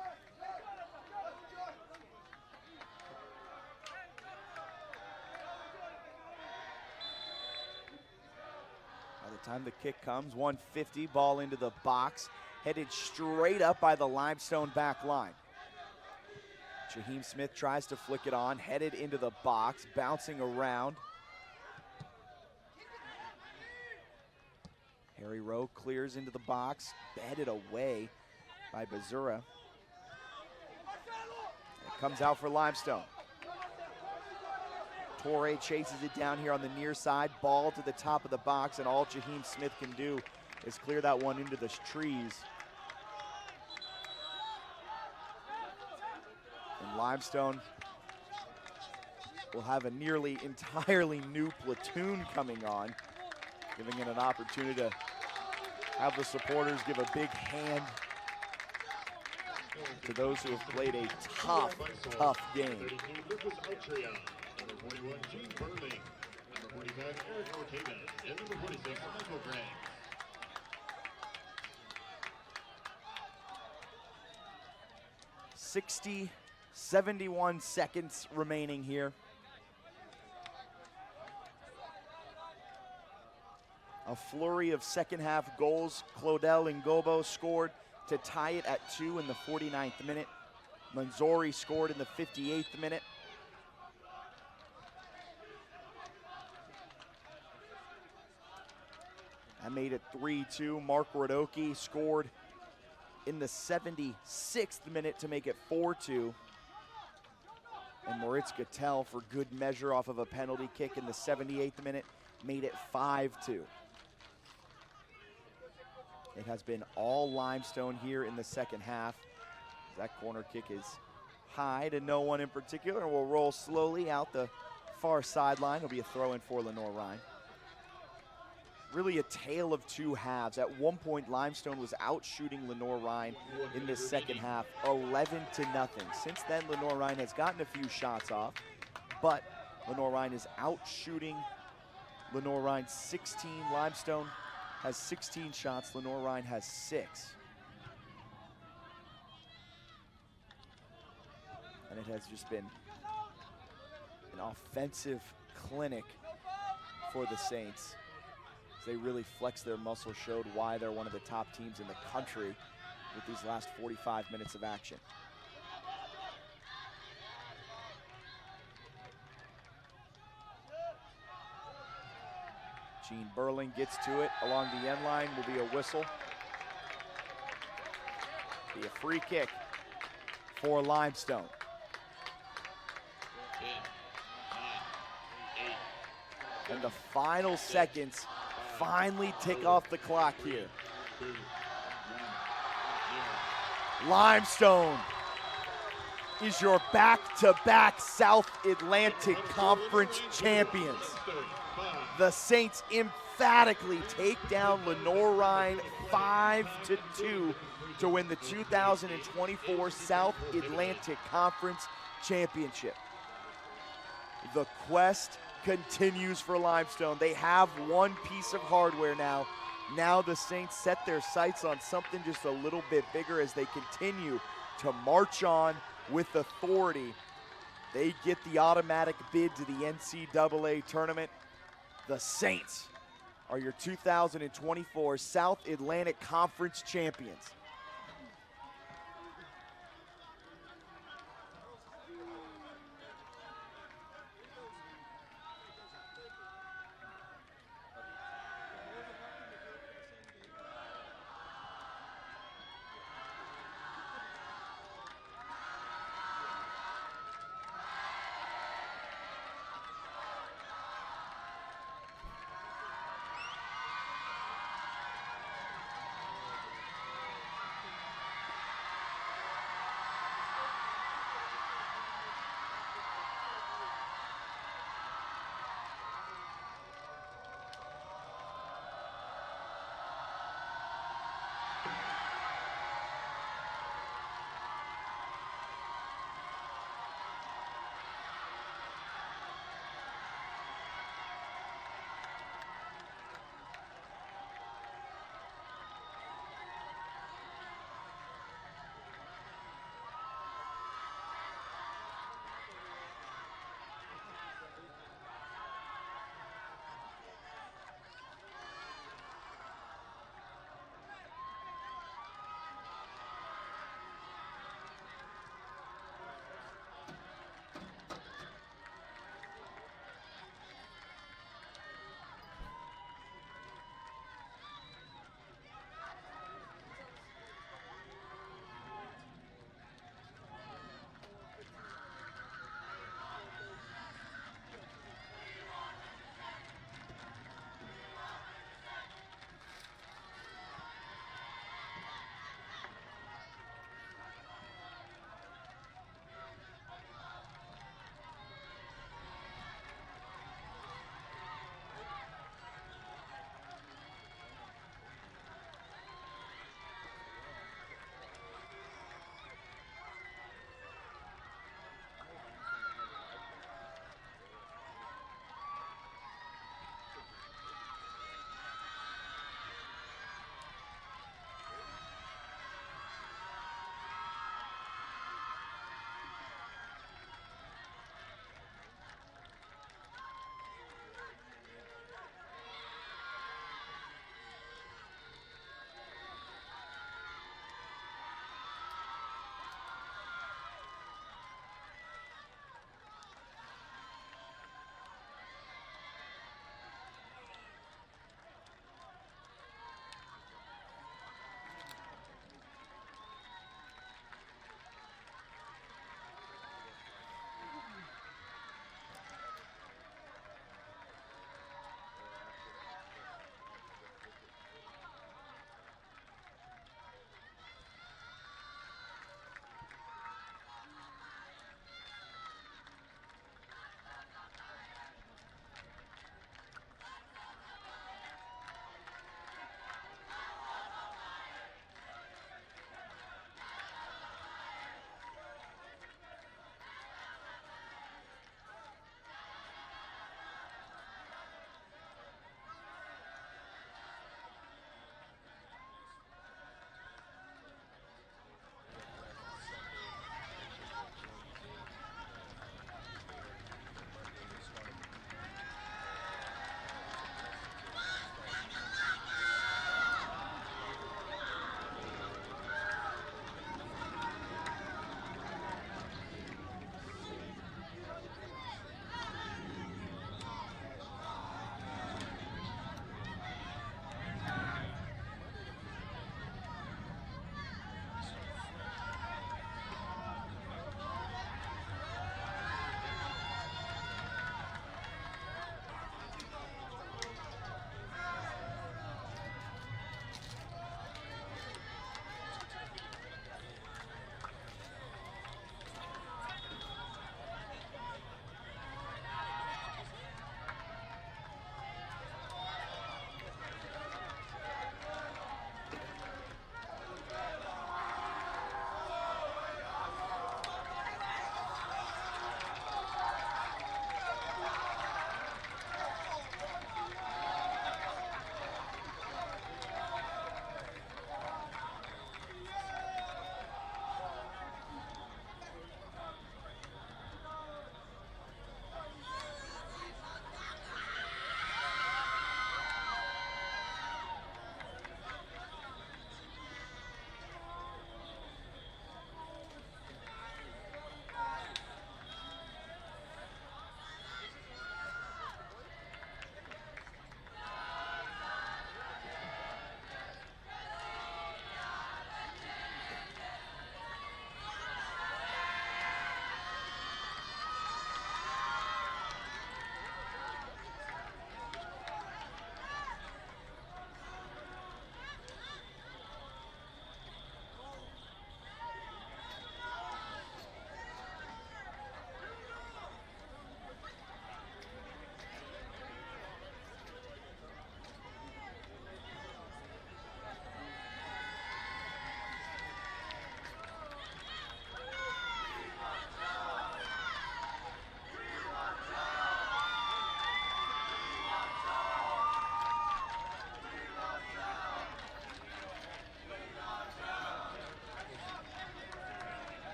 By the time the kick comes, 150, ball into the box, headed straight up by the Limestone back line. Jaheim Smith tries to flick it on, headed into the box, bouncing around. Harry Rowe clears into the box, headed away by Bazura. It comes out for Limestone. Torre chases it down here on the near side, ball to the top of the box, and all Jaheim Smith can do is clear that one into the trees. And Limestone will have a nearly entirely new platoon coming on, giving it an opportunity to have the supporters give a big hand to those who have played a tough game. 32, Lucas Altria. Number 41, Gene Burling. Number 45, Eric Ortega. And number 46, Michael Gray. 71 seconds remaining here. A flurry of second half goals. Claudel Ngobo scored to tie it at 2 in the 49th minute. Manzori scored in the 58th minute. That made it 3-2. Mark Radoki scored in the 76th minute to make it 4-2. And Moritz Gattel, for good measure off of a penalty kick in the 78th minute, made it 5-2. It has been all Limestone here in the second half. That corner kick is high to no one in particular, and will roll slowly out the far sideline. It'll be a throw-in for Lenoir-Rhyne. Really a tale of two halves. At one point, Limestone was out shooting Lenoir-Rhyne in the second half, 11-0. Since then, Lenoir-Rhyne has gotten a few shots off, but Lenoir-Rhyne is out shooting Lenoir-Rhyne 16. Limestone has 16 shots, Lenoir-Rhyne has 6. And it has just been an offensive clinic for the Saints. They really flexed their muscle, showed why they're one of the top teams in the country with these last 45 minutes of action. Gene Burling gets to it along the end line, will be a whistle. Be a free kick for Limestone. 10, 9, 8. And the final seconds finally tick off the clock here. 2, 1, Limestone is your back-to-back South Atlantic Conference champions. The Saints emphatically take down Lenoir-Rhyne 5-2 to win the 2024 South Atlantic Conference Championship. The quest continues for Limestone. They have one piece of hardware now. Now the Saints set their sights on something just a little bit bigger as they continue to march on with authority. They get the automatic bid to the NCAA tournament. The Saints are your 2024 South Atlantic Conference champions.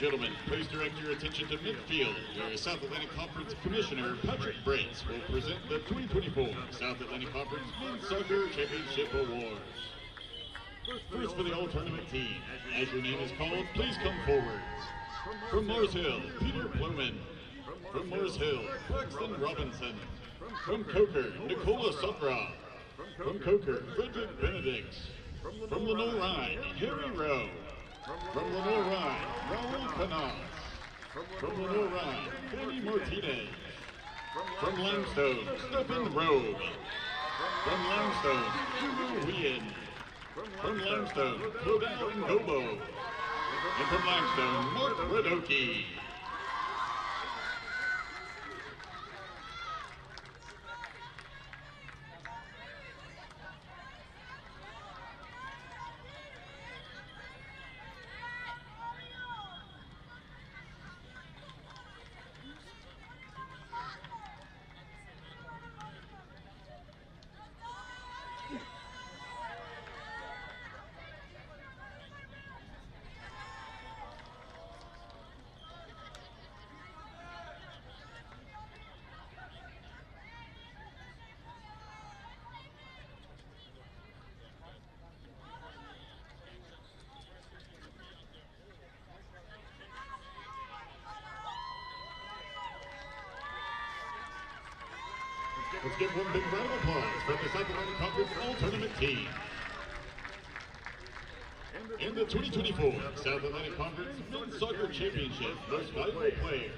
gentlemen, please direct your attention to midfield, where South Atlantic Conference Commissioner Patrick Brace will present the 2024 South Atlantic Conference Men's Soccer Championship Awards. First for the all-tournament team. As your name is called, please come forward. From Mars Hill, Peter Plowman. From Mars Hill, Braxton Robinson. From Coker, Nicola Sokrov. From Coker, Frederick Benedict. From Lenoir-Rhyne, Harry Rowe. From Lenoir-Rhyne, Raul Canas. From Lenoir-Rhyne, Danny Martinez. From Limestone, Stephen Rowe. From Limestone, Hugo Wien. From Limestone, Claudel Ngobo. And from Limestone, Mark Radoki. Let's give one big round of applause for the South Atlantic Conference All-Tournament team. In the 2024 South Atlantic Conference Men's Soccer Championship, most valuable player.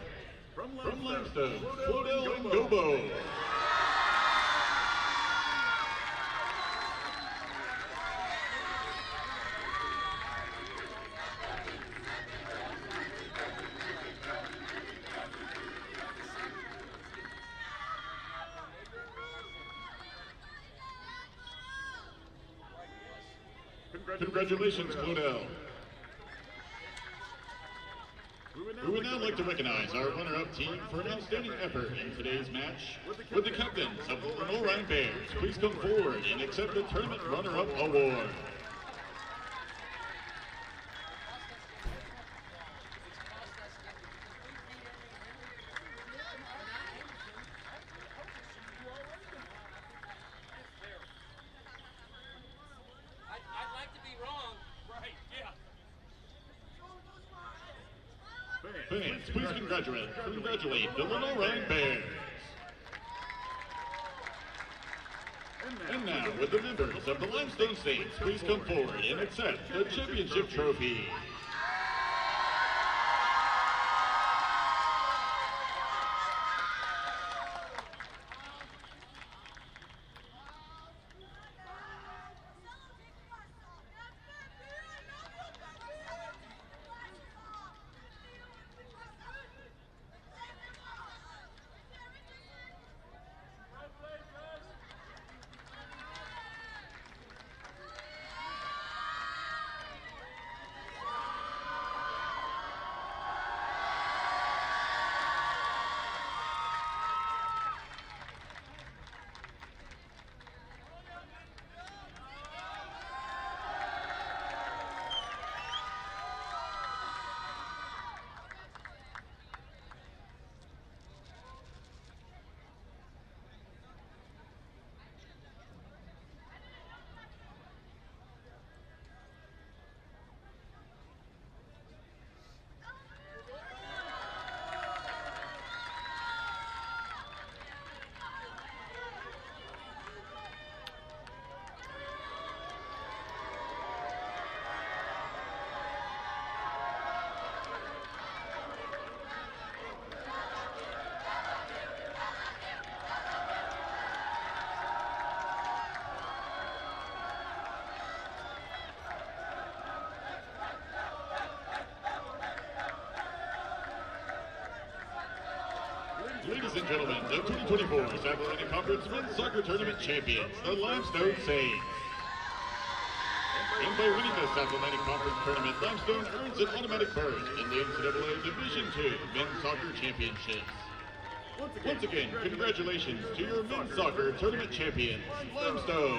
From Limestone, Claudel Ngobo. Congratulations, Claudel. We would now like to recognize our runner-up team for an outstanding effort in today's match. Would the captains of the Lenoir-Rhyne Bears please come forward and accept the Tournament Runner-Up Award. Fans, please congratulate the Lenoir-Rhyne Bears. And now, with the members of the Limestone Saints, please come forward and accept the championship trophy. Ladies and gentlemen, the 2024 South Atlantic Conference Men's Soccer Tournament champions, the Limestone Saints. And by winning the South Atlantic Conference Tournament, Limestone earns an automatic berth in the NCAA Division II Men's Soccer Championships. Once again, congratulations to your Men's Soccer Tournament champions, Limestone.